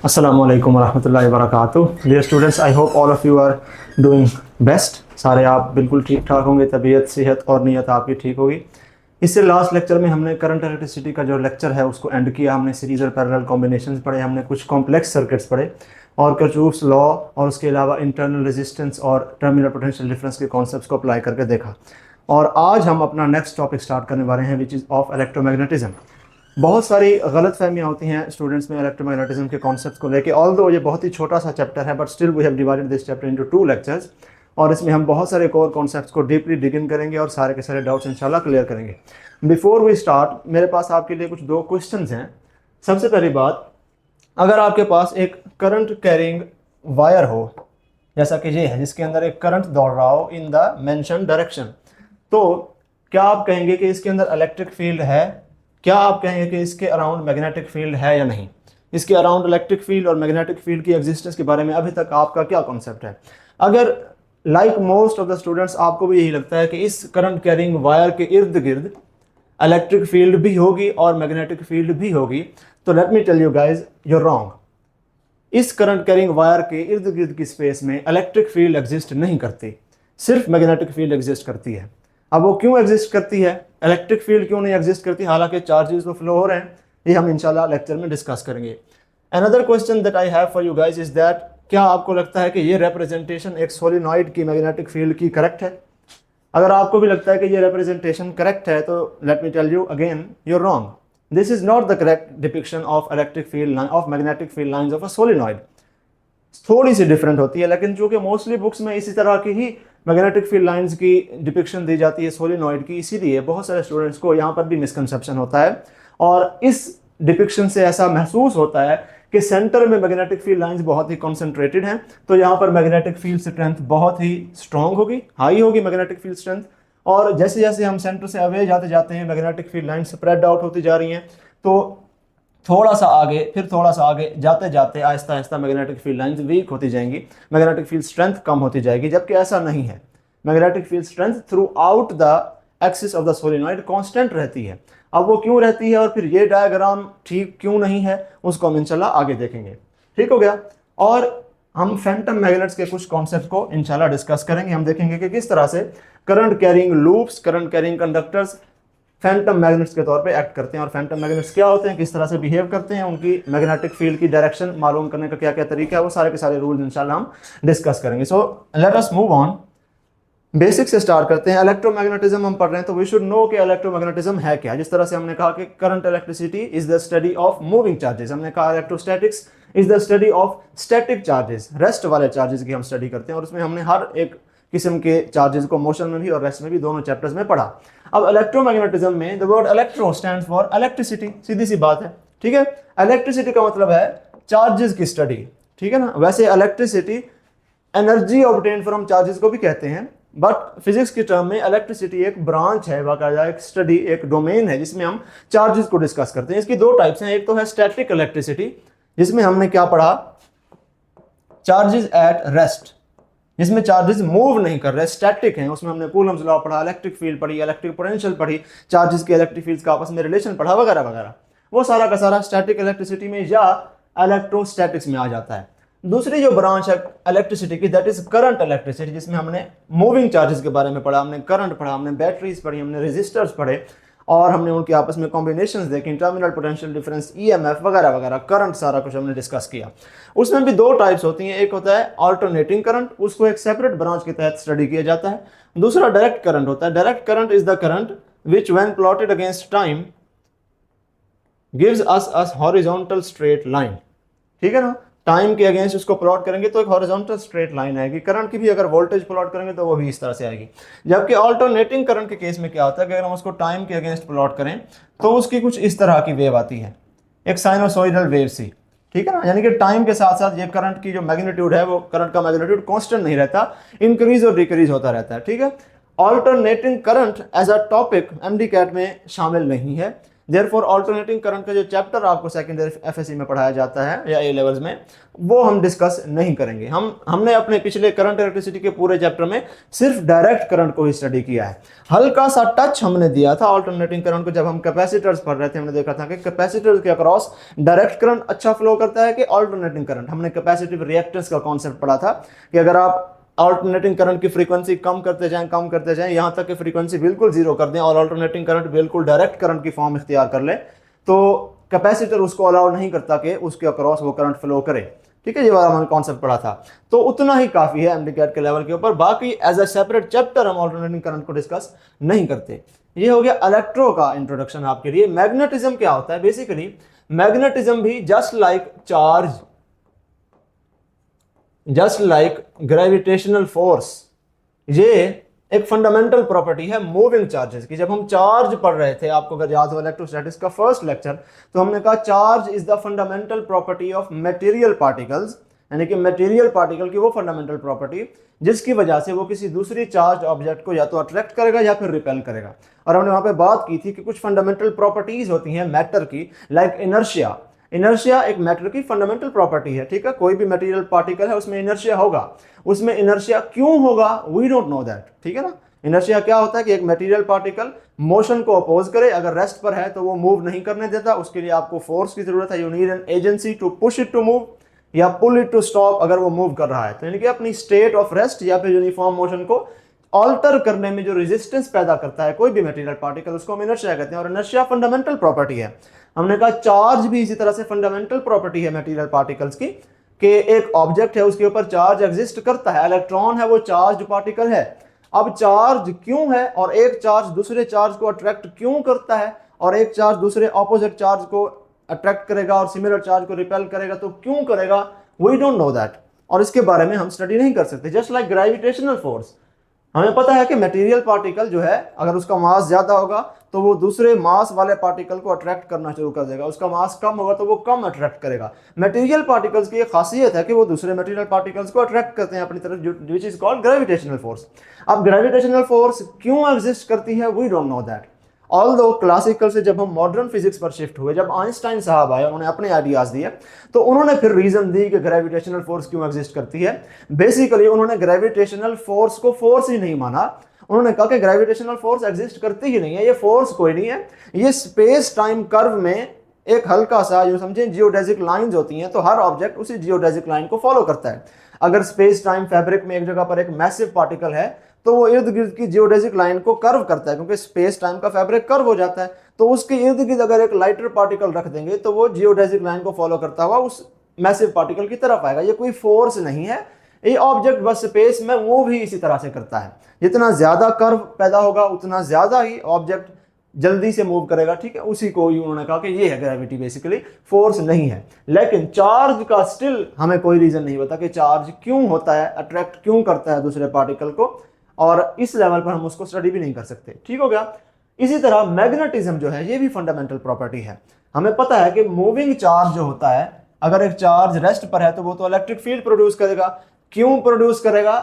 अस्सलाम वालेकुम वरहमतुल्लाहि वबरकातुहू। Dear students, I hope all of you are doing best. सारे आप बिल्कुल ठीक ठाक होंगे, तबीयत सेहत और नीयत आपकी ठीक होगी। इससे लास्ट लेक्चर में हमने करंट इलेक्ट्रिसिटी का जो लेक्चर है उसको एंड किया। हमने सीरीज और पैरेलल कॉम्बिनेशंस पढ़े, हमने कुछ कॉम्प्लेक्स सर्किट्स पढ़े और किरचॉफ्स लॉ और उसके अलावा इंटरनल रेजिस्टेंस और टर्मिनल पोटेंशियल डिफरेंस के कॉन्सेप्ट्स को अप्लाई करके देखा। और आज हम अपना नेक्स्ट टॉपिक स्टार्ट करने वाले हैं, विच इज़ ऑफ इलेक्ट्रोमैग्नेटिज्म। बहुत सारी गलत फहमियाँ होती हैं स्टूडेंट्स में इलेक्ट्रोमैग्नेटिज्म के कॉन्सेप्ट को लेके। ऑल्दो ये बहुत ही छोटा सा चैप्टर है, but still we have divided this chapter into 2 lectures, और इसमें हम बहुत सारे कोर कॉन्सेप्ट्स को डीपली डिग इन करेंगे और सारे के सारे डाउट्स इंशाल्लाह क्लियर करेंगे। बिफोर वी स्टार्ट, मेरे पास आपके लिए कुछ 2 क्वेश्चंस हैं। सबसे पहली बात, अगर आपके पास एक करंट कैरिंग वायर हो, जैसा कि ये है, जिसके अंदर एक करंट दौड़ रहा हो इन द मेंशन डायरेक्शन, तो क्या आप कहेंगे कि इसके अंदर इलेक्ट्रिक फील्ड है? क्या आप कहेंगे कि इसके अराउंड मैग्नेटिक फील्ड है या नहीं? इसके अराउंड इलेक्ट्रिक फील्ड और मैग्नेटिक फील्ड की एग्जिस्टेंस के बारे में अभी तक आपका क्या कॉन्सेप्ट है? अगर like most of the students आपको भी यही लगता है कि इस करंट कैरिंग वायर के इर्द गिर्द इलेक्ट्रिक फील्ड भी होगी और मैग्नेटिक फील्ड भी होगी, तो let me tell you guys, you are wrong. इस करंट कैरिंग वायर के इर्द गिर्द की स्पेस में इलेक्ट्रिक फील्ड एग्जिस्ट नहीं करती, सिर्फ मैग्नेटिक फील्ड एग्जिस्ट करती है। अब वो क्यों एग्जिस्ट करती है, इलेक्ट्रिक फील्ड क्यों नहीं एग्जिस्ट करती, हालांकि चार्जेस तो फ्लो हो रहे हैं? ये हम इंशाल्लाह लेक्चर में डिस्कस करेंगे। Another question that I have for you guys is that, क्या आपको लगता है कि ये रिप्रेजेंटेशन एक सोलिनॉइड की मैग्नेटिक फील्ड की करेक्ट है? अगर आपको भी लगता है कि ये रिप्रेजेंटेशन करेक्ट है, तो let me tell you again, you are wrong. This is not the correct depiction of electric field of magnetic field lines of a solenoid. थोड़ी सी डिफरेंट होती है, लेकिन चूंकि मोस्टली बुक्स में इसी तरह की ही मैग्नेटिक फील्ड लाइंस की डिपिक्शन दी जाती है सोलिनॉइड की, इसीलिए बहुत सारे स्टूडेंट्स को यहाँ पर भी मिसकंसेप्शन होता है और इस डिपिक्शन से ऐसा महसूस होता है कि सेंटर में मैग्नेटिक फील्ड लाइंस बहुत ही कॉन्सेंट्रेटेड हैं, तो यहाँ पर मैग्नेटिक फील्ड स्ट्रेंथ बहुत ही स्ट्रॉन्ग होगी, हाई होगी मैग्नेटिक फील्ड स्ट्रेंथ। और जैसे जैसे हम सेंटर से अवे जाते जाते हैं, magnetic field line spread out होती जा रही हैं, तो थोड़ा सा आगे, फिर थोड़ा सा आगे जाते जाते Aahista Aahista magnetic field lines week होती जाएंगी, मैग्नेटिक फील्ड स्ट्रेंथ कम होती जाएगी, जबकि ऐसा नहीं है। Magnetic field strength through out the axis of the solenoid constant रहती है। अब वो क्यों रहती है और फिर ये डायग्राम ठीक क्यों नहीं है, उसको हम इंशाल्लाह आगे देखेंगे। ठीक हो गया? और हम फैंटम मैग्नेट्स के कुछ कॉन्सेप्ट को इंशाल्लाह डिस्कस करेंगे। हम देखेंगे कि किस तरह से current carrying loops, current carrying conductors Phantom magnets के तौर पे एक्ट करते हैं, और फैंटम मैग्नेट्स क्या होते हैं, किस तरह से बिहेव करते हैं, उनकी मैग्नेटिक फील्ड की डायरेक्शन मालूम करने का क्या क्या तरीका है, वो सारे के सारे रूल्स इंशाल्लाह हम डिस्कस करेंगे। So let us move on. Basic से स्टार्ट करते हैं। इलेक्ट्रोमैग्नेटिज्म हम पढ़ रहे हैं, तो वी शुड नो कि इलेक्ट्रोमैग्नेटिज्म है क्या। जिस तरह से हमने कहा कि current electricity is the study of moving charges, हमने कहा electrostatics is the study of static charges, rest वाले चार्जेस की हम स्टडी करते हैं, और उसमें हमने हर एक किस्म के चार्जेस को मोशन में भी और रेस्ट में भी दोनों चैप्टर्स में पढ़ा। अब इलेक्ट्रोमैग्नेटिज्म में the word electro stands for electricity, सीधी सी बात है। ठीक है, इलेक्ट्रिसिटी का मतलब है चार्जेस की स्टडी। ठीक है ना? वैसे electricity energy obtain from charges को भी कहते हैं, बट फिजिक्स की टर्म में इलेक्ट्रिसिटी एक ब्रांच है, बाकायदा एक स्टडी, एक डोमेन है जिसमें हम चार्जेस को डिस्कस करते हैं। इसकी 2 टाइप्स हैं। एक तो है स्टैटिक इलेक्ट्रिसिटी, जिसमें हमने क्या पढ़ा, चार्जेस एट रेस्ट, जिसमें चार्जेस मूव नहीं कर रहे, स्टैटिक हैं। उसमें हमने कूलम्स लॉ पढ़ा, इलेक्ट्रिक फील्ड पढ़ी, इलेक्ट्रिक पोटेंशियल पढ़ी, चार्जेस के इलेक्ट्रिक फील्ड्स का आपस में रिलेशन पढ़ा, वगैरह वगैरह। वो सारा का सारा स्टैटिक इलेक्ट्रिसिटी में या इलेक्ट्रोस्टैटिक्स में आ जाता है। दूसरी जो ब्रांच है इलेक्ट्रिसिटी की, दैट इज करंट इलेक्ट्रिसिटी, जिसमें हमने मूविंग चार्जेस के बारे में पढ़ा, हमने करंट पढ़ा, हमने बैटरीज पढ़ी, हमने रेजिस्टर्स पढ़े, और हमने उनके आपस में कॉम्बिनेशंस देखी, टर्मिनल पोटेंशियल डिफरेंस, ईएमएफ वगैरह वगैरह, करंट, सारा कुछ हमने डिस्कस किया। उसमें भी 2 टाइप्स होती हैं। एक होता है अल्टरनेटिंग करंट, उसको एक सेपरेट ब्रांच के तहत स्टडी किया जाता है। दूसरा डायरेक्ट करंट होता है। Direct current is the current which when plotted against time gives us a horizontal straight line. ठीक है ना? टाइम के अगेंस्ट उसको प्लॉट करेंगे तो एक हॉरिजॉन्टल स्ट्रेट लाइन आएगी। करंट की भी अगर वोल्टेज प्लॉट करेंगे तो वो भी इस तरह से आएगी। जबकि अल्टरनेटिंग करंट के केस में क्या होता है कि अगर हम उसको टाइम के अगेंस्ट प्लॉट करें तो उसकी कुछ इस तरह की वेव आती है, एक साइनोसॉइडल वेव सी। ठीक है ना? यानी कि टाइम के साथ साथ ये करंट की जो मैग्नीट्यूड है, वो करंट का मैग्नीट्यूड कांस्टेंट नहीं रहता, इंक्रीज और डिक्रीज होता रहता है। ठीक है? Alternating current as a topic MDCAT में शामिल नहीं है, देयरफॉर अल्टरनेटिंग करंट का जो चैप्टर आपको सेकेंडरी एफएससी में पढ़ाया जाता है या ए लेवल्स में, वो हम डिस्कस नहीं करेंगे। हमने अपने पिछले करंट इलेक्ट्रिसिटी के पूरे चैप्टर में सिर्फ डायरेक्ट करंट को ही स्टडी किया है। हल्का सा टच हमने दिया था अल्टरनेटिंग करंट को, जब हम कैपेसिटर्स पढ़ रहे थे हमने देखा था कि कैपेसिटर्स के अक्रॉस डायरेक्ट करंट अच्छा फ्लो करता है कि अल्टरनेटिंग करंट। हमने कैपेसिटिव रिएक्टेंस का कॉन्सेप्ट पढ़ा था कि अगर आप अल्टरनेटिंग करंट की फ्रीक्वेंसी कम करते जाएं यहां तक कि फ्रीक्वेंसी बिल्कुल जीरो कर दें और अल्टरनेटिंग करंट बिल्कुल डायरेक्ट करंट की फॉर्म इख्तियार कर ले, तो कैपेसिटर उसको अलाउ नहीं करता कि उसके अक्रॉस वो करंट फ्लो करे। ठीक है, ये वाला हमने कॉन्सेप्ट पढ़ा था। तो उतना ही काफी है एमडी कैट के लेवल के ऊपर, बाकी एज अ सेपरेट चैप्टर हम अल्टरनेटिंग करंट को डिस्कस नहीं करते। ये हो गया इलेक्ट्रो का इंट्रोडक्शन आपके लिए। मैग्नेटिज्म क्या होता है? बेसिकली मैग्नेटिज्म भी जस्ट लाइक ग्रेविटेशनल फोर्स, ये एक फंडामेंटल प्रॉपर्टी है मूविंग चार्जेस की। जब हम चार्ज पढ़ रहे थे, आपको अगर याद हो इलेक्ट्रोस्टैटिक्स का फर्स्ट लेक्चर, तो हमने कहा charge is the fundamental property of material particles, यानी कि मटेरियल पार्टिकल की वो फंडामेंटल प्रॉपर्टी जिसकी वजह से वो किसी दूसरी चार्ज ऑब्जेक्ट को या तो अट्रैक्ट करेगा या फिर रिपेल करेगा। और हमने वहां पे बात की थी कि कुछ फंडामेंटल प्रॉपर्टीज होती हैं मैटर की, लाइक इनर्शिया। इनर्शिया एक मैटर की फंडामेंटल प्रॉपर्टी है। ठीक है, कोई भी मटेरियल पार्टिकल है उसमें इनर्शिया होगा। उसमें इनर्शिया क्यों होगा, वी डोंट नो दैट। ठीक है ना, इनर्शिया क्या होता है कि एक मटेरियल पार्टिकल मोशन को अपोज करे, अगर रेस्ट पर है तो वो मूव नहीं करने देता, उसके लिए आपको फोर्स की जरूरत है। You need an agency to push it to move या पुल इट टू स्टॉप अगर वो मूव कर रहा है। तो यानी कि अपनी स्टेट ऑफ रेस्ट या फिर यूनिफॉर्म मोशन को ऑल्टर करने में जो रेजिस्टेंस पैदा करता है कोई भी मटेरियल पार्टिकल, उसको हम इनर्शिया कहते हैं। और इनर्शिया फंडामेंटल प्रॉपर्टी है। हमने कहा चार्ज भी इसी तरह से फंडामेंटल प्रॉपर्टी है मटेरियल पार्टिकल्स की, कि एक ऑब्जेक्ट है उसके ऊपर चार्ज एग्जिस्ट करता है, इलेक्ट्रॉन है वो चार्ज पार्टिकल है। अब चार्ज क्यों है और एक चार्ज दूसरे चार्ज को अट्रैक्ट क्यों करता है और एक चार्ज दूसरे ऑपोजिट चार्ज को अट्रैक्ट करेगा और सिमिलर चार्ज को रिपेल करेगा, तो क्यों करेगा, वी डोंट नो दैट। और इसके बारे में हम स्टडी नहीं कर सकते। जस्ट लाइक ग्रेविटेशनल फोर्स, हमें पता है कि मटेरियल पार्टिकल जो है अगर उसका मास ज्यादा होगा तो वो दूसरे मास वाले पार्टिकल को अट्रैक्ट करना शुरू कर देगा, उसका मास कम होगा तो वो कम अट्रैक्ट करेगा। मटेरियल पार्टिकल्स की एक खासियत है कि वो दूसरे मटेरियल पार्टिकल्स को अट्रैक्ट करते हैं अपनी तरफ, which is called gravitational force. अब ग्रेविटेशनल फोर्स क्यों एग्जिस्ट करती है, we don't know that. Although classical से जब हम मॉडर्न फिजिक्स पर शिफ्ट हुए, जब आइंस्टाइन साहब आए, उन्होंने अपने आइडियाज दिए, तो उन्होंने फिर रीजन दी कि ग्रेविटेशनल फोर्स क्यों एग्जिस्ट करती है। बेसिकली उन्होंने ग्रेविटेशनल फोर्स को फोर्स ही नहीं माना, उन्होंने कहा कि ग्रेविटेशनल फोर्स एग्जिस्ट करती ही नहीं है, ये फोर्स कोई नहीं है, ये स्पेस टाइम कर्व में एक हल्का सा, जो समझें जियोडेसिक लाइंस होती हैं, तो हर ऑब्जेक्ट उसी जियोडेसिक लाइन को फॉलो करता है। अगर स्पेस टाइम फैब्रिक में एक जगह पर एक मैसिव पार्टिकल है तो वो इर्द गिर्द की जियोडेसिक लाइन को कर्व करता है, क्योंकि स्पेस टाइम का फैब्रिक कर्व हो जाता है। तो उसके इर्द गिर्द अगर एक लाइटर पार्टिकल रख देंगे तो वो जियोडेसिक लाइन को फॉलो करता हुआ उस मैसिव पार्टिकल की तरफ आएगा। ये कोई फोर्स नहीं है, ये ऑब्जेक्ट बस स्पेस में मूव ही इसी तरह से करता है। जितना ज्यादा कर्व पैदा होगा उतना ज्यादा ही ऑब्जेक्ट जल्दी से मूव करेगा। ठीक है, उसी को उन्होंने कहा कि ये है ग्रेविटी, बेसिकली फोर्स नहीं है। लेकिन चार्ज का स्टिल हमें कोई रीजन नहीं पता कि चार्ज क्यों होता है, अट्रैक्ट क्यों करता है दूसरे पार्टिकल को, और इस लेवल पर हम उसको स्टडी भी नहीं कर सकते। ठीक हो गया। इसी तरह मैग्नेटिज्म जो है ये भी फंडामेंटल प्रॉपर्टी है। हमें पता है कि मूविंग चार्ज जो होता है, अगर एक चार्ज रेस्ट पर है तो वो तो इलेक्ट्रिक फील्ड प्रोड्यूस करेगा। क्यों प्रोड्यूस करेगा,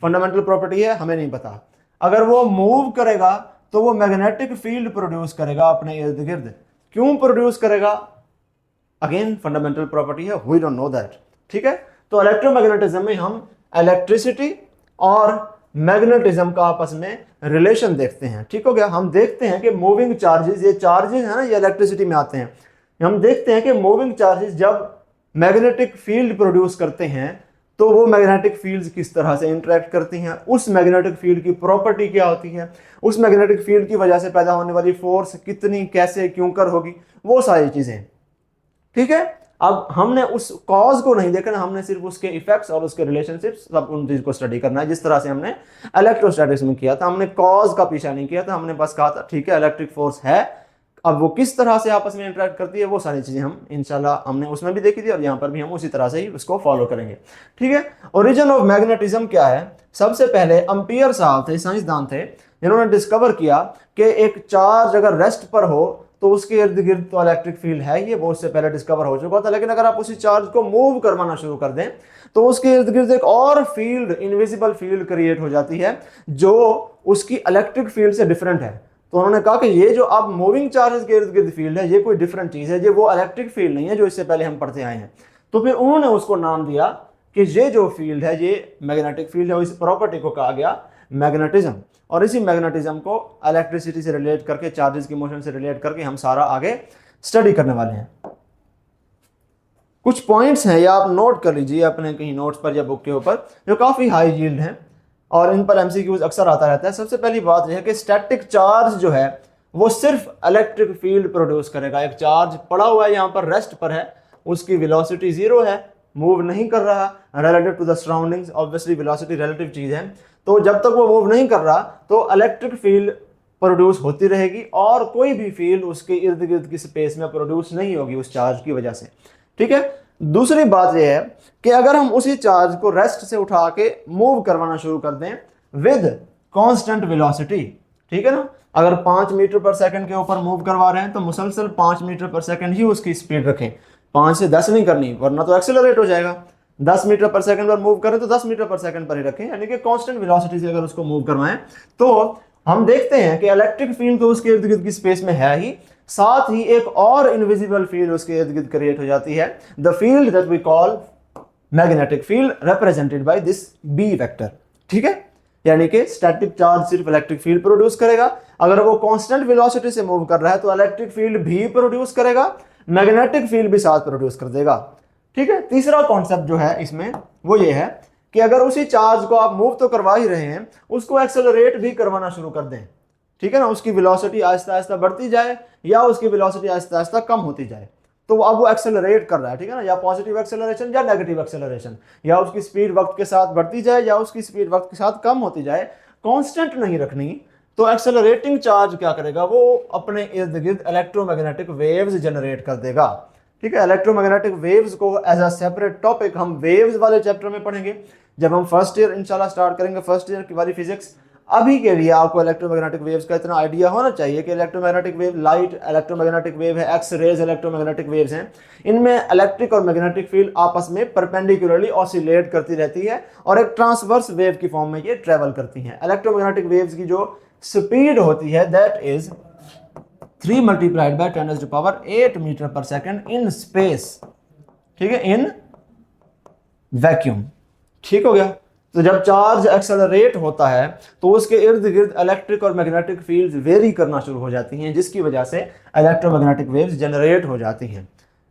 फंडामेंटल प्रॉपर्टी है, हमें नहीं पता। अगर वो मूव करेगा तो वो मैग्नेटिक फील्ड प्रोड्यूस करेगा अपने इर्द गिर्द। क्यों प्रोड्यूस करेगा, अगेन फंडामेंटल प्रॉपर्टी है, वी डोंट नो दैट। ठीक है, तो इलेक्ट्रोमैग्नेटिज्म में हम इलेक्ट्रिसिटी और मैग्नेटिज्म का आपस में रिलेशन देखते हैं। ठीक हो गया। हम देखते हैं कि मूविंग चार्जेस, ये चार्जेस है ना, ये इलेक्ट्रिसिटी में आते हैं। हम देखते हैं कि मूविंग चार्जेस जब मैग्नेटिक फील्ड प्रोड्यूस करते हैं तो वो मैग्नेटिक फील्ड्स किस तरह से इंटरेक्ट करती हैं, उस मैग्नेटिक फील्ड की प्रॉपर्टी क्या होती है, उस मैग्नेटिक फील्ड की वजह से पैदा होने वाली फोर्स कितनी, कैसे, क्यों कर होगी, वो सारी चीजें। ठीक है, अब हमने उस कॉज को नहीं देखना, हमने सिर्फ उसके इफेक्ट्स और उसके रिलेशनशिप्स, सब उन चीज को स्टडी करना है, जिस तरह से हमने इलेक्ट्रोस्टैटिक्स में किया था। हमने कॉज का पीछा नहीं किया था, हमने बस कहा था ठीक है इलेक्ट्रिक फोर्स है, अब वो किस तरह से आपस में इंटरेक्ट करती है वो सारी चीजें हम इंशाल्लाह हमने उसमें भी देखी थी और यहाँ पर भी हम उसी तरह से ही उसको फॉलो करेंगे। ठीक है, ओरिजिन ऑफ मैग्नेटिज्म क्या है, सबसे पहले एम्पियर साहब थे, साइंसदान थे, जिन्होंने डिस्कवर किया कि एक चार्ज अगर रेस्ट पर हो तो उसके इर्द गिर्द तो इलेक्ट्रिक फील्ड है, ये बहुत से पहले डिस्कवर हो चुका था। लेकिन अगर आप उसी चार्ज को मूव करवाना शुरू कर दें तो उसके इर्द गिर्द एक और फील्ड, इनविजिबल फील्ड क्रिएट हो जाती है जो उसकी इलेक्ट्रिक फील्ड से डिफरेंट है। तो उन्होंने कहा कि ये जो अब मूविंग चार्जेस के इर्द गिर्द फील्ड है, ये कोई डिफरेंट चीज़ है, ये वो इलेक्ट्रिक फील्ड नहीं है जो इससे पहले हम पढ़ते आए हैं। तो फिर उन्होंने उसको नाम दिया कि ये जो फील्ड है ये मैग्नेटिक फील्ड है, इस प्रॉपर्टी को कहा गया मैग्नेटिज्म। और इसी मैग्नेटिज्म को इलेक्ट्रिसिटी से रिलेट करके, चार्जेस की मोशन से रिलेट करके हम सारा आगे स्टडी करने वाले हैं। कुछ पॉइंट्स हैं, या आप नोट कर लीजिए अपने कहीं नोट्स पर या बुक के ऊपर, जो काफ़ी हाई यील्ड हैं और इन पर एमसीक्यूज अक्सर आता रहता है। सबसे पहली बात यह है कि स्टैटिक चार्ज जो है वो सिर्फ इलेक्ट्रिक फील्ड प्रोड्यूस करेगा। एक चार्ज पड़ा हुआ है यहाँ पर, रेस्ट पर है, उसकी वेलोसिटी जीरो है, मूव नहीं कर रहा relative to the surroundings. Obviously velocity relative चीज़ है, तो जब तक वो मूव नहीं कर रहा तो इलेक्ट्रिक फील्ड प्रोड्यूस होती रहेगी और कोई भी फील्ड उसके इर्द गिर्द की स्पेस में प्रोड्यूस नहीं होगी उस चार्ज की वजह से। ठीक है। दूसरी बात यह है कि अगर हम उसी चार्ज को रेस्ट से उठा के मूव करवाना शुरू कर दें विद कांस्टेंट वेलोसिटी, ठीक है ना, अगर 5 मीटर पर सेकंड के ऊपर मूव करवा रहे हैं तो मुसलसल 5 मीटर पर सेकंड ही उसकी स्पीड रखें, 5 से 10 नहीं करनी, वरना तो एक्सेलरेट हो जाएगा। 10 मीटर पर सेकंड पर मूव करें तो 10 मीटर पर सेकंड पर ही रखें, यानी कि कांस्टेंट वेलोसिटी से अगर उसको मूव करवाएं तो हम देखते हैं कि इलेक्ट्रिक फील्ड तो उसके इर्द गिर्द की स्पेस में है ही, साथ ही एक और इनविजिबल फील्ड उसके इर्द गिर्द क्रिएट हो जाती है, the field that we call magnetic field, represented by this B vector. ठीक है, यानी कि स्टैटिक चार्ज सिर्फ इलेक्ट्रिक फील्ड प्रोड्यूस करेगा, अगर वो कांस्टेंट वेलोसिटी से मूव कर रहा है तो इलेक्ट्रिक फील्ड भी प्रोड्यूस करेगा, मैग्नेटिक फील्ड भी साथ प्रोड्यूस कर देगा। ठीक है। तीसरा कॉन्सेप्ट जो है इसमें वो ये है कि अगर उसी चार्ज को आप मूव तो करवा ही रहे हैं, उसको एक्सेलरेट भी करवाना शुरू कर दें, ठीक है ना, उसकी वेलोसिटी आहिस्ता आहिस्ता बढ़ती जाए या उसकी वेलोसिटी आहिस्ता आहिस्ता कम होती जाए, तो अब वो एक्सेलरेट कर रहा है, ठीक है ना, या पॉजिटिव एक्सेलरेशन या नेगेटिव एक्सेलरेशन, या उसकी स्पीड वक्त के साथ बढ़ती जाए या उसकी स्पीड वक्त के साथ कम होती जाए, कांस्टेंट नहीं रखनी। तो एक्सेलरेटिंग चार्ज क्या करेगा, वो अपने इर्द गिर्द इलेक्ट्रोमैग्नेटिक वेव्स जनरेट कर देगा। ठीक है, इलेक्ट्रोमैग्नेटिक वेव्स को एज अ सेपरेट टॉपिक हम वेव्स वाले चैप्टर में पढ़ेंगे जब हम फर्स्ट ईयर इंशाल्लाह स्टार्ट करेंगे, फर्स्ट ईयर की वाली फिजिक्स। अभी के लिए आपको इलेक्ट्रोमैग्नेटिक वेव्स का इतना आइडिया होना चाहिए कि electromagnetic wave light electromagnetic wave है, एक्स रेज इलेक्ट्रोमैग्नेटिक वेव्स हैं, इनमें इलेक्ट्रिक और मैग्नेटिक फील्ड आपस में परपेंडिकुलरली ऑसिलेट करती रहती है और एक ट्रांसवर्स वेव की फॉर्म में ये ट्रेवल करती हैं। इलेक्ट्रोमैग्नेटिक वेव्स की जो स्पीड होती है that is 3 multiplied by 10⁸ metre per second in space, ठीक है, इन वैक्यूम। ठीक हो गया। तो जब चार्ज एक्सेलरेट होता है तो उसके इर्द गिर्द इलेक्ट्रिक और मैग्नेटिक फील्ड्स वेरी करना शुरू हो जाती हैं, जिसकी वजह से इलेक्ट्रोमैग्नेटिक वेव्स जनरेट हो जाती हैं।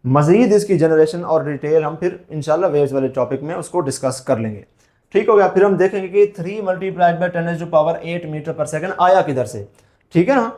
मजीद इसकी जनरेशन और डिटेल हम फिर इंशाल्लाह वेव्स वाले टॉपिक में उसको डिस्कस कर लेंगे। ठीक हो गया। फिर हम देखेंगे कि 3 multiplied by 10⁸ metre per second आया किधर से। ठीक है ना,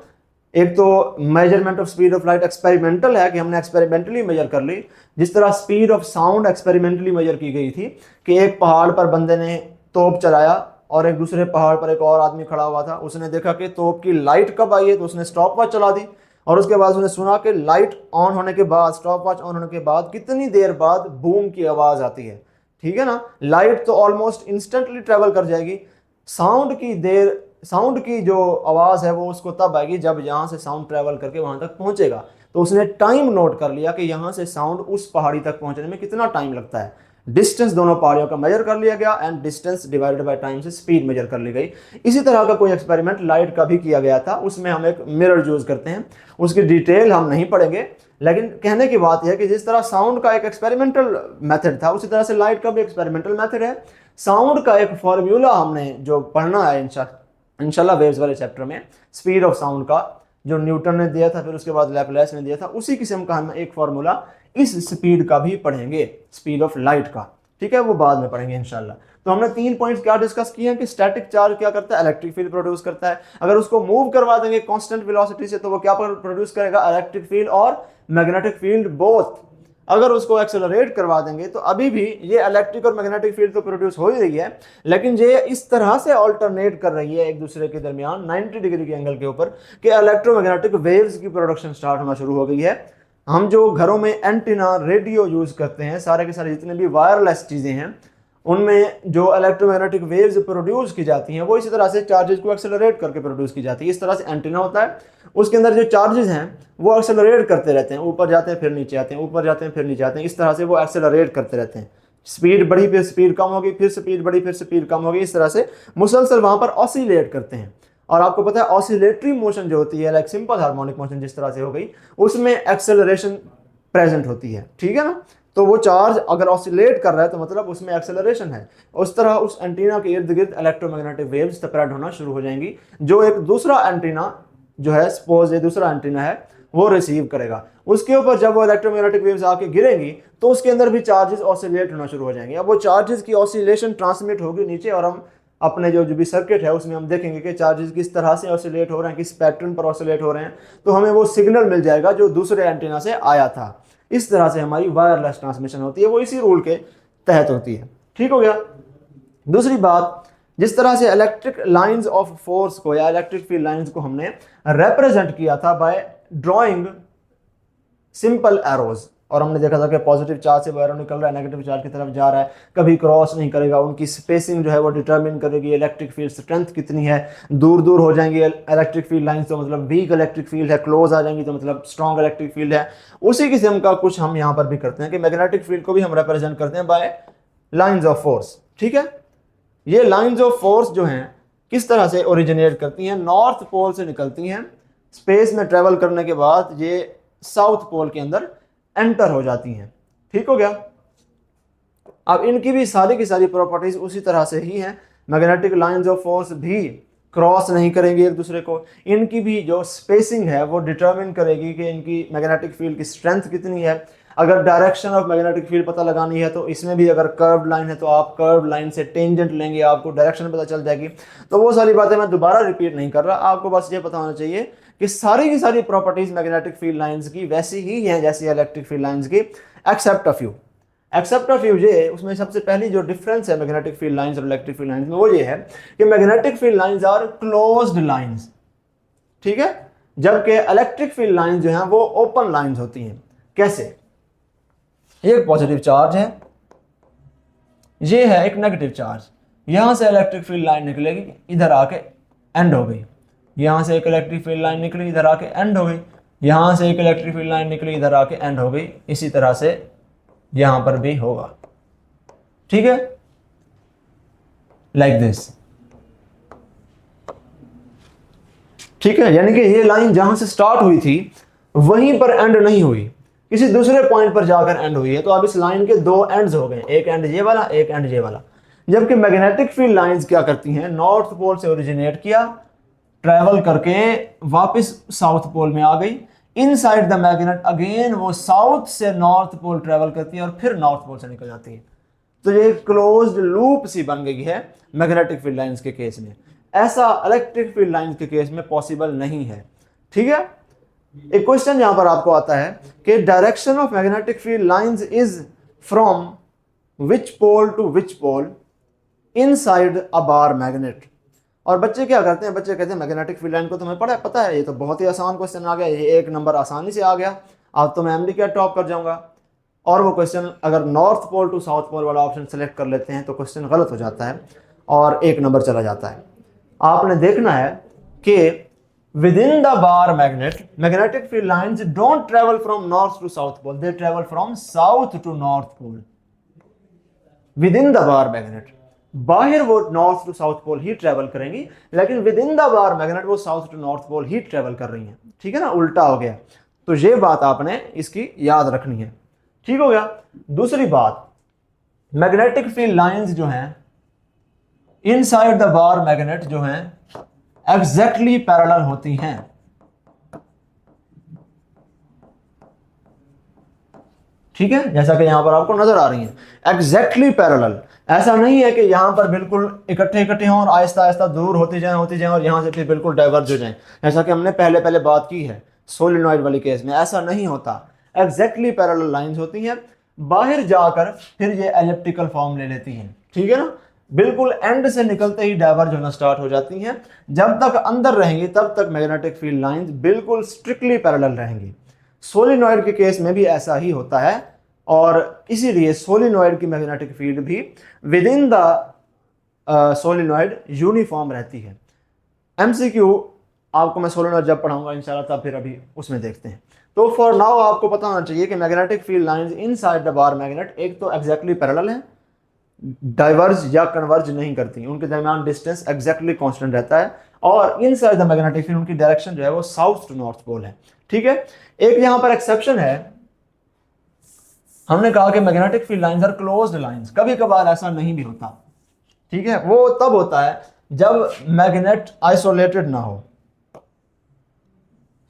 एक तो measurement of speed of light experimental है कि हमने एक्सपेरिमेंटली मेजर कर ली, जिस तरह speed of sound experimentally measure की गई थी कि एक पहाड़ पर बंदे ने तोप चलाया और एक दूसरे पहाड़ पर एक और आदमी खड़ा हुआ था, उसने देखा कि तोप की लाइट कब आई है तो उसने स्टॉप वॉच चला दी और उसके बाद उसने सुना कि लाइट ऑन होने के बाद, स्टॉप वॉच ऑन होने के बाद कितनी देर बाद बूम की आवाज आती है। ठीक है ना, लाइट तो ऑलमोस्ट इंस्टेंटली ट्रेवल कर जाएगी, साउंड की जो आवाज़ है वो उसको तब आएगी जब यहाँ से साउंड ट्रैवल करके वहाँ तक पहुँचेगा। तो उसने टाइम नोट कर लिया कि यहाँ से साउंड उस पहाड़ी तक पहुँचने में कितना टाइम लगता है, डिस्टेंस दोनों पहाड़ियों का मेजर कर लिया गया and distance divided by time से स्पीड मेजर कर ली गई। इसी तरह का कोई एक्सपेरिमेंट लाइट का भी किया गया था, उसमें हम एक मिरर यूज़ करते हैं, उसकी डिटेल हम नहीं पढ़ेंगे, लेकिन कहने की बात यह है कि जिस तरह साउंड का एक एक्सपेरिमेंटल मेथड था उसी तरह से लाइट का भी एक्सपेरिमेंटल मेथड है। साउंड का एक फॉर्मूला हमने जो पढ़ना है इंशाल्लाह वेव्स वाले चैप्टर में, स्पीड ऑफ साउंड का जो न्यूटन ने दिया था फिर उसके बाद लैपलेस ने दिया था, उसी किस्म का हम एक फार्मूला इस स्पीड का भी पढ़ेंगे, स्पीड ऑफ लाइट का। ठीक है, वो बाद में पढ़ेंगे इंशाल्लाह। तो हमने 3 पॉइंट्स क्या डिस्कस किए हैं कि स्टैटिक चार्ज क्या करता है, इलेक्ट्रिक फील्ड प्रोड्यूस करता है, अगर उसको मूव करवा देंगे कांस्टेंट वेलोसिटी से तो वो क्या प्रोड्यूस करेगा, इलेक्ट्रिक फील्ड और मैग्नेटिक फील्ड बोथ। अगर उसको एक्सेलरेट करवा देंगे तो अभी भी ये इलेक्ट्रिक और मैग्नेटिक फील्ड तो प्रोड्यूस हो ही रही है, लेकिन ये इस तरह से ऑल्टरनेट कर रही है एक दूसरे के दरमियान 90 डिग्री के एंगल के ऊपर कि इलेक्ट्रोमैग्नेटिक वेव्स की प्रोडक्शन स्टार्ट होना शुरू हो गई है। हम जो घरों में एंटीना रेडियो यूज़ करते हैं, सारे के सारे जितने भी वायरलेस चीज़ें हैं, उनमें जो इलेक्ट्रोमैग्नेटिक वेव्स प्रोड्यूस की जाती हैं वो इसी तरह से चार्जेस को एक्सेलरेट करके प्रोड्यूस की जाती है। इस तरह से एंटीना होता है, उसके अंदर जो चार्जेस हैं वो एक्सेलरेट करते रहते हैं, ऊपर जाते हैं फिर नीचे आते हैं, ऊपर जाते हैं फिर नीचे आते हैं, इस तरह से वो एक्सेलरेट करते रहते हैं। स्पीड बढ़ी फिर स्पीड कम होगी, फिर स्पीड बढ़ी फिर स्पीड कम होगी, इस तरह से मुसलसल वहाँ पर ऑसिलेट करते हैं। और आपको पता है ऑसिलेटरी मोशन जो होती है, लाइक सिंपल हार्मोनिक मोशन जिस तरह से हो गई, उसमें एक्सेलरेशन प्रेजेंट होती है, ठीक है ना। तो वो चार्ज अगर ऑसिलेट कर रहा है तो मतलब उसमें एक्सेलरेशन है। उस तरह उस एंटीना के इर्द गिर्द इलेक्ट्रोमैग्नेटिक वेव्स स्प्रेड होना शुरू हो जाएंगी, जो एक दूसरा एंटीना जो है, सपोज ये दूसरा एंटीना है, वो रिसीव करेगा। उसके ऊपर जब वो इलेक्ट्रोमैग्नेटिक वेव्स आके गिरेंगी तो उसके अंदर भी चार्जेस ऑसिलेट होना शुरू हो जाएंगे। अब वो चार्जेस की ऑसिलेशन ट्रांसमिट होगी नीचे, और हम अपने जो भी सर्किट है उसमें हम देखेंगे कि चार्जेस किस तरह से ऑसिलेट हो रहे हैं, किस पैटर्न पर ऑसिलेट हो रहे हैं, तो हमें वो सिग्नल मिल जाएगा जो दूसरे एंटीना से आया था। इस तरह से हमारी वायरलेस ट्रांसमिशन होती है, वो इसी रूल के तहत होती है। ठीक हो गया। दूसरी बात, जिस तरह से इलेक्ट्रिक लाइंस ऑफ फोर्स को या इलेक्ट्रिक फील्ड लाइंस को हमने रिप्रेजेंट किया था बाय ड्रॉइंग सिंपल एरोज, और हमने देखा था कि पॉजिटिव चार्ज से वो एरो निकल रहा है, नेगेटिव चार्ज की तरफ जा रहा है, कभी क्रॉस नहीं करेगा, उनकी स्पेसिंग जो है वो डिटरमिन करेगी इलेक्ट्रिक फील्ड स्ट्रेंथ कितनी है। दूर दूर हो जाएंगी इलेक्ट्रिक फील्ड लाइंस तो मतलब वीक इलेक्ट्रिक फील्ड है, क्लोज आ जाएंगी तो मतलब स्ट्रॉन्ग इलेक्ट्रिक फील्ड है। उसी किस्म का कुछ हम यहाँ पर भी करते हैं कि मैग्नेटिक फील्ड को भी हम रिप्रेजेंट करते हैं बाय लाइंस ऑफ फोर्स। ठीक है, ये लाइंस ऑफ फोर्स जो हैं किस तरह से ओरिजिनेट करती हैं, नॉर्थ पोल से निकलती हैं, स्पेस में ट्रेवल करने के बाद ये साउथ पोल के अंदर एंटर हो जाती हैं। ठीक हो गया। अब इनकी भी सारी की सारी प्रॉपर्टीज उसी तरह से ही हैं। मैग्नेटिक लाइंस ऑफ फोर्स भी क्रॉस नहीं करेंगी एक दूसरे को, इनकी भी जो स्पेसिंग है वो डिटरमिन करेगी कि इनकी मैग्नेटिक फील्ड की स्ट्रेंथ कितनी है। अगर डायरेक्शन ऑफ मैग्नेटिक फील्ड पता लगानी है तो इसमें भी अगर कर्व्ड लाइन है तो आप कर्व्ड लाइन से टेंजेंट लेंगे, आपको डायरेक्शन पता चल जाएगी। तो वो सारी बातें मैं दोबारा रिपीट नहीं कर रहा, आपको बस ये पता होना चाहिए कि सारी की सारी प्रॉपर्टीज मैग्नेटिक फील्ड लाइंस की वैसी ही हैं जैसी इलेक्ट्रिक फील्ड लाइंस की, एक्सेप्ट अ फ्यू ये उसमें सबसे पहली जो डिफरेंस है मैग्नेटिक फील्ड लाइंस और इलेक्ट्रिक फील्ड लाइंस में वो ये है कि magnetic field lines are closed lines, ठीक है, जबकि इलेक्ट्रिक फील्ड लाइंस जो हैं वो ओपन लाइंस होती हैं। कैसे? एक पॉजिटिव चार्ज है, ये है एक नेगेटिव चार्ज, यहां से इलेक्ट्रिक फील्ड लाइन निकलेगी, इधर आके एंड हो गई, यहां से एक इलेक्ट्रिक फील्ड लाइन निकली, इधर आके एंड हो गई, यहां से एक इलेक्ट्रिक फील्ड लाइन निकली, इधर आके एंड हो गई। इसी तरह से यहां पर भी होगा, ठीक है, लाइक दिस। ठीक है, यानी कि ये लाइन जहां से स्टार्ट हुई थी वहीं पर एंड नहीं हुई, किसी दूसरे पॉइंट पर जाकर एंड हुई है। तो अब इस लाइन के दो एंड्स हो गए, एक एंड ये वाला, एक एंड ये वाला। जबकि मैग्नेटिक फील्ड लाइंस क्या करती हैं, नॉर्थ पोल से ओरिजिनेट किया, ट्रैवल करके वापस साउथ पोल में आ गई, इनसाइड द मैग्नेट अगेन वो साउथ से नॉर्थ पोल ट्रैवल करती है और फिर नॉर्थ पोल से निकल जाती है। तो ये क्लोज्ड लूप सी बन गई है मैग्नेटिक फील्ड लाइंस के केस में। ऐसा इलेक्ट्रिक फील्ड लाइंस के केस में पॉसिबल नहीं है। ठीक है, एक क्वेश्चन यहां पर आपको आता है कि direction of magnetic field lines is from which pole to which pole inside a bar magnet. और बच्चे क्या करते हैं, बच्चे कहते हैं मैग्नेटिक फील्ड लाइन को तुम्हें पता है, ये तो बहुत ही आसान क्वेश्चन आ गया, ये एक नंबर आसानी से आ गया, अब तो मैं अमेरिका टॉप कर जाऊंगा। और वो क्वेश्चन अगर north pole to south pole वाला ऑप्शन सेलेक्ट कर लेते हैं तो क्वेश्चन गलत हो जाता है और एक नंबर चला जाता है। आपने देखना है कि within the bar magnet magnetic field lines don't travel from north to south pole, they travel from south to north pole. Within the bar magnet, बाहर वो नॉर्थ टू साउथ पोल ही travel करेंगी, लेकिन within the bar magnet वो south to north pole ही travel कर रही हैं। ठीक है ना, उल्टा हो गया। तो ये बात आपने इसकी याद रखनी है। ठीक हो गया। दूसरी बात, मैग्नेटिक फील्ड लाइंस जो हैं इनसाइड द बार मैग्नेट जो हैं एग्जैक्टली पैरेलल होती हैं। ठीक है, जैसा कि यहां पर आपको नजर आ रही है एग्जैक्टली पैरेलल। ऐसा नहीं है कि यहां पर बिल्कुल इकट्ठे इकट्ठे हों और आहिस्ता आहिस्ता दूर होती जाएं और यहां से फिर बिल्कुल डाइवर्ज हो जाएं, जैसा कि हमने पहले बात की है सोलिनॉइड वाली केस में। ऐसा नहीं होता, एग्जैक्टली पैरेलल लाइंस होती हैं, बाहर जाकर फिर ये एलिप्टिकल फॉर्म ले लेती हैं। ठीक है ना, बिल्कुल एंड से निकलते ही डाइवर्ज होना स्टार्ट हो जाती हैं। जब तक अंदर रहेंगी तब तक मैग्नेटिक फील्ड लाइंस बिल्कुल स्ट्रिक्टली पैरेलल रहेंगी। सोलिनॉइड के केस में भी ऐसा ही होता है और इसीलिए सोलिनॉइड की मैग्नेटिक फील्ड भी with in the solenoid uniform रहती है। एमसीक्यू आपको मैं सोलिनॉइड जब पढ़ाऊंगा इंशाल्लाह तब फिर अभी उसमें देखते हैं। तो फॉर नाउ आपको पता होना चाहिए कि magnetic field lines inside the bar magnet एक तो एग्जैक्टली पैरेलल है, डाइवर्ज या कन्वर्ज नहीं करती, उनके दरमियान डिस्टेंस एग्जैक्टली कांस्टेंट रहता है, और इनसाइड द मैग्नेटिक फील्ड उनकी डायरेक्शन जो है वो साउथ टू नॉर्थ पोल है। ठीक है, एक यहां पर एक्सेप्शन है, हमने कहा कि magnetic field lines are closed lines, कभी कभार ऐसा नहीं भी होता। ठीक है, वो तब होता है जब मैग्नेट आइसोलेटेड ना हो।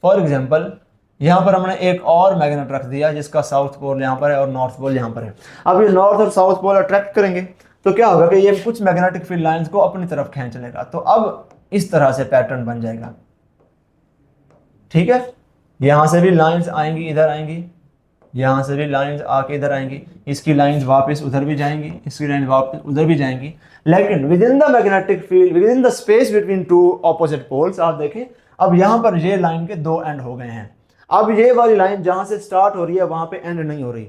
फॉर एग्जाम्पल यहां पर हमने एक और मैग्नेट रख दिया जिसका साउथ पोल यहां पर है और नॉर्थ पोल यहां पर है। अब ये नॉर्थ और साउथ पोल अट्रैक्ट करेंगे तो क्या होगा कि ये कुछ मैग्नेटिक फील्ड लाइंस को अपनी तरफ खींच लेगा, तो अब इस तरह से पैटर्न बन जाएगा। ठीक है, यहां से भी लाइंस आएंगी, इधर आएंगी, यहां से भी लाइंस आके इधर आएंगी, इसकी लाइंस वापस उधर भी जाएंगी, इसकी लाइंस वापस उधर भी जाएंगी, लेकिन within the magnetic field, within the space between two opposite poles, आप देखें अब यहां पर ये लाइन के दो एंड हो गए हैं। अब ये वाली लाइन जहां से स्टार्ट हो रही है वहां पे एंड नहीं हो रही,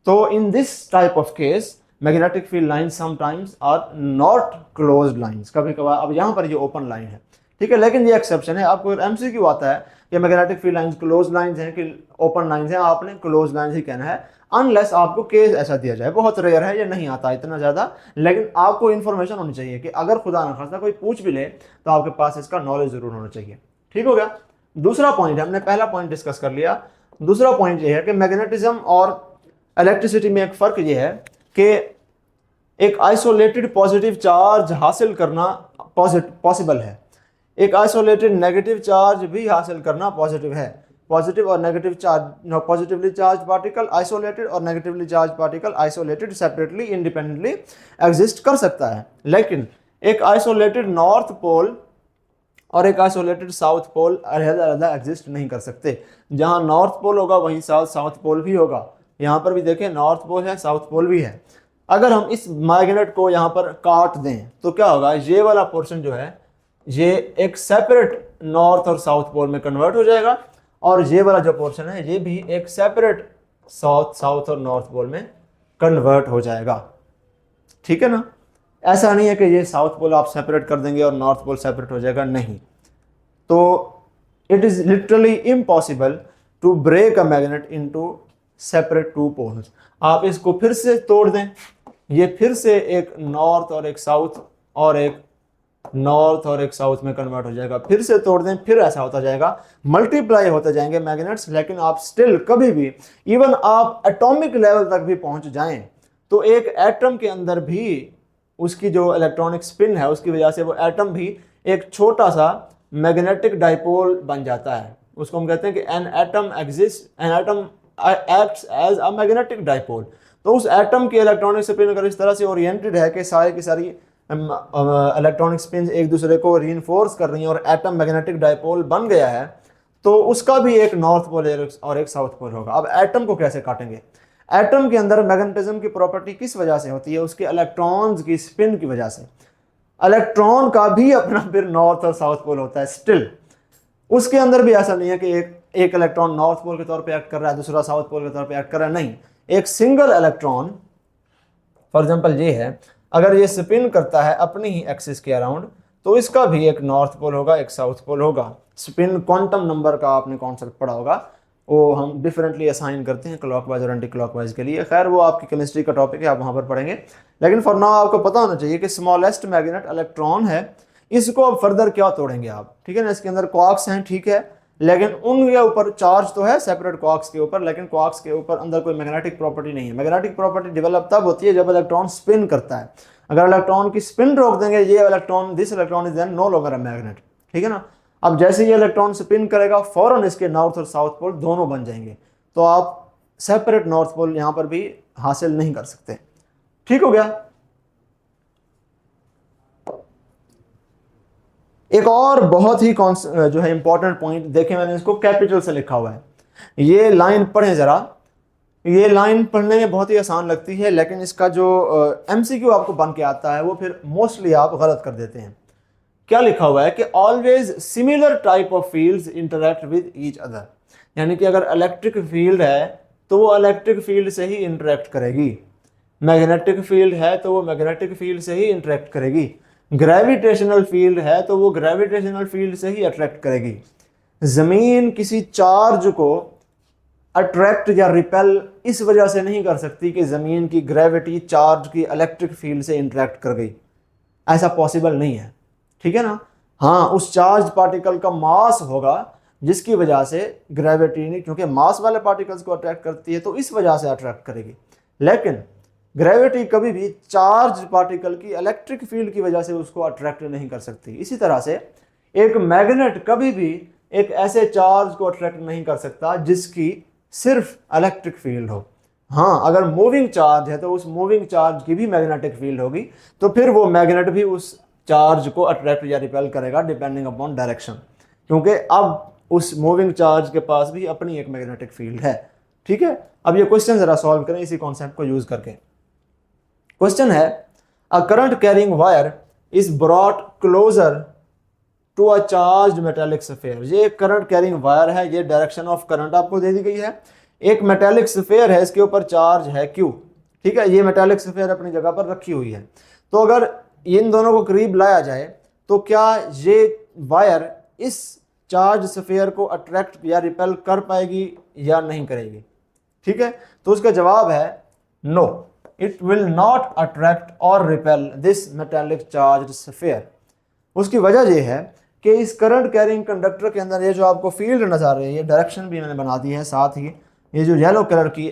तो in this type of case magnetic field lines sometimes are not closed lines, कभी कभार। अब यहां पर ये ओपन लाइन है, ठीक है, लेकिन ये एक्सेप्शन है। आपको एमसीक्यू आता है कि magnetic field lines close lines हैं कि ओपन लाइंस हैं, आपने क्लोज लाइंस ही कहना है, अनलेस आपको केस ऐसा दिया जाए। बहुत रेयर है, ये नहीं आता इतना ज़्यादा, लेकिन आपको इन्फॉर्मेशन होनी चाहिए कि अगर खुदा न खास्ता कोई पूछ भी ले तो आपके पास इसका नॉलेज जरूर होना चाहिए। ठीक हो गया। दूसरा पॉइंट, हमने पहला पॉइंट डिस्कस कर लिया। दूसरा पॉइंट ये है कि मैग्नेटिज्म और इलेक्ट्रिसिटी में एक फ़र्क ये है कि एक आइसोलेटेड पॉजिटिव चार्ज हासिल करना पॉसिबल है, एक आइसोलेटेड नेगेटिव चार्ज भी हासिल करना पॉजिटिव है। पॉजिटिव और negative charge, positively charge particle isolated और negatively charge particle isolated separately independently exist कर सकता है, लेकिन एक आइसोलेटेड नॉर्थ पोल और एक आइसोलेटेड साउथ पोल अलग-अलग एग्जिस्ट नहीं कर सकते। जहां नॉर्थ पोल होगा वहीं साउथ पोल भी होगा। यहाँ पर भी देखें नॉर्थ पोल है, साउथ पोल भी है। अगर हम इस मैग्नेट को यहाँ पर काट दें तो क्या होगा, ये वाला पोर्शन जो है ये एक सेपरेट नॉर्थ और साउथ पोल में कन्वर्ट हो जाएगा, और ये वाला जो पोर्शन है ये भी एक सेपरेट साउथ और नॉर्थ पोल में कन्वर्ट हो जाएगा। ठीक है ना, ऐसा नहीं है कि ये साउथ पोल आप सेपरेट कर देंगे और नॉर्थ पोल सेपरेट हो जाएगा, नहीं। तो it is literally impossible to break a magnet into separate two poles. आप इसको फिर से तोड़ दें, ये फिर से एक नॉर्थ और एक साउथ और एक नॉर्थ और एक साउथ में कन्वर्ट हो जाएगा, फिर से तोड़ दें, फिर ऐसा होता जाएगा, मल्टीप्लाई होते जाएंगे मैग्नेट्स, लेकिन आप स्टिल कभी भी, इवन आप एटॉमिक लेवल तक भी पहुंच जाएं तो एक एटम के अंदर भी उसकी जो इलेक्ट्रॉनिक स्पिन है उसकी वजह से वो एटम भी एक छोटा सा मैग्नेटिक डाइपोल बन जाता है। उसको हम कहते हैं कि an atom acts as a magnetic dipole. तो उस एटम की इलेक्ट्रॉनिक स्पिन अगर इस तरह से ओरिएंटेड है कि सारी की सारी इलेक्ट्रॉनिक स्पिन एक दूसरे को रीइंफोर्स कर रही हैं और एटम मैग्नेटिक डाइपोल बन गया है, तो उसका भी एक नॉर्थ पोल और एक साउथ पोल होगा। अब एटम को कैसे काटेंगे? एटम के अंदर मैग्नेटिज्म की प्रॉपर्टी किस वजह से होती है? उसके इलेक्ट्रॉन्स की स्पिन की वजह से। इलेक्ट्रॉन का भी अपना फिर नॉर्थ और साउथ पोल होता है स्टिल। उसके अंदर भी ऐसा नहीं है कि एक इलेक्ट्रॉन नॉर्थ पोल के तौर पे एक्ट कर रहा है, दूसरा साउथ पोल के तौर पे एक्ट कर रहा है, नहीं। एक सिंगल इलेक्ट्रॉन, फॉर एग्जांपल ये है, अगर ये स्पिन करता है अपनी ही एक्सिस के अराउंड, तो इसका भी एक नॉर्थ पोल होगा, एक साउथ पोल होगा। स्पिन क्वांटम नंबर का आपने कॉन्सेप्ट पढ़ा होगा, वो हम डिफरेंटली असाइन करते हैं क्लॉकवाइज और एंटी क्लॉकवाइज के लिए। खैर वो आपकी केमिस्ट्री का टॉपिक है, आप वहाँ पर पढ़ेंगे, लेकिन फॉर नाउ आपको पता होना चाहिए कि स्मॉलेस्ट मैग्नेट इलेक्ट्रॉन है, इसको अब फर्दर क्या तोड़ेंगे आप, ठीक है ना। इसके अंदर क्वार्क्स हैं, ठीक है, लेकिन उनके ऊपर चार्ज तो है सेपरेट क्वार्क्स के ऊपर, लेकिन क्वार्क्स के ऊपर अंदर कोई मैग्नेटिक प्रॉपर्टी नहीं है। मैग्नेटिक प्रॉपर्टी डेवलप तब होती है जब इलेक्ट्रॉन स्पिन करता है। अगर इलेक्ट्रॉन की स्पिन रोक देंगे, ये electron, this electron is then no longer a magnet, ठीक है ना। अब जैसे ये इलेक्ट्रॉन स्पिन करेगा फौरन इसके नॉर्थ और साउथ पोल दोनों बन जाएंगे, तो आप सेपरेट नॉर्थ पोल यहां पर भी हासिल नहीं कर सकते। ठीक हो गया। एक और बहुत ही जो है इंपॉर्टेंट पॉइंट, देखें मैंने इसको कैपिटल से लिखा हुआ है, ये लाइन पढ़ें जरा। ये लाइन पढ़ने में बहुत ही आसान लगती है, लेकिन इसका जो एमसीक्यू आपको बन के आता है वो फिर मोस्टली आप गलत कर देते हैं। क्या लिखा हुआ है कि always similar type of fields interact with each other, यानी कि अगर इलेक्ट्रिक फील्ड है तो वो इलेक्ट्रिक फील्ड से ही इंटरेक्ट करेगी, मैग्नेटिक फील्ड है तो वो मैग्नेटिक फील्ड से ही इंटरेक्ट करेगी, ग्रेविटेशनल फील्ड है तो वो ग्रेविटेशनल फील्ड से ही अट्रैक्ट करेगी। ज़मीन किसी चार्ज को अट्रैक्ट या रिपेल इस वजह से नहीं कर सकती कि ज़मीन की ग्रेविटी चार्ज की इलेक्ट्रिक फील्ड से इंटरेक्ट कर गई, ऐसा पॉसिबल नहीं है, ठीक है ना। हाँ, उस चार्ज पार्टिकल का मास होगा जिसकी वजह से ग्रेविटी नहीं, क्योंकि मास वाले पार्टिकल्स को अट्रैक्ट करती है तो इस वजह से अट्रैक्ट करेगी, लेकिन ग्रेविटी कभी भी चार्ज पार्टिकल की इलेक्ट्रिक फील्ड की वजह से उसको अट्रैक्ट नहीं कर सकती। इसी तरह से एक मैग्नेट कभी भी एक ऐसे चार्ज को अट्रैक्ट नहीं कर सकता जिसकी सिर्फ इलेक्ट्रिक फील्ड हो। हाँ, अगर मूविंग चार्ज है तो उस मूविंग चार्ज की भी मैग्नेटिक फील्ड होगी, तो फिर वो मैग्नेट भी उस चार्ज को अट्रैक्ट या रिपेल करेगा डिपेंडिंग अपॉन डायरेक्शन, क्योंकि अब उस मूविंग चार्ज के पास भी अपनी एक मैग्नेटिक फील्ड है, ठीक है। अब ये क्वेश्चन जरा सॉल्व करें इसी कॉन्सेप्ट को यूज करके। क्वेश्चन है, a current carrying wire is brought closer to a charge metallic sphere. ये करंट कैरिंग वायर है, ये डायरेक्शन ऑफ करंट आपको दे दी गई है, एक मेटेलिक स्फीयर है, इसके ऊपर चार्ज है Q, ठीक है। ये मेटेलिक स्फीयर अपनी जगह पर रखी हुई है, तो अगर इन दोनों को करीब लाया जाए तो क्या ये वायर इस चार्ज स्फीयर को अट्रैक्ट या रिपेल कर पाएगी या नहीं करेगी, ठीक है। तो उसका जवाब है no, it will not attract और repel this metallic charge sphere. उसकी वजह यह है कि इस करंट कैरिंग कंडक्टर के अंदर ये जो आपको फील्ड नजर आ रही है, ये डायरेक्शन भी मैंने बना दी है, साथ ही ये जो येलो कलर की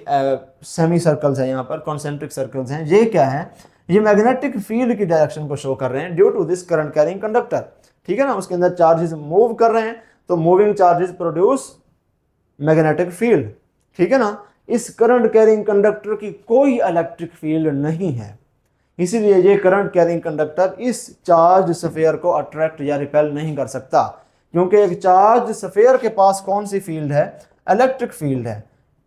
सेमी सर्कल्स हैं यहाँ पर, कॉन्सेंट्रिक सर्कल्स हैं, ये क्या है, ये मैग्नेटिक फील्ड की डायरेक्शन को शो कर रहे हैं due to this current carrying conductor, ठीक है ना। उसके अंदर चार्जेस मूव कर रहे हैं, तो moving charges produce magnetic field, ठीक है ना। इस करंट कैरिंग कंडक्टर की कोई इलेक्ट्रिक फील्ड नहीं है, इसीलिए ये करंट कैरिंग कंडक्टर इस चार्ज स्फीयर को अट्रैक्ट या रिपेल नहीं कर सकता, क्योंकि एक चार्ज स्फीयर के पास कौन सी फील्ड है, इलेक्ट्रिक फील्ड है।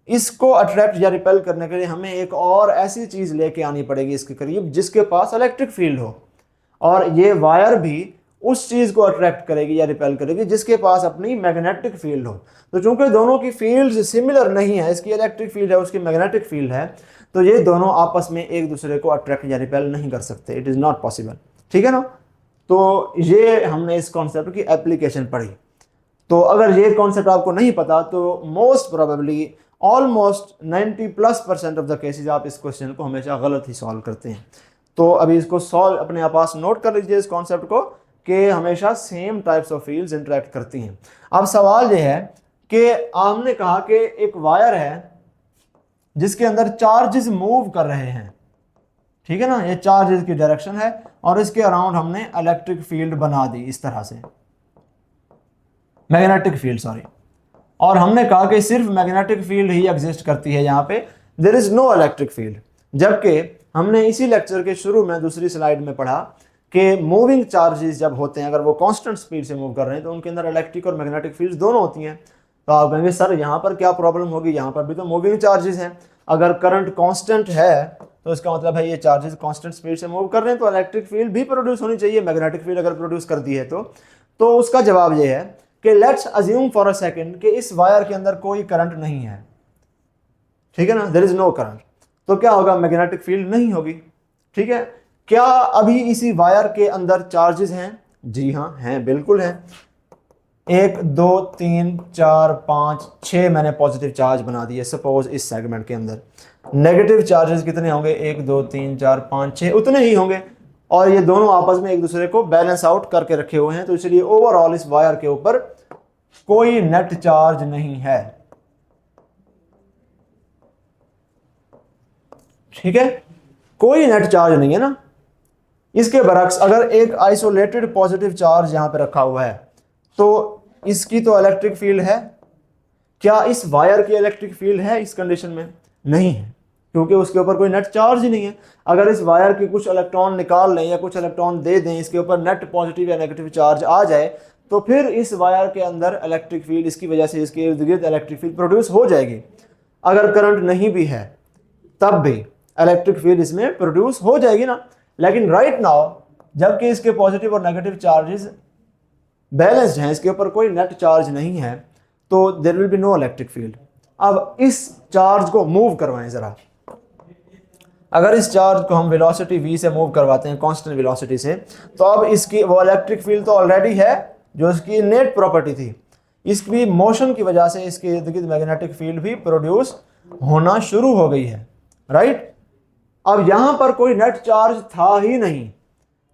इसको अट्रैक्ट या रिपेल करने के लिए हमें एक और ऐसी चीज़ लेके आनी पड़ेगी इसके करीब जिसके पास इलेक्ट्रिक फील्ड हो, और ये वायर भी उस चीज़ को अट्रैक्ट करेगी या रिपेल करेगी जिसके पास अपनी मैग्नेटिक फील्ड हो। तो चूंकि दोनों की फील्ड सिमिलर नहीं है, इसकी इलेक्ट्रिक फील्ड है, उसकी मैग्नेटिक फील्ड है, तो ये दोनों आपस में एक दूसरे को अट्रैक्ट या रिपेल नहीं कर सकते, इट इज़ नॉट पॉसिबल, ठीक है ना। तो ये हमने इस कॉन्सेप्ट की एप्लीकेशन पढ़ी। तो अगर ये कॉन्सेप्ट आपको नहीं पता तो most probably almost 90+% of the cases आप इस क्वेश्चन को हमेशा गलत ही सॉल्व करते हैं। तो अभी इसको सॉल्व अपने पास नोट कर लीजिए इस कॉन्सेप्ट को, कि हमेशा same types of fields interact करती हैं। अब सवाल यह है कि हमने कहा कि एक वायर है जिसके अंदर चार्जेस मूव कर रहे हैं, ठीक है ना, ये चार्जेस की डायरेक्शन है, और इसके अराउंड हमने इलेक्ट्रिक फील्ड बना दी इस तरह से, मैग्नेटिक फील्ड सॉरी, और हमने कहा कि सिर्फ मैग्नेटिक फील्ड ही एग्जिस्ट करती है यहाँ पे, there is no electric field. जबकि हमने इसी लेक्चर के शुरू में दूसरी स्लाइड में पढ़ा कि मूविंग चार्जेस जब होते हैं, अगर वो कांस्टेंट स्पीड से मूव कर रहे हैं तो उनके अंदर इलेक्ट्रिक और मैग्नेटिक फील्ड्स दोनों होती हैं। तो आप कहेंगे सर यहाँ पर क्या प्रॉब्लम होगी, यहाँ पर भी तो मूविंग चार्जेस हैं, अगर करंट कांस्टेंट है तो इसका मतलब है ये चार्जेस कांस्टेंट स्पीड से मूव कर रहे हैं, तो इलेक्ट्रिक फील्ड भी प्रोड्यूस होनी चाहिए, मैग्नेटिक फील्ड अगर प्रोड्यूस कर दी है तो उसका जवाब ये है कि let's assume for a second कि इस वायर के अंदर कोई करंट नहीं है, ठीक है ना, देयर इज नो करंट, तो क्या होगा, मैग्नेटिक फील्ड नहीं होगी, ठीक है। क्या अभी इसी वायर के अंदर चार्जेस हैं, जी हाँ हैं, बिल्कुल हैं, 1 2 3 4 5 6 मैंने पॉजिटिव चार्ज बना दिए सपोज इस सेगमेंट के अंदर। नेगेटिव चार्जेस कितने होंगे, 1 2 3 4 5 6 उतने ही होंगे, और ये दोनों आपस में एक दूसरे को बैलेंस आउट करके रखे हुए हैं, तो इसलिए ओवरऑल इस वायर के ऊपर कोई नेट चार्ज नहीं है, ठीक है, कोई नेट चार्ज नहीं है ना। इसके बरक्स अगर एक आइसोलेटेड पॉजिटिव चार्ज यहां पे रखा हुआ है तो इसकी तो इलेक्ट्रिक फील्ड है, क्या इस वायर की इलेक्ट्रिक फील्ड है इस कंडीशन में, नहीं है, क्योंकि उसके ऊपर कोई नेट चार्ज ही नहीं है। अगर इस वायर के कुछ इलेक्ट्रॉन निकाल लें या कुछ इलेक्ट्रॉन दे दें, इसके ऊपर नेट पॉजिटिव या नेगेटिव चार्ज आ जाए, तो फिर इस वायर के अंदर इलेक्ट्रिक फील्ड, इसकी वजह से इसके इर्द गिर्द इलेक्ट्रिक फील्ड प्रोड्यूस हो जाएगी। अगर करंट नहीं भी है तब भी इलेक्ट्रिक फील्ड इसमें प्रोड्यूस हो जाएगी ना। लेकिन राइट नाउ जबकि इसके पॉजिटिव और नेगेटिव चार्जेस बैलेंस्ड हैं, इसके ऊपर कोई नेट चार्ज नहीं है, तो there will be no electric field. अब इस चार्ज को मूव करवाएं जरा, अगर इस चार्ज को हम वेलोसिटी v से मूव करवाते हैं, कांस्टेंट वेलोसिटी से, तो अब इसकी वो इलेक्ट्रिक फील्ड तो ऑलरेडी है जो इसकी इनेट प्रॉपर्टी थी, इसकी मोशन की वजह से इसके इर्द गिर्द मैग्नेटिक फील्ड भी प्रोड्यूस होना शुरू हो गई है, राइट। अब यहां पर कोई नेट चार्ज था ही नहीं,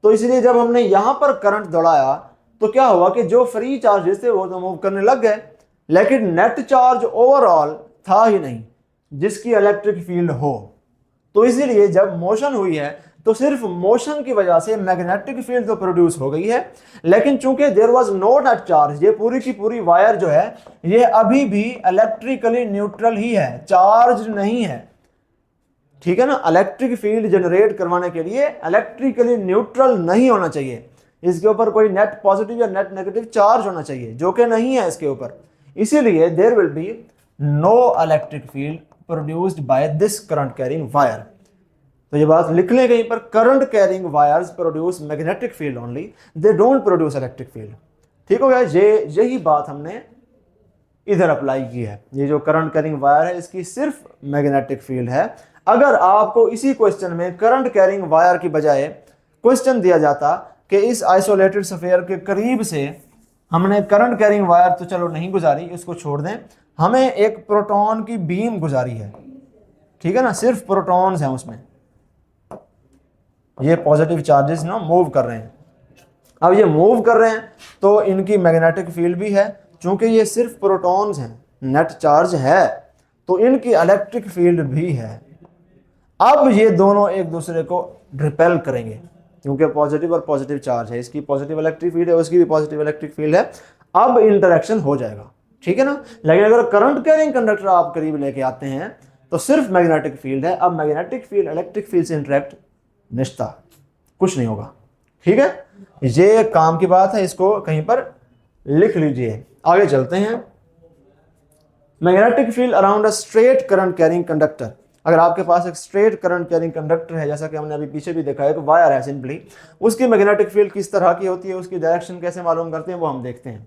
तो इसलिए जब हमने यहां पर करंट दौड़ाया तो क्या हुआ कि जो फ्री चार्जेस थे वो तो मूव करने लग गए, लेकिन नेट चार्ज ओवरऑल था ही नहीं जिसकी इलेक्ट्रिक फील्ड हो। तो इसीलिए जब मोशन हुई है तो सिर्फ मोशन की वजह से मैग्नेटिक फील्ड तो प्रोड्यूस हो गई है, लेकिन चूंकि there was no net charge, ये पूरी की पूरी वायर जो है ये अभी भी इलेक्ट्रिकली न्यूट्रल ही है, चार्ज नहीं है, ठीक है ना। इलेक्ट्रिक फील्ड जनरेट करवाने के लिए इलेक्ट्रिकली न्यूट्रल नहीं होना चाहिए, इसके ऊपर कोई नेट पॉजिटिव या नेट नेगेटिव चार्ज होना चाहिए, जो कि नहीं है इसके ऊपर। इसीलिए there will be no electric field produced by this current carrying wire. तो ये बात लिख लें कहीं पर, current carrying wires produce magnetic field only, they don't produce electric field. ठीक हो गया, यही बात हमने इधर अप्लाई की है। ये जो करंट कैरिंग वायर है इसकी सिर्फ मैग्नेटिक फील्ड है। अगर आपको इसी क्वेश्चन में करंट कैरिंग वायर की बजाय क्वेश्चन दिया जाता कि इस आइसोलेटेड स्फीयर के करीब से हमने करंट कैरिंग वायर तो चलो नहीं गुजारी, इसको छोड़ दें, हमें एक प्रोटॉन की बीम गुजारी है, ठीक है ना, सिर्फ प्रोटॉन्स हैं उसमें, ये पॉजिटिव चार्जेस ना मूव कर रहे हैं। अब ये मूव कर रहे हैं तो इनकी मैग्नेटिक फील्ड भी है, चूंकि ये सिर्फ प्रोटॉन्स हैं, नेट चार्ज है, तो इनकी इलेक्ट्रिक फील्ड भी है। अब ये दोनों एक दूसरे को रिपेल करेंगे क्योंकि पॉजिटिव और पॉजिटिव चार्ज है, इसकी पॉजिटिव इलेक्ट्रिक फील्ड है, उसकी भी पॉजिटिव इलेक्ट्रिक फील्ड है। अब इंटरेक्शन हो जाएगा, ठीक है ना। लेकिन अगर करंट कैरिंग कंडक्टर आप करीब लेके आते हैं तो सिर्फ मैग्नेटिक फील्ड है। अब मैग्नेटिक फील्ड इलेक्ट्रिक फील्ड से इंटरेक्ट निश्चित कुछ नहीं होगा, ठीक है। ये काम की बात है, इसको कहीं पर लिख लीजिए। आगे चलते हैं। मैग्नेटिक फील्ड अराउंड अ स्ट्रेट करंट कैरिंग कंडक्टर। अगर आपके पास एक स्ट्रेट करंट कैरिंग कंडक्टर है, जैसा कि हमने अभी पीछे भी देखा है, तो वायर है सिंपली, उसकी मैग्नेटिक फील्ड किस तरह की होती है, उसकी डायरेक्शन कैसे मालूम करते हैं वो हम देखते हैं।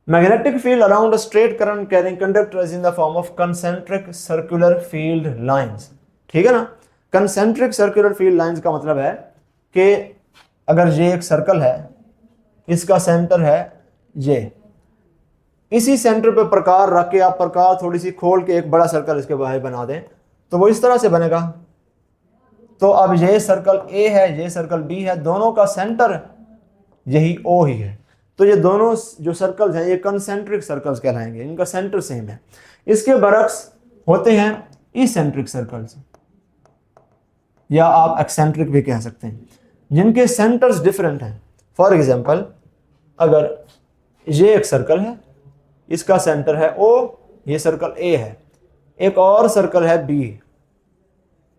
Magnetic field around a straight current carrying conductor is in the form of concentric circular field lines, ठीक है ना। कंसेंट्रिक सर्कुलर फील्ड लाइंस का मतलब है कि अगर ये एक सर्कल है, इसका सेंटर है ये, इसी सेंटर पे प्रकार रख के आप प्रकार थोड़ी सी खोल के एक बड़ा सर्कल इसके बाहर बना दें तो वो इस तरह से बनेगा। तो अब ये सर्कल ए है, ये सर्कल बी है, दोनों का सेंटर यही ओ ही है। तो ये दोनों जो सर्कल्स हैं ये कंसेंट्रिक सर्कल्स कहलाएंगे, इनका सेंटर सेम है। इसके बरक्स होते हैं इसेंट्रिक सर्कल्स, या आप एक्सेंट्रिक भी कह सकते हैं, जिनके सेंटर्स डिफरेंट हैं। फॉर एग्जांपल, अगर ये एक सर्कल है, इसका सेंटर है ओ, ये सर्कल ए है, एक और सर्कल है बी,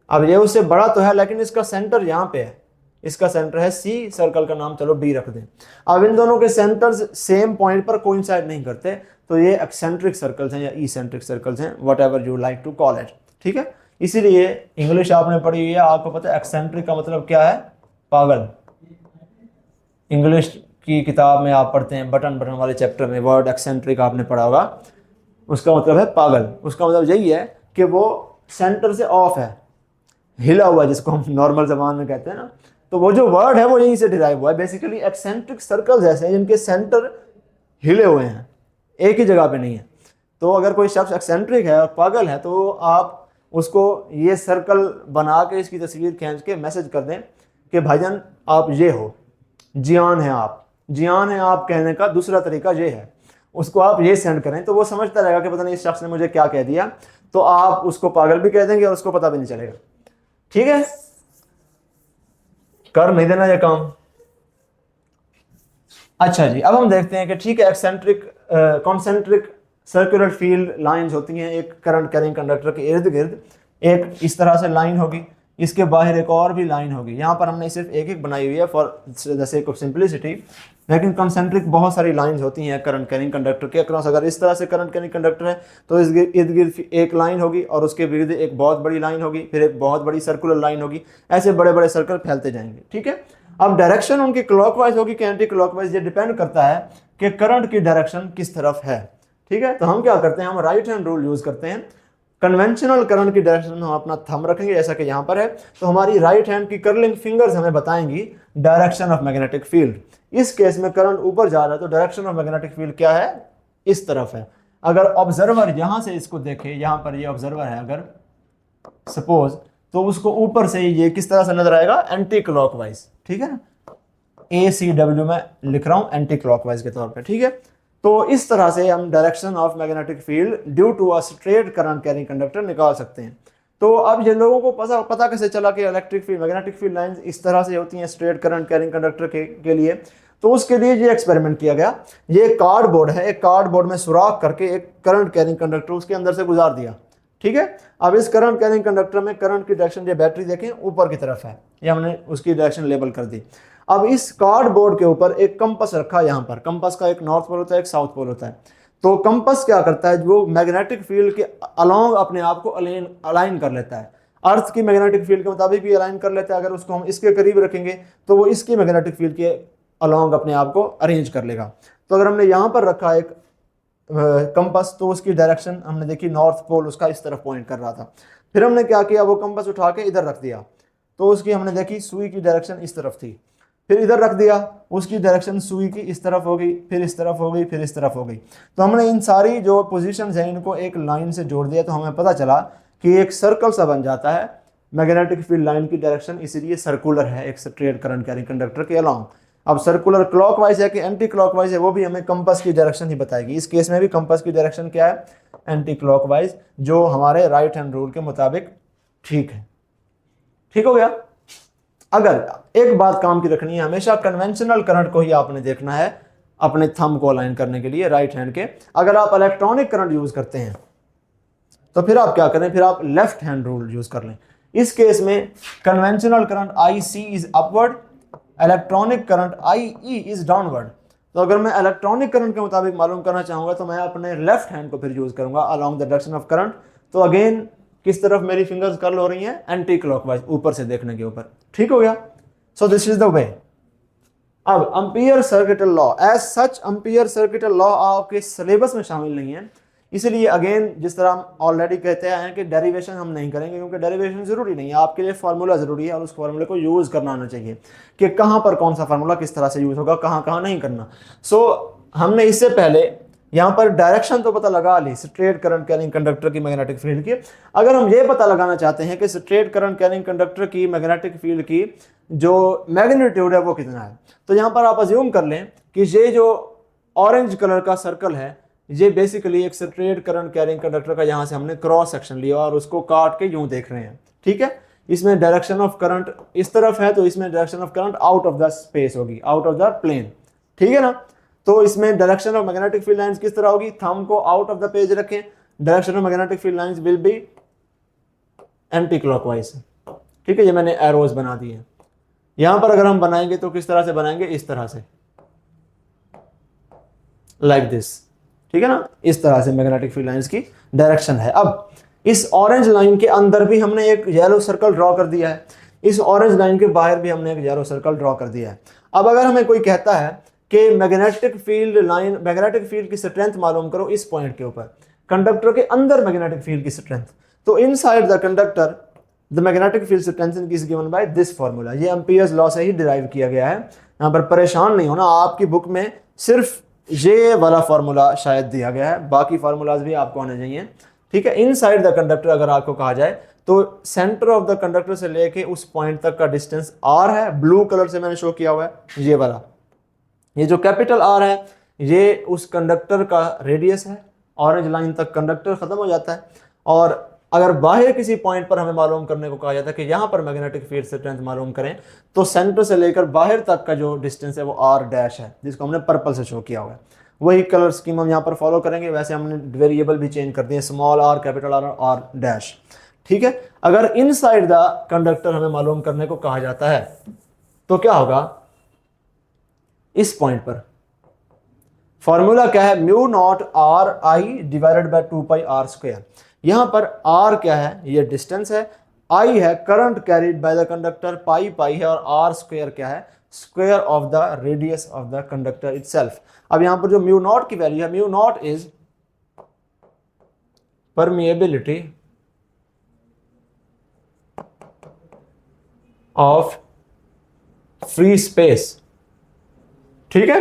अब ये उससे बड़ा तो है लेकिन इसका सेंटर यहाँ पे है, इसका सेंटर है सी, सर्कल का नाम चलो डी रख दें। अब इन दोनों के सेंटर्स सेम पॉइंट पर कोइंसाइड नहीं करते, तो ये एक्सेंट्रिक सर्कल्स हैं या इसेंट्रिक सर्कल्स हैं, whatever you like to call it, ठीक है। इसीलिए इंग्लिश आपने पढ़ी हुई है, आपको पता है एक्सेंट्रिक का मतलब क्या है, पागल। इंग्लिश की किताब में आप पढ़ते हैं बटन बटन वाले चैप्टर में, वर्ड एक्सेंट्रिक आपने पढ़ा होगा, उसका मतलब है पागल। उसका मतलब यही है कि वो सेंटर से ऑफ है, हिला हुआ, जिसको हम नॉर्मल जबान में कहते हैं ना, तो वो जो वर्ड है वो यहीं से डिराइव हुआ है। बेसिकली एक्सेंट्रिक सर्कल्स ऐसे हैं जिनके सेंटर हिले हुए हैं, एक ही जगह पे नहीं है। तो अगर कोई शख्स एक्सेंट्रिक है और पागल है तो आप उसको ये सर्कल बना के इसकी तस्वीर खींच के मैसेज कर दें कि भाईजान आप ये हो, जियान है आप, जियान है आप कहने का दूसरा तरीका ये है, उसको आप ये सेंड करें तो वो समझता रहेगा कि पता नहीं इस शख्स ने मुझे क्या कह दिया, तो आप उसको पागल भी कह देंगे और उसको पता भी नहीं चलेगा, ठीक है। कर नहीं देना ये काम। अच्छा जी, अब हम देखते हैं कि ठीक है, eccentric concentric circular field lines होती हैं एक करंट कैरिंग कंडक्टर के इर्द गिर्द। एक इस तरह से लाइन होगी, इसके बाहर एक और भी लाइन होगी। यहाँ पर हमने सिर्फ एक एक बनाई हुई है for the sake of simplicity, लेकिन कंसेंट्रिक बहुत सारी लाइंस होती हैं करंट कैरिंग कंडक्टर के अक्रॉस। अगर इस तरह से करंट कैरिंग कंडक्टर है तो इस इर्द गिर्द एक लाइन होगी और उसके विरुद्ध एक बहुत बड़ी लाइन होगी, फिर एक बहुत बड़ी सर्कुलर लाइन होगी, ऐसे बड़े बड़े सर्कल फैलते जाएंगे, ठीक है। अब डायरेक्शन उनकी क्लॉकवाइज होगी कि एंटी क्लॉकवाइज, ये डिपेंड करता है कि करंट की डायरेक्शन किस तरफ है, ठीक है। तो हम क्या करते हैं, हम राइट हैंड रूल यूज करते हैं। कन्वेंशनल करंट की डायरेक्शन में हम अपना थंब रखेंगे जैसा कि यहाँ पर है, तो हमारी राइट हैंड की कर्लिंग फिंगर्स हमें बताएंगी डायरेक्शन ऑफ मैग्नेटिक फील्ड। इस केस में करंट ऊपर जा रहा है तो डायरेक्शन ऑफ मैग्नेटिक फील्ड क्या है, इस तरफ है। अगर ऑब्जर्वर यहां से इसको देखे, यहां पर ये ऑब्जर्वर है अगर सपोज, तो उसको ऊपर से ये किस तरह से नजर आएगा, एंटी क्लॉकवाइज, ठीक है ना, ACW में लिख रहा हूं एंटी क्लॉकवाइज के तौर पे, ठीक है। तो इस तरह से हम direction of magnetic field due to a straight current carrying conductor निकाल सकते हैं। तो अब ये लोगों को पता कैसे चला कि electric field, magnetic field lines इस तरह से होती हैं स्ट्रेट करंट कैरिंग कंडक्टर के लिए। तो उसके लिए ये एक्सपेरिमेंट किया गया। ये कार्डबोर्ड है, एक कार्डबोर्ड में सुराख करके एक करंट कैरिंग कंडक्टर उसके अंदर से गुजार दिया, ठीक है। अब इस करंट कैरिंग कंडक्टर में करंट की डायरेक्शन, ये बैटरी देखें ऊपर की तरफ है, ये हमने उसकी डायरेक्शन लेबल कर दी। अब इस कार्डबोर्ड के ऊपर एक कंपास रखा, यहाँ पर कंपास का एक नॉर्थ पोल होता है, एक साउथ पोल होता है। तो कंपास क्या करता है, वो मैग्नेटिक फील्ड के अलोंग अपने आप को अलाइन कर लेता है, अर्थ की मैग्नेटिक फील्ड के मुताबिक भी अलाइन कर लेता है। अगर उसको हम इसके करीब रखेंगे तो वो इसकी मैग्नेटिक फील्ड के अलोंग अपने आप को अरेंज कर लेगा। तो अगर हमने यहाँ पर रखा एक कंपास, तो उसकी डायरेक्शन हमने देखी, नॉर्थ पोल उसका इस तरफ पॉइंट कर रहा था। फिर हमने क्या किया, वो कंपास उठा के इधर रख दिया, तो उसकी हमने देखी सुई की डायरेक्शन इस तरफ थी। फिर इधर रख दिया, उसकी डायरेक्शन सुई की इस तरफ हो गई, फिर इस तरफ हो गई, फिर इस तरफ हो गई। तो हमने इन सारी जो पोजीशंस हैं इनको एक लाइन से जोड़ दिया, तो हमें पता चला कि एक सर्कल सा बन जाता है मैग्नेटिक फील्ड लाइन की डायरेक्शन, इसीलिए सर्कुलर है एक स्ट्रेट करंट कैरिंग कंडक्टर के अलोंग। अब सर्कुलर क्लॉकवाइज है कि एंटी क्लॉकवाइज है, वो भी हमें कंपास की डायरेक्शन ही बताएगी। इस केस में भी कंपास की डायरेक्शन क्या है, एंटी क्लॉकवाइज, जो हमारे राइट हैंड रूल के मुताबिक ठीक है। ठीक हो गया। अगर एक बात काम की रखनी है, हमेशा कन्वेंशनल करंट को ही आपने देखना है अपने थंब को अलाइन करने के लिए राइट हैंड के। अगर आप इलेक्ट्रॉनिक करंट यूज करते हैं तो फिर आप क्या करें, फिर आप लेफ्ट हैंड रूल यूज कर लें। इस केस में conventional current IC is upward, electronic current IE is downward. तो अगर मैं इलेक्ट्रॉनिक करंट के मुताबिक मालूम करना चाहूंगा तो मैं अपने लेफ्ट हैंड को फिर यूज करूंगा along the direction of current. तो अगेन किस तरफ मेरी फिंगर्स कर्ल हो रही हैं, एंटी क्लॉकवाइज, ऊपर से देखने के ऊपर। ठीक हो गया। So this is the way. अब ampere circuital law, as such ampere circuital law आपके सिलेबस में शामिल नहीं है, इसलिए अगेन जिस तरह हम ऑलरेडी कहते हैं कि डेरिवेशन हम नहीं करेंगे, क्योंकि डेरिवेशन जरूरी नहीं है, आपके लिए फार्मूला जरूरी है और उस फार्मूले को यूज करना आना चाहिए कि कहाँ पर कौन सा फार्मूला किस तरह से यूज होगा, कहाँ कहाँ नहीं करना। सो हमने इससे पहले यहाँ पर डायरेक्शन तो पता लगा ली स्ट्रेट करंट कैरिंग कंडक्टर की मैग्नेटिक फील्ड की। अगर हम ये पता लगाना चाहते हैं कि स्ट्रेट करंट कैरिंग कंडक्टर की मैग्नेटिक फील्ड की जो मैग्नीट्यूड है वो कितना है, तो यहाँ पर आप अज्यूम कर लें कि ये जो ऑरेंज कलर का सर्कल है ये बेसिकली एक स्ट्रेट करंट कैरिंग कंडक्टर का यहाँ से हमने क्रॉस सेक्शन लिया और उसको काट के यूं देख रहे हैं। ठीक है, इसमें डायरेक्शन ऑफ करंट इस तरफ है तो इसमें direction of current out of the space होगी, आउट ऑफ द प्लेन। ठीक है ना। तो इसमें direction of magnetic field lines किस तरह होगी, थंब को आउट ऑफ द पेज रखें, direction of magnetic field lines will be anti clockwise. ठीक है, ये मैंने एरोज बना दिए हैं। यहां पर अगर हम बनाएंगे तो किस तरह से बनाएंगे, इस तरह से, लाइक दिस। ठीक है ना, इस तरह से मैग्नेटिक फील्ड लाइंस की डायरेक्शन है। अब इस ऑरेंज लाइन के अंदर भी हमने एक येलो सर्कल ड्रॉ कर दिया है, इस ऑरेंज लाइन के बाहर भी हमने एक येलो सर्कल ड्रॉ कर दिया है। अब अगर हमें कोई कहता है कि magnetic field line, magnetic field की स्ट्रेंथ मालूम करो इस पॉइंट के ऊपर, कंडक्टर के अंदर मैग्नेटिक फील्ड की स्ट्रेंथ, तो inside the conductor the magnetic field strength is given by this formula. ये एम्पियर्स लॉ से ही डिराइव किया गया है। यहाँ पर परेशान नहीं होना, आपकी बुक में सिर्फ ये वाला फार्मूला शायद दिया गया है, बाकी फार्मूलाज भी आपको आने चाहिए। ठीक है, इनसाइड द कंडक्टर अगर आपको कहा जाए तो सेंटर ऑफ द कंडक्टर से लेके उस पॉइंट तक का डिस्टेंस r है, ब्लू कलर से मैंने शो किया हुआ है ये वाला। ये जो कैपिटल R है ये उस कंडक्टर का रेडियस है, ऑरेंज लाइन तक कंडक्टर खत्म हो जाता है। और अगर बाहर किसी पॉइंट पर हमें मालूम करने को कहा जाता है कि यहाँ पर मैग्नेटिक फील्ड स्ट्रेंथ मालूम करें, तो सेंटर से लेकर बाहर तक का जो डिस्टेंस है वो r डैश है, जिसको हमने पर्पल से शो किया हुआ है। वही कलर स्कीम हम यहाँ पर फॉलो करेंगे। वैसे हमने वेरिएबल भी चेंज कर दिए, स्मॉल r, कैपिटल R और r डैश। ठीक है, अगर इनसाइड द कंडक्टर हमें मालूम करने को कहा जाता है तो क्या होगा, इस पॉइंट पर फॉर्मूला क्या है, mu not r I divided by 2 pi r square. यहां पर r क्या है, ये डिस्टेंस है, I है current carried by the conductor, pi pi है, और r स्क्वायर क्या है, square of the radius of the conductor itself. अब यहां पर जो म्यू नॉट की वैल्यू है, mu naught is permeability of free space. ठीक है,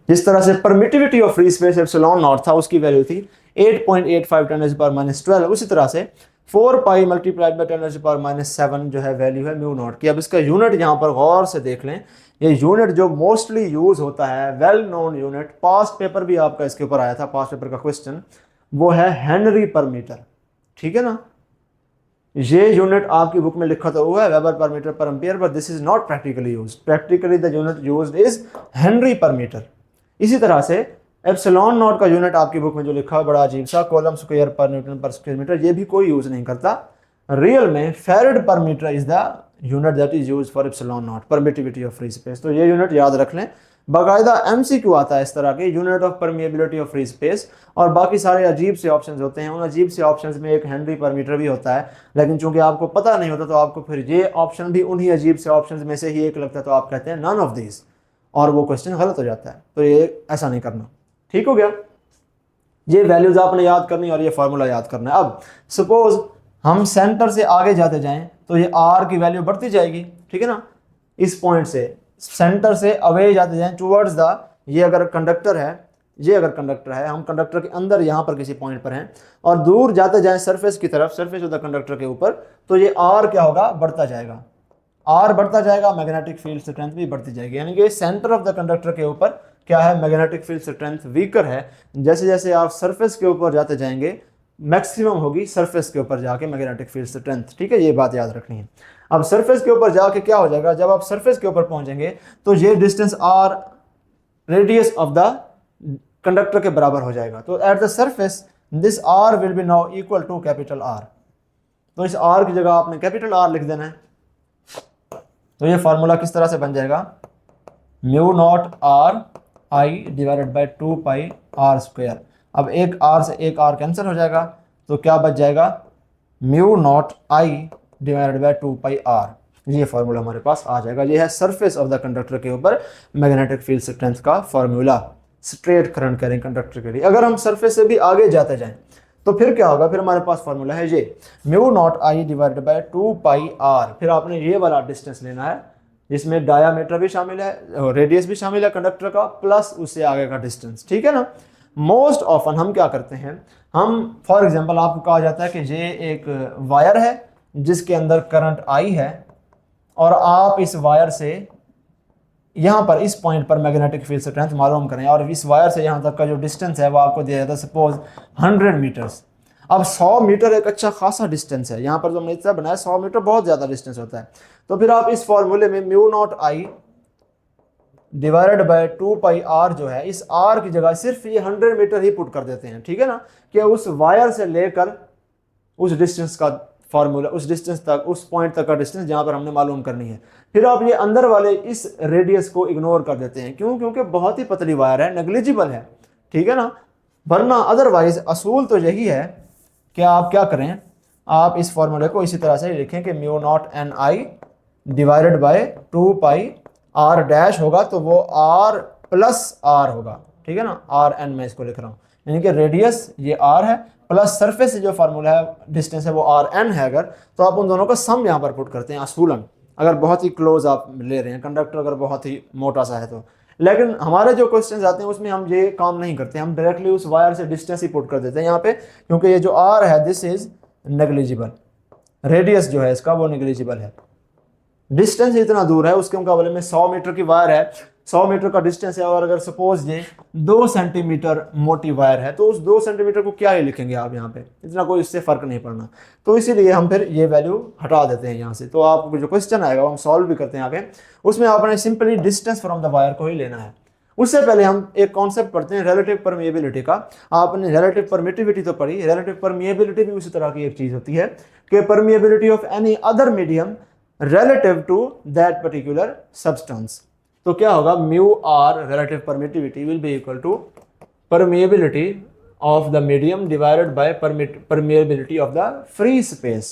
जिस तरह से permittivity of free space epsilon naught था उसकी वैल्यू थी 8.85 10⁻12, उसी तरह से 4 पाई मल्टीप्लाइड बाई 10⁻7 जो है वैल्यू है म्यू नॉट की। अब इसका यूनिट यहाँ पर गौर से देख लें, ये यूनिट जो मोस्टली यूज होता है, well known unit, past paper भी आपका इसके ऊपर आया था, पास्ट पेपर का क्वेश्चन, वो है हेनरी पर मीटर। ठीक है ना, ये यूनिट आपकी बुक में लिखा तो हुआ है वेबर पर मीटर पर ampere, but this is not practically used. Practically the unit used is Henry पर मीटर। इसी तरह से एप्सिलॉन नॉट का यूनिट आपकी बुक में जो लिखा है बड़ा अजीब सा, कॉलम स्क्वायर पर न्यूटन पर स्क्वायर मीटर, ये भी कोई यूज नहीं करता। रियल में farad per metre is the unit that is used for epsilon nought, permittivity of free space. तो ये यूनिट याद रख लें, बाकायदा एमसीक्यू आता है इस तरह के, unit of permeability of free space, और बाकी सारे अजीब से ऑप्शंस होते हैं। उन अजीब से ऑप्शंस में एक हेनरी पर मीटर भी होता है, लेकिन चूंकि आपको पता नहीं होता तो आपको फिर ये ऑप्शन भी उन्हीं अजीब से ऑप्शंस में से ही एक लगता है, तो आप कहते हैं नन ऑफ दिस, और वो क्वेश्चन गलत हो जाता है। तो ये ऐसा नहीं करना। ठीक हो गया, ये वैल्यूज आपने याद करनी और ये फार्मूला याद करना है। अब सपोज हम सेंटर से आगे जाते जाएं तो ये आर की वैल्यू बढ़ती जाएगी। ठीक है ना, इस पॉइंट से सेंटर से अवे जाते जाएं टूवर्ड्स द, ये अगर कंडक्टर है, ये अगर कंडक्टर है, हम कंडक्टर के अंदर यहाँ पर किसी पॉइंट पर हैं और दूर जाते जाएं सरफेस की तरफ, सरफेस ऑफ द कंडक्टर के ऊपर, तो ये आर क्या होगा, बढ़ता जाएगा। आर बढ़ता जाएगा, मैग्नेटिक फील्ड स्ट्रेंथ भी बढ़ती जाएगी। यानी कि सेंटर ऑफ द कंडक्टर के ऊपर क्या है, मैग्नेटिक फील्ड स्ट्रेंथ वीकर है। जैसे जैसे आप सरफेस के ऊपर जाते जाएंगे मैक्सिमम होगी सरफेस के ऊपर जाके मैग्नेटिक फील्ड स्ट्रेंथ। ठीक है, ये बात याद रखनी है। अब सरफेस के ऊपर जाके क्या हो जाएगा, जब आप सरफेस के ऊपर पहुंचेंगे तो ये distance R radius of the conductor के बराबर हो जाएगा। तो at the surface this R will be now equal to capital R. तो इस आर की जगह आपने कैपिटल आर लिख देना है। तो ये फार्मूला किस तरह से बन जाएगा, mu nought R I divided by 2 pi R square. अब एक आर से एक आर कैंसिल हो जाएगा, तो क्या बच जाएगा, mu nought I divided by 2 pi R. ये फार्मूला हमारे पास आ जाएगा। ये है सरफेस ऑफ द कंडक्टर के ऊपर मैग्नेटिक फील्ड स्ट्रेंथ का फार्मूला, स्ट्रेट करंट करें कंडक्टर के लिए। अगर हम सरफेस से भी आगे जाते जाएं तो फिर क्या होगा, फिर हमारे पास फार्मूला है ये mu nought I divided by 2 pi R. फिर आपने ये वाला डिस्टेंस लेना है जिसमें डायामीटर भी शामिल है, रेडियस भी शामिल है कंडक्टर का, प्लस उससे आगे का डिस्टेंस। ठीक है ना। मोस्ट ऑफन हम क्या करते हैं, हम फॉर एग्जांपल आपको कहा जाता है कि ये एक वायर है जिसके अंदर करंट आई है और आप इस वायर से यहाँ पर इस पॉइंट पर मैग्नेटिक फील्ड स्ट्रेंथ मालूम करें, और इस वायर से यहाँ तक का जो डिस्टेंस है वो आपको दिया जाता है सपोज 100 मीटर्स। अब 100 मीटर एक अच्छा खासा डिस्टेंस है, यहाँ पर जो हमने इतना बनाया 100 मीटर बहुत ज़्यादा डिस्टेंस होता है। तो फिर आप इस फॉर्मूले में mu nought I divided by 2 pi R जो है, इस आर की जगह सिर्फ ये 100 मीटर ही पुट कर देते हैं। ठीक है ना, कि उस वायर से लेकर उस डिस्टेंस का फार्मूला, उस डिस्टेंस तक, उस पॉइंट तक का डिस्टेंस जहाँ पर हमने मालूम करनी है। फिर आप ये अंदर वाले इस रेडियस को इग्नोर कर देते हैं। क्यों? क्योंकि बहुत ही पतली वायर है, नेग्लिजिबल है। ठीक है ना, वरना अदरवाइज असूल तो यही है कि आप क्या करें, आप इस फॉर्मूले को इसी तरह से लिखें कि mu nought N I divided by 2 pi R dash होगा, तो वो आर प्लस आर होगा। ठीक है ना, आर एन मैं इसको लिख रहा हूँ, यानी कि रेडियस ये आर है प्लस सरफेस से जो फार्मूला है डिस्टेंस है वो आर एन है। अगर तो आप उन दोनों का सम यहाँ पर पुट करते हैं असूलन, अगर बहुत ही क्लोज आप ले रहे हैं, कंडक्टर अगर बहुत ही मोटा सा है तो। लेकिन हमारे जो क्वेश्चन आते हैं उसमें हम ये काम नहीं करते, हम डायरेक्टली उस वायर से डिस्टेंस ही पुट कर देते हैं यहाँ पे, क्योंकि ये जो आर है दिस इज नेग्लिजिबल, रेडियस जो है इसका वो नेग्लिजिबल है। डिस्टेंस इतना दूर है, उसके मुकाबले में 100 मीटर की वायर है, 100 मीटर का डिस्टेंस है, और अगर सपोज ये 2 सेंटीमीटर मोटी वायर है तो उस 2 सेंटीमीटर को क्या ही लिखेंगे आप यहाँ पे, इतना कोई इससे फर्क नहीं पड़ना। तो इसीलिए हम फिर ये वैल्यू हटा देते हैं यहाँ से। तो आपको जो क्वेश्चन आएगा वो हम सॉल्व भी करते हैं आगे, उसमें आपने simply distance from the wire को ही लेना है। उससे पहले हम एक कॉन्सेप्ट पढ़ते हैं रिलेटिव परमिएबिलिटी का। आपने रिलेटिव परमिटिविटी तो पढ़ी, रिलेटिव परमिएबिलिटी भी उसी तरह की एक चीज होती है कि permeability of any other medium relative to that particular substance। तो क्या होगा, mu R relative permittivity will be equal to permeability of the medium divided by permeability of the free space।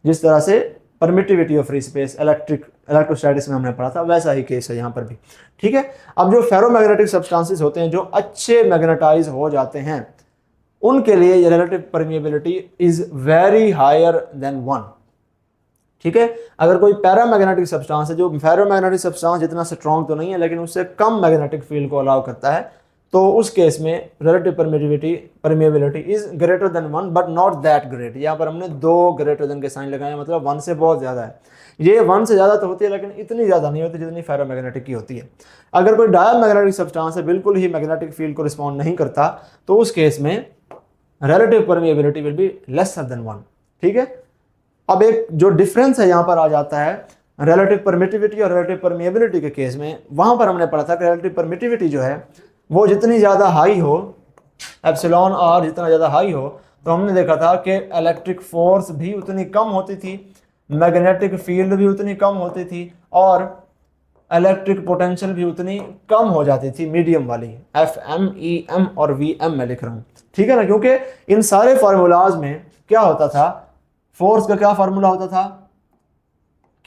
जिस तरह से permittivity of free space electrostatics में हमने पढ़ा था, वैसा ही केस है यहाँ पर भी। ठीक है, अब जो फेरोमैग्नेटिक सब्सटेंसेस होते हैं जो अच्छे मैग्नेटाइज हो जाते हैं उनके लिए ये relative permeability is very higher than 1। ठीक है, अगर कोई पैरामैग्नेटिक सब्सटेंस है जो फेरोमैग्नेटिक सब्सटेंस जितना स्ट्रॉन्ग तो नहीं है लेकिन उससे कम मैग्नेटिक फील्ड को अलाउ करता है, तो उस केस में relative permeability is greater than 1 but not that great. यहाँ पर हमने 2 ग्रेटर देन के साइन लगाए, मतलब 1 से बहुत ज़्यादा है। ये 1 से ज़्यादा तो होती है लेकिन इतनी ज़्यादा नहीं होती जितनी फेरोमैग्नेटिक की होती है। अगर कोई डायमैग्नेटिक सब्सटेंस है, बिल्कुल ही मैग्नेटिक फील्ड को रिस्पॉन्ड नहीं करता, तो उस केस में relative permeability will be lesser than 1। ठीक है, अब एक जो डिफरेंस है यहाँ पर आ जाता है रिलेटिव परमिटिविटी और रिलेटिव परमिएबिलिटी के केस में। वहाँ पर हमने पढ़ा था कि रिलेटिव परमिटिविटी जो है वो जितनी ज़्यादा हाई हो, एप्सिलॉन आर जितना ज़्यादा हाई हो, तो हमने देखा था कि इलेक्ट्रिक फोर्स भी उतनी कम होती थी, मैग्नेटिक फील्ड भी उतनी कम होती थी, और इलेक्ट्रिक पोटेंशियल भी उतनी कम हो जाती थी, मीडियम वाली, FM, EM और VM मैं लिख रहा हूँ। ठीक है ना, क्योंकि इन सारे फार्मूलाज में क्या होता था, फोर्स का क्या फार्मूला होता था,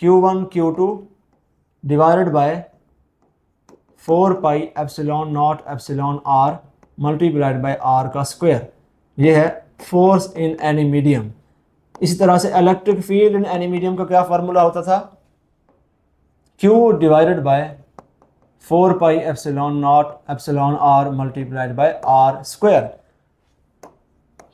Q1 Q2 divided by 4 pi epsilon nought epsilon R multiplied by R का स्क्वायर। ये है फोर्स इन एनी मीडियम। इसी तरह से electric field in any medium का क्या फार्मूला होता था, Q divided by 4 pi epsilon nought epsilon R multiplied by R square.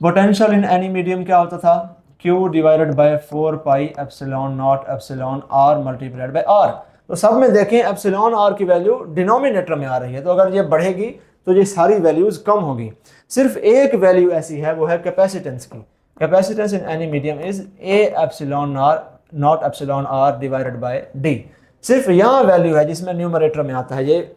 Potential in any medium क्या होता था, Q divided by 4 pi epsilon nought epsilon R multiplied by R. तो सब में देखें एप्सिलॉन आर की वैल्यू डिनोमिनेटर में आ रही है, तो अगर ये बढ़ेगी तो ये सारी वैल्यूज कम होगी। सिर्फ एक वैल्यू ऐसी है, वो है कैपेसिटेंस की। Capacitance in any medium is A epsilon R nought epsilon R divided by D। सिर्फ यहाँ वैल्यू है जिसमें न्यूमरेटर में आता है ये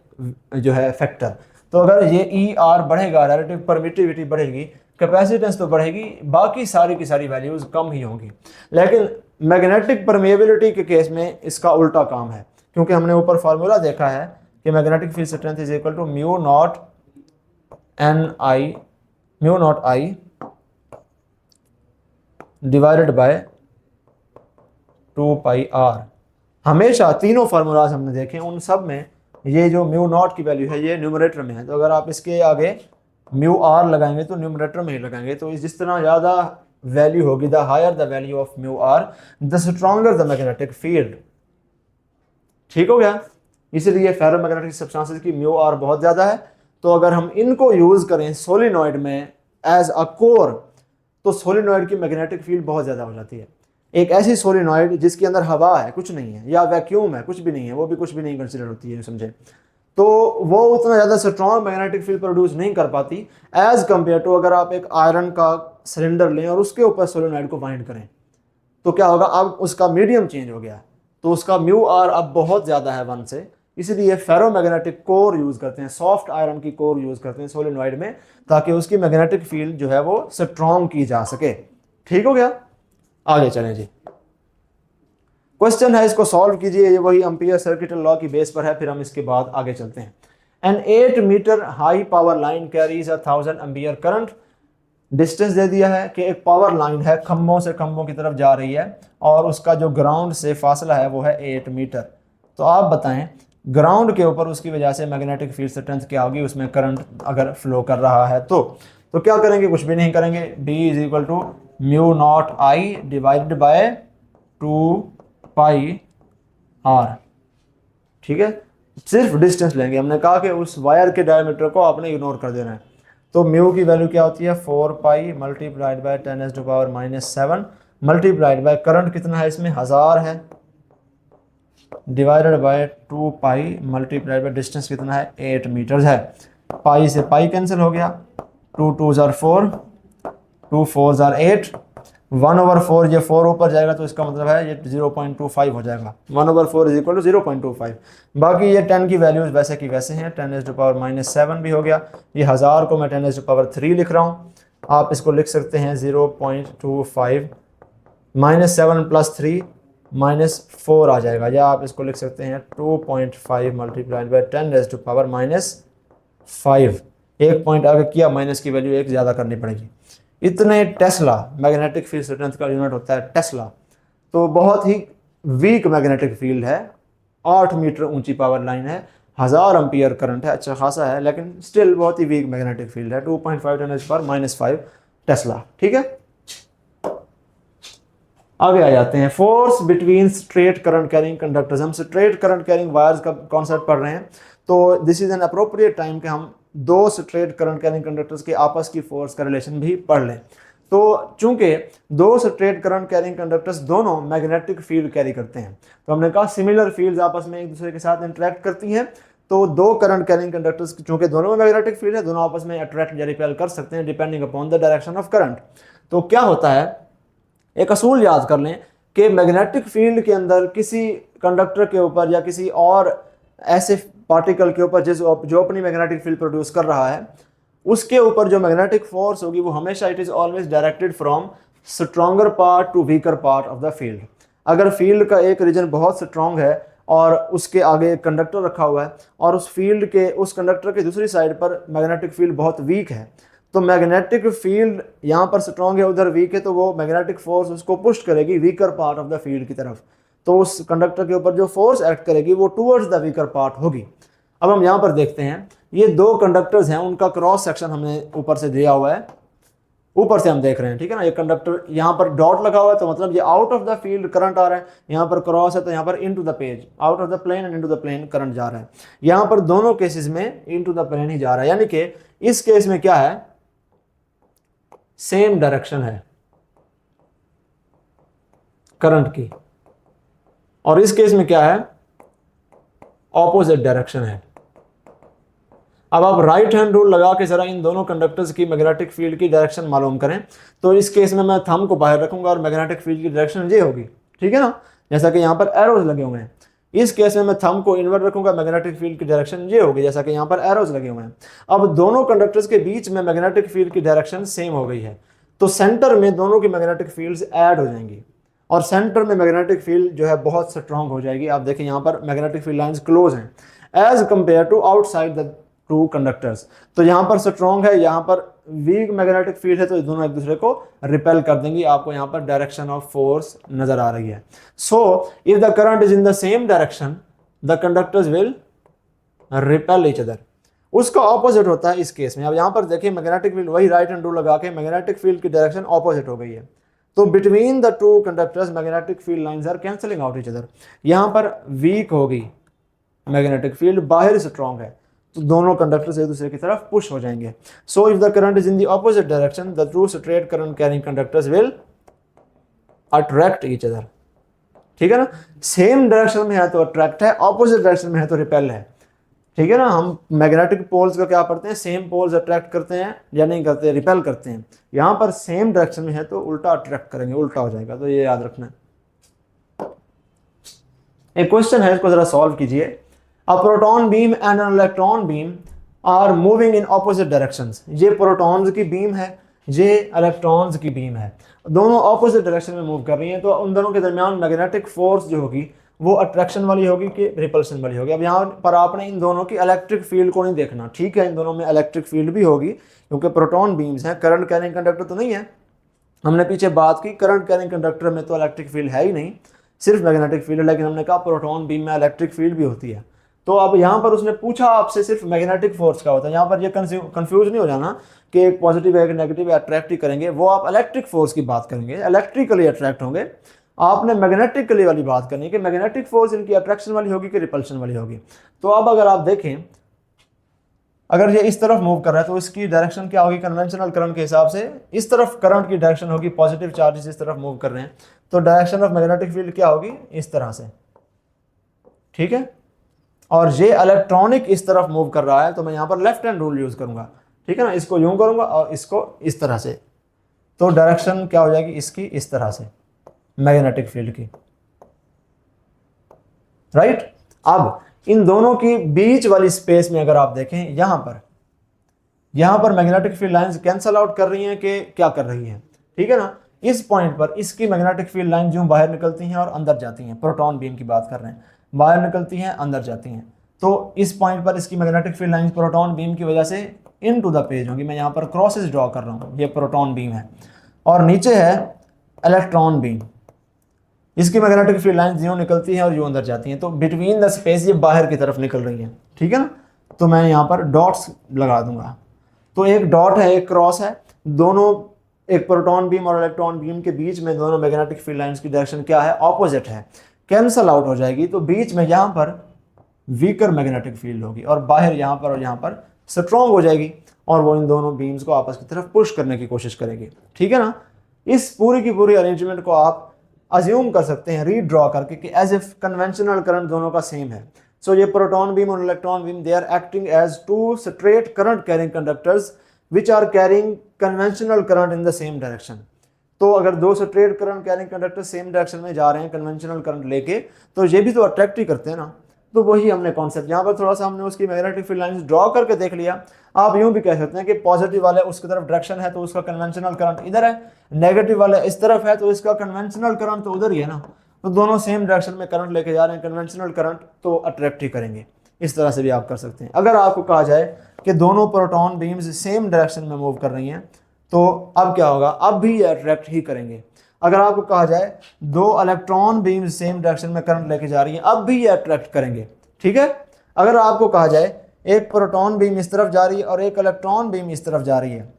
जो है फैक्टर। तो अगर ये ER बढ़ेगा, रिलेटिव परमिटिविटी बढ़ेगी, कैपेसिटेंस तो बढ़ेगी, बाकी सारी की सारी वैल्यूज कम ही होंगी। लेकिन मैग्नेटिक परमिएबिलिटी के केस में इसका उल्टा काम है, क्योंकि हमने ऊपर फार्मूला देखा है कि magnetic field strength is equal to mu nought I divided by 2 pi R। हमेशा तीनों फार्मूलाज हमने देखे, उन सब में ये जो म्यू नॉट की वैल्यू है ये न्यूमरेटर में है, तो अगर आप इसके आगे म्यू R लगाएंगे तो न्यूमरेटर में ही लगाएंगे। तो जिस तरह ज़्यादा वैल्यू होगी, the higher the value of mu R the stronger the magnetic field. ठीक हो गया, इसलिए फेरोमैग्नेटिक सब्सटेंसेस की म्यू R बहुत ज़्यादा है। तो अगर हम इनको यूज़ करें सोलिनॉइड में एज अ कोर, तो सोलिनॉइड की मैग्नेटिक फील्ड बहुत ज़्यादा हो जाती है। एक ऐसी सोलिनॉइड जिसके अंदर हवा है, कुछ नहीं है, या वैक्यूम है, कुछ भी नहीं है, वो भी कुछ भी नहीं कंसिडर होती है, समझे, तो वो उतना ज़्यादा स्ट्रॉन्ग मैग्नेटिक फील्ड प्रोड्यूस नहीं कर पाती एज कम्पेयर टू अगर आप एक आयरन का सिलेंडर लें और उसके ऊपर सोलिनॉइड को बाइंड करें, तो क्या होगा, अब उसका मीडियम चेंज हो गया, तो उसका म्यू R अब बहुत ज़्यादा है 1 से। इसलिए फेरोमैग्नेटिक कोर यूज़ करते हैं, सॉफ्ट आयरन की कोर यूज़ करते हैं सोलिनॉइड में, ताकि उसकी मैग्नेटिक फील्ड जो है वो स्ट्रॉन्ग की जा सके। ठीक हो गया, आगे चलें जी। क्वेश्चन है, इसको सॉल्व कीजिए, ये वही एम्पियर सर्किट लॉ की बेस पर है, फिर हम इसके बाद आगे चलते हैं। An 8 metre high power line carries 1000 ampere current. Distance दे दिया है कि एक पावर लाइन है, खंभों से खंभों की तरफ जा रही है, और उसका जो ग्राउंड से फासला है वो है 8 मीटर। तो आप बताएं ग्राउंड के ऊपर उसकी वजह से मैग्नेटिक फील्ड स्ट्रेंथ क्या होगी, उसमें करंट अगर फ्लो कर रहा है तो क्या करेंगे, कुछ भी नहीं करेंगे, B is equal to mu nought I divided by 2 pi R। ठीक है, सिर्फ डिस्टेंस लेंगे, हमने कहा कि उस वायर के डायमीटर को आपने इग्नोर कर देना है। तो म्यू की वैल्यू क्या होती है, 4 pi multiplied by 10⁻⁻7 multiplied by current कितना है इसमें, 1000 है, divided by 2 pi multiplied by distance कितना है, 8 मीटर्स है। पाई से पाई कैंसिल हो गया, 2 2 ज़ार 4, 2 4 ज़ार 8, 1/4, ये 4 ऊपर जाएगा तो इसका मतलब है ये 0.25 हो जाएगा, 1/4 इज इक्वल टू 0.25। बाकी ये 10 की वैल्यूज वैसे की वैसे हैं, 10⁻⁻7 भी हो गया, ये 1000 को मैं 10⁻3 लिख रहा हूँ, आप इसको लिख सकते हैं 0.25 -7 + 3 -4 आ जाएगा, या आप इसको लिख सकते हैं 2.5 मल्टीप्लाइड बाय 10⁻5। एक पॉइंट आगे किया, माइनस की वैल्यू एक ज़्यादा करनी पड़ेगी। इतने टेस्ला, मैग्नेटिक फील्ड स्ट्रेंथ का यूनिट होता है टेस्ला, तो बहुत ही वीक मैग्नेटिक फील्ड है, 8 मीटर ऊंची पावर लाइन है, 1000 एम्पियर करंट है, अच्छा खासा है, लेकिन स्टिल बहुत ही वीक मैग्नेटिक फील्ड है, 2.5 10⁻⁻5 टेस्ला। ठीक है, आगे आ जाते हैं, force between straight current carrying conductors. हम स्ट्रेट करंट कैरिंग वायर्स का कॉन्सेप्ट पढ़ रहे हैं, तो this is an appropriate time कि हम दो स्ट्रेट करंट कैरिंग कंडक्टर्स के आपस की फोर्स का रिलेशन भी पढ़ लें। तो चूंकि दो स्ट्रेट करंट कैरिंग कंडक्टर्स दोनों मैग्नेटिक फील्ड कैरी करते हैं, तो हमने कहा सिमिलर फील्ड्स आपस में एक दूसरे के साथ इंटरेक्ट करती हैं, तो दो करंट कैरिंग कंडक्टर्स चूंकि दोनों में मैग्नेटिक फील्ड है, दोनों आपस में अट्रैक्ट या रिपेल कर सकते हैं depending upon the direction of current. तो क्या होता है, एक असूल याद कर लें कि मैग्नेटिक फील्ड के अंदर किसी कंडक्टर के ऊपर या किसी और ऐसे पार्टिकल के ऊपर जो अपनी मैग्नेटिक फील्ड प्रोड्यूस कर रहा है, उसके ऊपर जो मैग्नेटिक फोर्स होगी वो हमेशा it is always directed from stronger part two weaker part of the field. अगर फील्ड का एक रीजन बहुत स्ट्रॉन्ग है और उसके आगे एक कंडक्टर रखा हुआ है और उस फील्ड के उस कंडक्टर की दूसरी साइड पर मैग्नेटिक फील्ड बहुत वीक है, तो मैग्नेटिक फील्ड यहाँ पर स्ट्रॉन्ग है उधर वीक है, तो वो मैग्नेटिक फोर्स उसको पुश करेगी weaker part of the field की तरफ। तो उस कंडक्टर के ऊपर जो फोर्स एक्ट करेगी वो टूवर्ड्स द वीकर पार्ट होगी। अब हम यहाँ पर देखते हैं, ये दो कंडक्टर्स हैं, उनका क्रॉस सेक्शन हमने ऊपर से दिया हुआ है, ऊपर से हम देख रहे हैं, ठीक है ना। ये कंडक्टर यहाँ पर डॉट लगा हुआ है, तो मतलब ये out of the field current आ रहा है, यहाँ पर क्रॉस है तो यहाँ पर into the page, out of the plane and into the plane current जा रहा है। यहाँ पर दोनों केसेस में इनटू द प्लेन ही जा रहा है, यानी कि इस केस में क्या है, सेम डायरेक्शन है करंट की, और इस केस में क्या है, ऑपोजिट डायरेक्शन है। अब आप राइट हैंड रूल लगा के जरा इन दोनों कंडक्टर्स की मैग्नेटिक फील्ड की डायरेक्शन मालूम करें। तो इस केस में मैं थंब को बाहर रखूंगा और मैग्नेटिक फील्ड की डायरेक्शन ये होगी, ठीक है ना, जैसा कि यहाँ पर एरोज लगे हुए हैं। इस केस में मैं थंब को इनवर्ट रखूंगा, मैग्नेटिक फील्ड की डायरेक्शन ये होगी, जैसा कि यहाँ पर एरोज लगे हुए हैं। अब दोनों कंडक्टर्स के बीच में मैग्नेटिक फील्ड की डायरेक्शन सेम हो गई है, तो सेंटर में दोनों की मैग्नेटिक फील्ड्स ऐड हो जाएंगी और सेंटर में मैग्नेटिक फील्ड जो है बहुत स्ट्रॉन्ग हो जाएगी। आप देखिए यहाँ पर मैग्नेटिक फील्ड लाइंस क्लोज हैं as compare to outside the two conductors. तो यहाँ पर स्ट्रॉन्ग है, यहाँ पर वीक मैग्नेटिक फील्ड है, तो ये दोनों एक दूसरे को रिपेल कर देंगी। आपको यहाँ पर डायरेक्शन ऑफ फोर्स नजर आ रही है। So if the current is in the same direction the conductors will repel each other. उसका ऑपोजिट होता है इस केस में। अब यहाँ पर देखिए मैग्नेटिक फील्ड, वही राइट हैंड रूल लगा के मैग्नेटिक फील्ड की डायरेक्शन ऑपोजिट हो गई है, तो between the two conductors magnetic field lines are cancelling out each other. यहाँ पर वीक होगी मैग्नेटिक फील्ड, बाहर स्ट्रॉन्ग है, तो दोनों कंडक्टर्स एक दूसरे की तरफ पुश हो जाएंगे। सो if the current is in the opposite direction the two straight current carrying conductors will attract each other, ठीक है ना। सेम डायरेक्शन में है तो अट्रैक्ट है, ऑपोजिट डायरेक्शन में है तो रिपेल है, ठीक है ना। हम मैग्नेटिक पोल्स का क्या पढ़ते हैं, सेम पोल्स अट्रैक्ट करते हैं या नहीं करते, रिपेल करते हैं। यहाँ पर सेम डायरेक्शन में है तो उल्टा अट्रैक्ट करेंगे, उल्टा हो जाएगा, तो ये याद रखना है। एक क्वेश्चन है, इसको जरा सॉल्व कीजिए। A proton beam and an electron beam are moving in opposite directions। ये प्रोटॉन्स की बीम है, ये इलेक्ट्रॉन्स की बीम है, दोनों ऑपोजिट डायरेक्शन में मूव कर रही हैं। तो उन दोनों के दरमियान मैग्नेटिक फोर्स जो होगी वो अट्रैक्शन वाली होगी कि रिपल्शन वाली होगी। अब यहाँ पर आपने इन दोनों की इलेक्ट्रिक फील्ड को नहीं देखना, ठीक है, इन दोनों में इलेक्ट्रिक फील्ड भी होगी क्योंकि प्रोटॉन बीम्स हैं, करंट कैरिंग कंडक्टर तो नहीं है। हमने पीछे बात की करंट कैरिंग कंडक्टर में तो इलेक्ट्रिक फील्ड है ही नहीं, सिर्फ मैग्नेटिक फील्ड है, लेकिन हमने कहा प्रोटॉन बीम में इलेक्ट्रिक फील्ड भी होती है। तो अब यहाँ पर उसने पूछा आपसे सिर्फ मैग्नेटिक फोर्स का होता है। यहाँ पर ये कंफ्यूज नहीं हो जाना कि एक पॉजिटिव है एक नेगेटिव है, अट्रैक्ट ही करेंगे, वो आप इलेक्ट्रिक फोर्स की बात करेंगे, इलेक्ट्रिकली अट्रैक्ट होंगे। आपने मैग्नेटिकली वाली बात करनी है कि मैग्नेटिक फोर्स इनकी अट्रैक्शन वाली होगी कि रिपल्शन वाली होगी। तो अब अगर आप देखें, अगर ये इस तरफ मूव कर रहा है तो इसकी डायरेक्शन क्या होगी, कन्वेंशनल करंट के हिसाब से इस तरफ करंट की डायरेक्शन होगी, पॉजिटिव चार्जेस इस तरफ मूव कर रहे हैं, तो डायरेक्शन ऑफ मैग्नेटिक फील्ड क्या होगी, इस तरह से, ठीक है। और ये इलेक्ट्रॉनिक इस तरफ मूव कर रहा है, तो मैं यहाँ पर लेफ्ट हैंड रूल यूज करूंगा, ठीक है ना, इसको यूं करूंगा और इसको इस तरह से, तो डायरेक्शन क्या हो जाएगी इसकी, इस तरह से मैग्नेटिक फील्ड की, राइट। अब इन दोनों की बीच वाली स्पेस में अगर आप देखें, यहां पर magnetic field lines cancel out कर रही हैं कि क्या कर रही हैं, ठीक है ना। इस पॉइंट पर इसकी मैग्नेटिक फील्ड लाइन जो बाहर निकलती हैं और अंदर जाती हैं, प्रोटॉन बीम की बात कर रहे हैं, बाहर निकलती हैं अंदर जाती हैं, तो इस पॉइंट पर इसकी magnetic field lines proton beam की वजह से इन टू द पेज होंगी। मैं यहाँ पर क्रॉसेस ड्रॉ कर रहा हूँ, ये प्रोटॉन बीम है और नीचे है इलेक्ट्रॉन बीम, इसकी मैग्नेटिक फील्ड लाइंस यूं निकलती हैं और यूं अंदर जाती हैं, तो बिटवीन द स्पेस ये बाहर की तरफ निकल रही हैं, ठीक है ना। तो मैं यहाँ पर डॉट्स लगा दूंगा, तो एक डॉट है एक क्रॉस है, दोनों एक प्रोटॉन बीम और इलेक्ट्रॉन बीम के बीच में दोनों मैग्नेटिक फील्ड लाइंस की डायरेक्शन क्या है, ऑपोजिट है, कैंसल आउट हो जाएगी। तो बीच में यहाँ पर वीकर मैग्नेटिक फील्ड होगी और बाहर यहाँ पर और यहाँ पर स्ट्रॉन्ग हो जाएगी और वो इन दोनों बीम्स को आपस की तरफ पुश करने की कोशिश करेंगे। ठीक है ना। इस पूरी की पूरी अरेंजमेंट को आप अज्यूम कर सकते हैं रीड्रॉ करके कि एज इफ कन्वेंशनल करंट दोनों का सेम है। सो ये प्रोटॉन बीम और electron beam they are acting as two straight current carrying conductors which are carrying conventional current in the same direction. तो अगर दो straight current carrying conductor same direction में जा रहे हैं कन्वेंशनल करंट लेके, तो ये भी तो अट्रैक्ट ही करते हैं ना। तो वही हमने कॉन्सेप्ट यहाँ पर थोड़ा सा हमने उसकी मैग्नेटिक फील्ड लाइंस ड्रॉ करके देख लिया। आप यूं भी कह सकते हैं कि पॉजिटिव वाले उसकी तरफ डायरेक्शन है तो उसका कन्वेंशनल करंट इधर है, नेगेटिव वाले इस तरफ है तो इसका कन्वेंशनल करंट तो उधर ही है ना। तो दोनों सेम डायरेक्शन में करंट लेके जा रहे हैं, कन्वेंशनल करंट तो अट्रैक्ट ही करेंगे। इस तरह से भी आप कर सकते हैं। अगर आपको कहा जाए कि दोनों प्रोटॉन बीम्स सेम डायरेक्शन में मूव कर रही हैं तो अब क्या होगा, अब भी ये अट्रैक्ट ही करेंगे। अगर आपको कहा जाए दो इलेक्ट्रॉन बीम्स सेम डायरेक्शन में करंट लेके जा रही हैं, अब भी ये अट्रैक्ट करेंगे। ठीक है। अगर आपको कहा जाए एक प्रोटॉन बीम इस तरफ जा रही है और एक इलेक्ट्रॉन बीम इस तरफ जा रही है,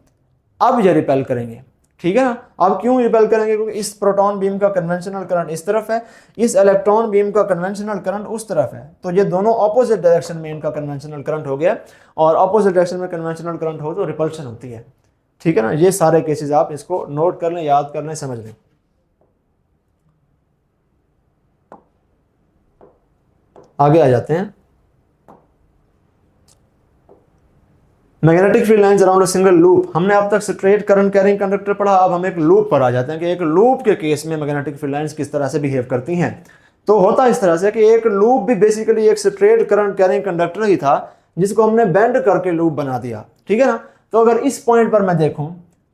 अब ये रिपेल करेंगे। ठीक है ना। अब क्यों रिपेल करेंगे, क्योंकि इस प्रोटॉन बीम का कन्वेंशनल करंट इस तरफ है, इस इलेक्ट्रॉन बीम का कन्वेंशनल करंट उस तरफ है, तो ये दोनों ऑपोजिट डायरेक्शन में इनका कन्वेंशनल करंट हो गया। और ऑपोजिट डायरेक्शन में कन्वेंशनल करंट हो तो रिपल्शन होती है। ठीक है ना। ये सारे केसेस आप इसको नोट कर लें, याद कर लें, समझ लें। आगे आ जाते हैं। Magnetic field lines around a single loop. हमने अब तक स्ट्रेट करंट कैरिंग कंडक्टर पढ़ा, अब हम एक लूप पर आ जाते हैं कि एक लूप के केस में मैग्नेटिक फील्ड लाइंस किस तरह से बिहेव करती हैं। तो होता इस तरह से कि एक लूप भी बेसिकली एक स्ट्रेट करंट कैरिंग कंडक्टर ही था जिसको हमने बेंड करके लूप बना दिया। ठीक है ना। तो अगर इस पॉइंट पर मैं देखूं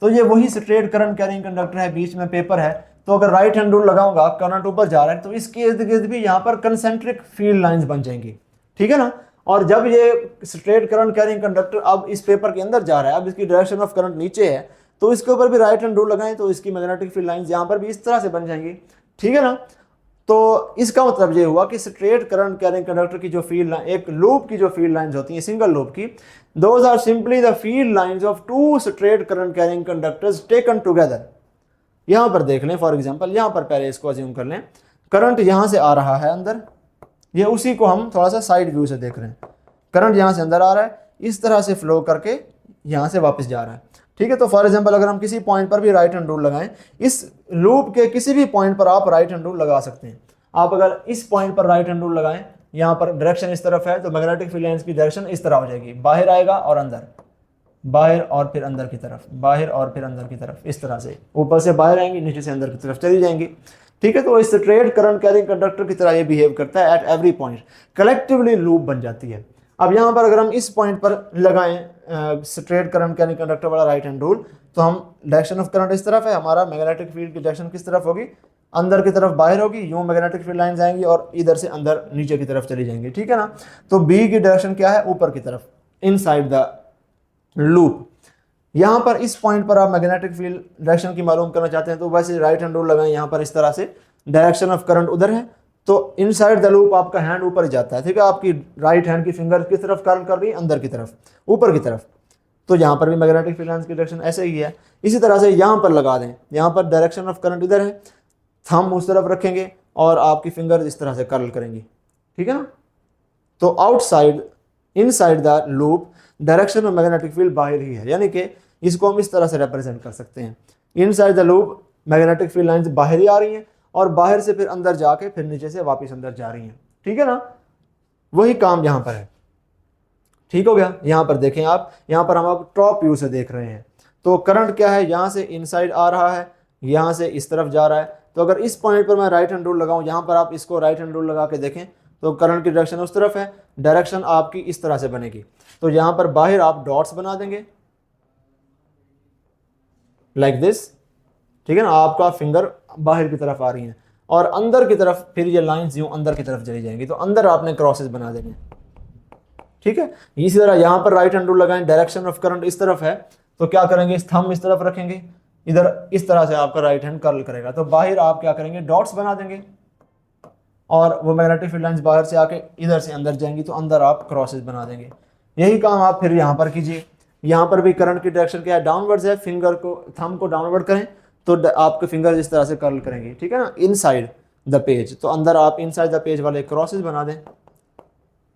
तो ये वही स्ट्रेट करंट कैरिंग कंडक्टर है, बीच में पेपर है। तो अगर राइट हैंड रूल लगाऊंगा, करंट ऊपर जा रहा है, तो इसके इर्द गिर्द भी यहाँ पर कंसेंट्रिक फील्ड लाइंस बन जाएंगी। ठीक है ना। और जब ये स्ट्रेट करंट कैरिंग कंडक्टर अब इस पेपर के अंदर जा रहा है, अब इसकी डायरेक्शन ऑफ करंट नीचे है, तो इसके ऊपर भी राइट हैंड रूल लगाएं तो इसकी मैग्नेटिक फील्ड लाइंस यहाँ पर भी इस तरह से बन जाएंगी। ठीक है ना। तो इसका मतलब ये हुआ कि स्ट्रेट करंट कैरिंग कंडक्टर की जो फील्ड लाइन, एक लूप की जो फील्ड लाइंस होती हैं सिंगल लूप की, those are simply the field lines of two straight current carrying conductors taken together. यहां पर देख लें, फॉर एग्जांपल यहां पर पहले इसको अज्यूम कर लें, करंट यहां से आ रहा है अंदर, ये उसी को हम थोड़ा सा साइड व्यू से देख रहे हैं। करंट यहां से अंदर आ रहा है, इस तरह से फ्लो करके यहां से वापस जा रहा है। ठीक है। तो फॉर एग्जांपल अगर हम किसी पॉइंट पर भी राइट हैंड रूल लगाएं, इस लूप के किसी भी पॉइंट पर आप राइट हैंड रूल लगा सकते हैं। आप अगर इस पॉइंट पर राइट हैंड रूल लगाएं, यहाँ पर डायरेक्शन इस तरफ है, तो मैग्नेटिक फील्ड लाइंस की डायरेक्शन इस तरह हो जाएगी, बाहर आएगा और अंदर, बाहर और फिर अंदर की तरफ, बाहर और फिर अंदर की तरफ, इस तरह से ऊपर से बाहर आएंगी, नीचे से अंदर की तरफ चली जाएंगी। ठीक है। तो इस स्ट्रेट करंट कैरिंग कंडक्टर की तरह ये बिहेव करता है at every point, collectively loop बन जाती है। अब यहाँ पर अगर हम इस पॉइंट पर लगाएं स्ट्रेट करंट कैरिंग कंडक्टर वाला राइट हैंड रूल, तो हम डायरेक्शन ऑफ करंट इस तरफ है, हमारा मैग्नेटिक फील्ड की डायरेक्शन किस तरफ होगी, अंदर की तरफ बाहर होगी, यूं मैग्नेटिक फील्ड लाइंस आएंगी और इधर से अंदर नीचे की तरफ चली जाएंगी। ठीक है ना। तो बी की डायरेक्शन क्या है, ऊपर की तरफ, इनसाइड द लूप। यहां पर इस पॉइंट पर आप मैग्नेटिक फील्ड डायरेक्शन की मालूम करना चाहते हैं तो वैसे राइट हैंड रूल लगाएं, यहां पर इस तरह से डायरेक्शन ऑफ करंट उधर है, तो इनसाइड द लूप आपका हैंड ऊपर ही जाता है। ठीक है। आपकी राइट हैंड की फिंगर किस तरफ कर्ल कर रही है, अंदर की तरफ, ऊपर की तरफ। तो यहाँ पर भी मैग्नेटिक फील्ड लाइंस की डायरेक्शन ऐसे ही है। इसी तरह से यहाँ पर लगा दें, यहाँ पर डायरेक्शन ऑफ करंट इधर है, थंब उस तरफ रखेंगे और आपकी फिंगर इस तरह से कर्ल करेंगी। ठीक है ना। तो outside, inside the loop direction of magnetic field बाहर ही है, यानी कि इसको हम इस तरह से रिप्रेजेंट कर सकते हैं। Inside the loop magnetic field lines बाहर ही आ रही हैं और बाहर से फिर अंदर जाके फिर नीचे से वापस अंदर जा रही हैं। ठीक है ना। वही काम यहाँ पर है। ठीक हो गया। यहाँ पर देखें आप, यहाँ पर हम आप टॉप व्यू से देख रहे हैं। तो करंट क्या है, यहाँ से इनसाइड आ रहा है, यहाँ से इस तरफ जा रहा है। तो अगर इस पॉइंट पर मैं राइट हैंड रूल लगाऊं, यहाँ पर आप इसको राइट हैंड रूल लगा के देखें तो करंट की डायरेक्शन उस तरफ है, डायरेक्शन आपकी इस तरह से बनेगी। तो यहाँ पर बाहर आप डॉट्स बना देंगे लाइक दिस। ठीक है ना। आपका फिंगर बाहर की तरफ आ रही है और अंदर की तरफ फिर ये लाइंस यूं अंदर की तरफ चली जाएंगी, तो अंदर आपने क्रॉसेस बना देंगे। ठीक है। इसी तरह यहाँ पर राइट हैंड रूल लगाएं, डायरेक्शन ऑफ करंट इस तरफ है, तो क्या करेंगे, इस थंब इस तरफ रखेंगे, इधर इस तरह से आपका राइट हैंड कर्ल करेगा। तो बाहर आप क्या करेंगे, डॉट्स बना देंगे और वो मैग्नेटिक फील्ड लाइंस बाहर से आके इधर से अंदर जाएंगी, तो अंदर आप क्रॉसेस बना देंगे। यही काम आप फिर यहाँ पर कीजिए। यहाँ पर भी करंट की डायरेक्शन क्या है, डाउनवर्ड्स है, फिंगर को, थंब को डाउनवर्ड करें तो आपके फिंगर इस तरह से कर्ल करेंगे। ठीक है ना। इनसाइड द पेज, तो अंदर आप इनसाइड द पेज वाले क्रॉसेस बना दें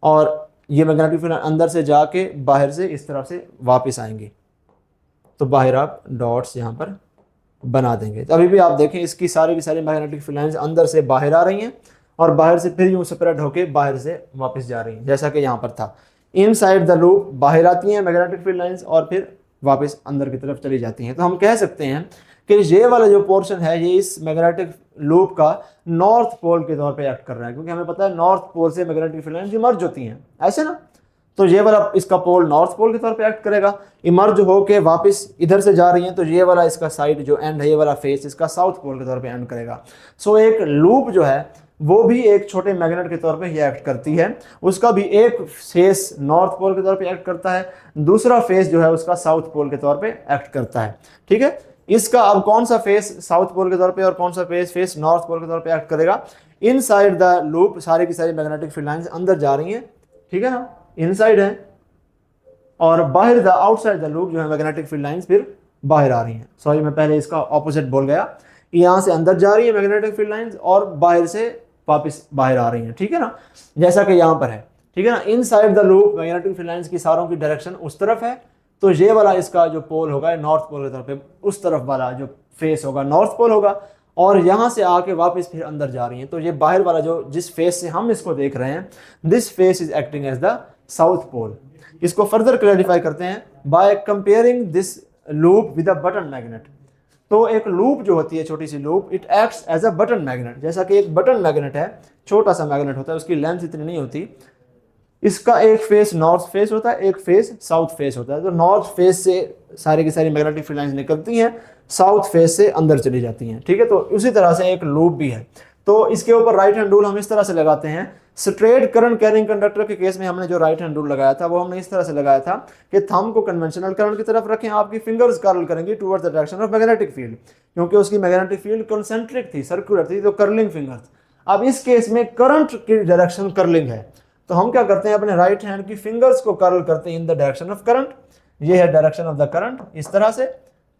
और ये मैग्नेटिक फील्ड अंदर से जाके बाहर से इस तरफ से वापस आएंगे। तो बाहर आप डॉट्स यहाँ पर बना देंगे। तो अभी भी आप देखें इसकी सारी की सारी मैग्नेटिक फील्ड लाइंस अंदर से बाहर आ रही हैं और बाहर से फिर यूँ स्प्रेड होके बाहर से वापस जा रही हैं, जैसा कि यहाँ पर था। इनसाइड द लूप बाहर आती हैं मैग्नेटिक फील्ड लाइंस और फिर वापस अंदर की तरफ चली जाती हैं। तो हम कह सकते हैं कि ये वाला जो पोर्शन है ये इस मैग्नेटिक लूप का नॉर्थ पोल के तौर पे एक्ट कर रहा है, क्योंकि हमें पता है नॉर्थ पोल से मैग्नेटिक फील्ड लाइंस इमर्ज होती हैं, ऐसे ना। तो ये वाला इसका पोल नॉर्थ पोल के तौर पे एक्ट करेगा, इमर्ज होके वापस इधर से जा रही हैं, तो ये वाला इसका साइड जो एंड है, ये वाला फेस इसका साउथ पोल के तौर पे एंड करेगा। सो एक लूप जो है वो भी एक छोटे मैग्नेट के तौर पे ही एक्ट करती है। उसका भी एक फेस नॉर्थ पोल के तौर पे एक्ट करता है, दूसरा फेस जो है उसका साउथ पोल के तौर पे एक्ट करता है, ठीक है। इसका अब कौन सा फेस साउथ पोल के तौर पे और कौन सा फेस नॉर्थ पोल के तौर पे एक्ट करेगा? इनसाइड द लूप सारी की सारी मैग्नेटिक फील्ड लाइंस अंदर जा रही हैं, ठीक है ना, इनसाइड है, और बाहर द आउटसाइड द लूप जो है मैग्नेटिक फील्ड लाइंस फिर बाहर आ रही हैं। सॉरी मैं पहले इसका ऑपोजिट बोल गया, यहाँ से अंदर जा रही है मैग्नेटिक फील्ड लाइंस और बाहर से वापस बाहर आ रही हैं, ठीक है ना, जैसा कि यहाँ पर है, ठीक है ना। Inside the loop magnetic field lines की सारों की डायरेक्शन उस तरफ है, तो ये वाला इसका जो पोल होगा नॉर्थ पोल के तौर पे, उस तरफ वाला जो फेस होगा नॉर्थ पोल होगा, और यहाँ से आके वापस फिर अंदर जा रही हैं। तो ये बाहर वाला जो जिस फेस से हम इसको देख रहे हैं, this face is acting as the south pole. इसको फर्दर क्लैरिफाई करते हैं by comparing this loop with a button magnet. तो एक लूप जो होती है छोटी सी loop, it acts as a button magnet. जैसा कि एक बटन मैग्नेट है, छोटा सा मैग्नेट होता है, उसकी लेंथ इतनी नहीं होती, इसका एक फेस नॉर्थ फेस होता है, एक फेस साउथ फेस होता है। तो नॉर्थ फेस से सारी की सारी मैग्नेटिक फील्ड लाइंस निकलती हैं, साउथ फेस से अंदर चली जाती हैं, ठीक है। तो उसी तरह से एक लूप भी है। तो इसके ऊपर राइट हैंड रूल हम इस तरह से लगाते हैं। स्ट्रेट करंट कैरिंग कंडक्टर के केस में हमने जो राइट हैंड रूल लगाया था वो हमने इस तरह से लगाया था कि थंब को कन्वेंशनल करंट की तरफ रखें, आपकी फिंगर्स कर्ल करेंगी towards the direction of magnetic field, क्योंकि उसकी मैग्नेटिक फील्ड कंसेंट्रिक थी, सर्कुलर थी, तो कर्लिंग फिंगर्स। अब इस केस में करंट की डायरेक्शन कर्लिंग है, तो हम क्या करते हैं, अपने राइट हैंड की फिंगर्स को कर्ल करते हैं in the direction of current. ये है डायरेक्शन ऑफ द करंट, इस तरह से।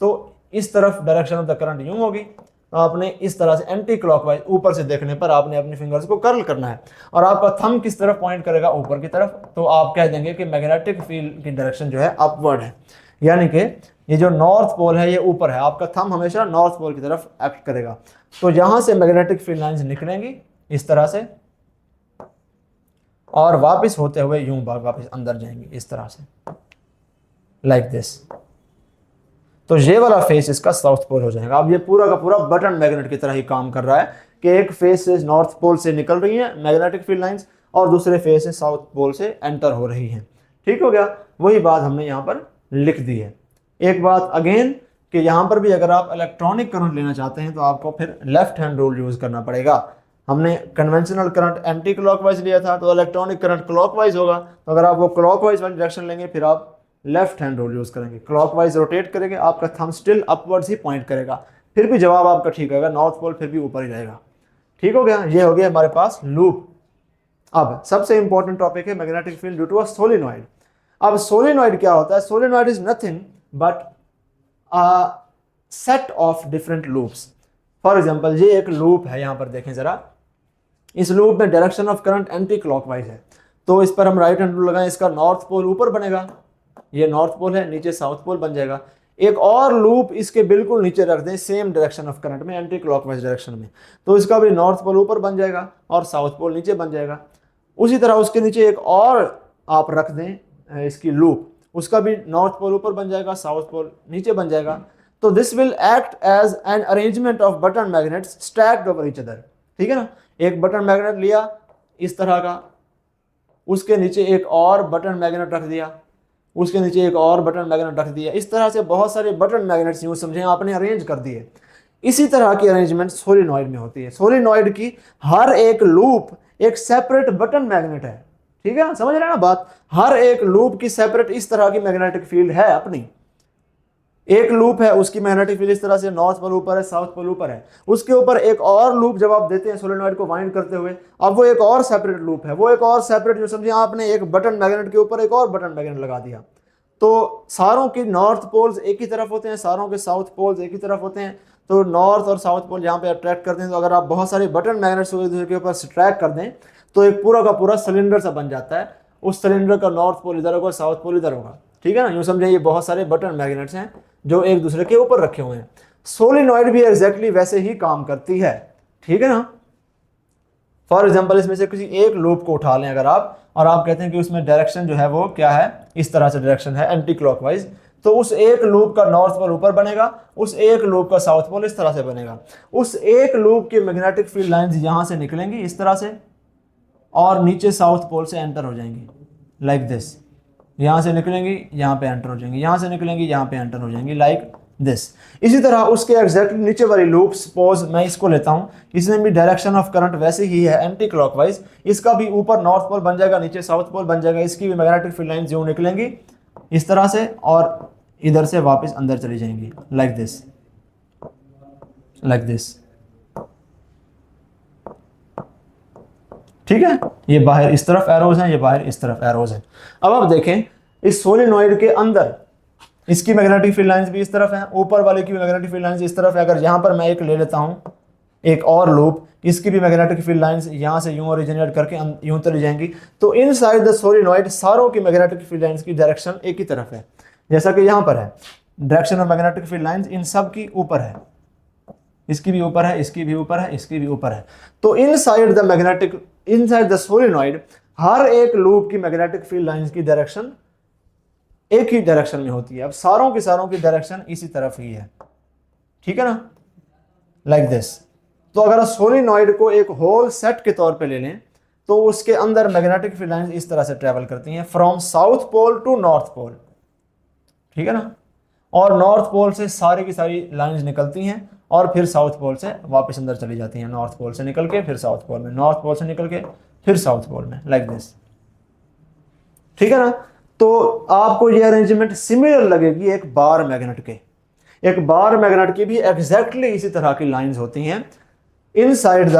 तो इस तरफ डायरेक्शन ऑफ द करंट यूं होगी, तो आपने इस तरह से एंटी क्लॉकवाइज ऊपर से देखने पर आपने अपनी फिंगर्स को कर्ल करना है, और आपका थंब किस तरफ पॉइंट करेगा, ऊपर की तरफ। तो आप कह देंगे कि मैग्नेटिक फील्ड की डायरेक्शन जो है अपवर्ड है, यानी कि ये जो नॉर्थ पोल है ये ऊपर है, आपका थंब हमेशा नॉर्थ पोल की तरफ एक्ट करेगा। तो यहाँ से मैग्नेटिक फील्ड लाइंस निकलेंगी इस तरह से, और वापस होते हुए यूं वापस अंदर जाएंगे इस तरह से, लाइक दिस। तो ये वाला फेस इसका साउथ पोल हो जाएगा। अब ये पूरा का पूरा बटन मैग्नेट की तरह ही काम कर रहा है कि एक फेस से नॉर्थ पोल से निकल रही है मैग्नेटिक फील्ड लाइंस, और दूसरे फेस से साउथ पोल से एंटर हो रही हैं, ठीक हो गया। वही बात हमने यहाँ पर लिख दी है। एक बात अगेन कि यहाँ पर भी अगर आप इलेक्ट्रॉनिक करंट लेना चाहते हैं तो आपको फिर लेफ्ट हैंड रूल यूज़ करना पड़ेगा। हमने कन्वेंशनल करंट एंटी क्लॉकवाइज लिया था, तो इलेक्ट्रॉनिक करंट क्लॉकवाइज होगा। तो अगर आप वो क्लॉकवाइज वाली डायरेक्शन लेंगे फिर आप लेफ्ट हैंड रूल यूज़ करेंगे, क्लॉकवाइज रोटेट करेंगे, आपका थंब स्टिल अपवर्ड्स ही पॉइंट करेगा, फिर भी जवाब आपका ठीक आएगा, नॉर्थ पोल फिर भी ऊपर ही रहेगा, ठीक हो गया। ये हो गया हमारे पास लूप। अब सबसे इंपॉर्टेंट टॉपिक है magnetic field due to a solenoid. अब सोलेनॉइड क्या होता है? Solenoid is nothing but a set of different loops. For example ये एक लूप है, यहाँ पर देखें जरा, इस लूप में direction of current anti clockwise है, तो इस पर हम राइट हैंड रूल लगाएं, इसका नॉर्थ पोल ऊपर बनेगा, ये नॉर्थ पोल है, नीचे साउथ पोल बन जाएगा। एक और लूप इसके बिल्कुल नीचे रख दें सेम डायरेक्शन ऑफ करंट में, एंटी क्लॉकवाइज डायरेक्शन में, तो इसका भी नॉर्थ पोल ऊपर बन जाएगा और साउथ पोल नीचे बन जाएगा। उसी तरह उसके नीचे एक और आप रख दें इसकी लूप, उसका भी नॉर्थ पोल ऊपर बन जाएगा, साउथ पोल नीचे बन जाएगा। तो this will act as an arrangement of button magnets stacked over each other, ठीक है ना। एक बटन मैग्नेट लिया इस तरह का, उसके नीचे एक और बटन मैग्नेट रख दिया, उसके नीचे एक और बटन मैग्नेट रख दिया, इस तरह से बहुत सारे बटन मैग्नेट्स यूँ समझें आपने अरेंज कर दिए। इसी तरह की अरेंजमेंट सोलेनॉइड में होती है। सोलेनॉइड की हर एक लूप एक सेपरेट बटन मैग्नेट है, ठीक है ना, समझ रहे हैं ना बात। हर एक लूप की सेपरेट इस तरह की मैग्नेटिक फील्ड है अपनी। एक लूप है उसकी मैग्नेटिक फील्ड इस तरह से नॉर्थ पोल ऊपर है, साउथ पोल ऊपर है, उसके ऊपर एक और लूप जब आप देते हैं सोलेनॉइड को वाइंड करते हुए, अब वो एक और सेपरेट लूप है, वो एक और सेपरेट, जो समझिए आपने एक बटन मैग्नेट के ऊपर एक और बटन मैग्नेट लगा दिया, तो सारों के नॉर्थ पोल्स एक ही तरफ होते हैं, सारों के साउथ पोल्स एक ही तरफ होते हैं। तो नॉर्थ और साउथ पोल यहाँ पे अट्रैक्ट करते हैं, तो अगर आप बहुत सारे बटन मैग्नेट्स एक दूसरे के ऊपर स्ट्रैक कर दें तो एक पूरा का पूरा सिलेंडर सा बन जाता है, उस सिलेंडर का नॉर्थ पोल इधर होगा, साउथ पोल इधर होगा, ठीक है ना। यूँ समझे ये बहुत सारे बटन मैग्नेट्स हैं जो एक दूसरे के ऊपर रखे हुए हैं। सोलिनॉइड भी एग्जैक्टली वैसे ही काम करती है, ठीक है ना। फॉर एग्जाम्पल इसमें से किसी एक लूप को उठा लें अगर आप, और आप कहते हैं कि उसमें डायरेक्शन जो है वो क्या है, इस तरह से डायरेक्शन है एंटी क्लॉकवाइज, तो उस एक लूप का नॉर्थ पोल ऊपर बनेगा, उस एक लूप का साउथ पोल इस तरह से बनेगा। उस एक लूप की मैग्नेटिक फील्ड लाइंस यहां से निकलेंगी इस तरह से और नीचे साउथ पोल से एंटर हो जाएंगी लाइक दिस। यहां से निकलेंगी यहां पे एंटर हो जाएंगी, यहां से निकलेंगी यहां पे एंटर हो जाएंगी लाइक दिस। इसी तरह उसके एग्जैक्टली नीचे वाली लूप, सपोज मैं इसको लेता हूं, इसमें भी डायरेक्शन ऑफ करंट वैसे ही है एंटी क्लॉकवाइज, इसका भी ऊपर नॉर्थ पोल बन जाएगा, नीचे साउथ पोल बन जाएगा। इसकी भी मैग्नेटिक फील्ड लाइंस यूं निकलेंगी इस तरह से और इधर से वापस अंदर चली जाएंगी लाइक दिस, लाइक दिस, ठीक है। ये बाहर इस तरफ एरोज हैं, ये बाहर इस तरफ एरोज हैं। अब आप देखें इस सोलिनॉइड के अंदर इसकी मैग्नेटिक फील्ड लाइंस भी इस तरफ है, ऊपर वाले की भी मैग्नेटिक फील्ड लाइंस इस तरफ है। अगर यहां पर मैं एक ले लेता हूं, एक और लूप, इसकी भी मैग्नेटिक फील्ड लाइंस यहां से यूं ओरिजिनेट करके यूं चली जाएंगी, तो इनसाइड द सोलिनॉइड सारों की मैग्नेटिक फील्ड लाइंस की डायरेक्शन एक ही तरफ है। जैसा कि यहां पर है, direction of magnetic field lines इन सब की ऊपर है, इसकी भी ऊपर है, इसकी भी ऊपर है, इसकी भी ऊपर है। तो inside the magnetic, inside the solenoid हर एक लूप की मैग्नेटिक फील्ड लाइंस की डायरेक्शन एक ही डायरेक्शन में होती है। अब सारों की डायरेक्शन इसी तरफ ही है, ठीक है ना, लाइक दिस। तो अगर सोलिनॉइड को एक होल सेट के तौर पे ले लें तो उसके अंदर मैग्नेटिक फील्ड लाइंस इस तरह से ट्रेवल करती हैं from south pole to north pole, ठीक है ना। और नॉर्थ पोल से सारी की सारी लाइंस निकलती हैं और फिर साउथ पोल से वापस अंदर चली जाती हैं। नॉर्थ पोल से निकल के फिर साउथ पोल में, नॉर्थ पोल से निकल के फिर साउथ पोल में, लाइक दिस, ठीक है ना। तो आपको ये अरेंजमेंट सिमिलर लगेगी एक बार मैग्नेट के। एक बार मैग्नेट की भी एग्जैक्टली इसी तरह की लाइंस होती हैं। Inside the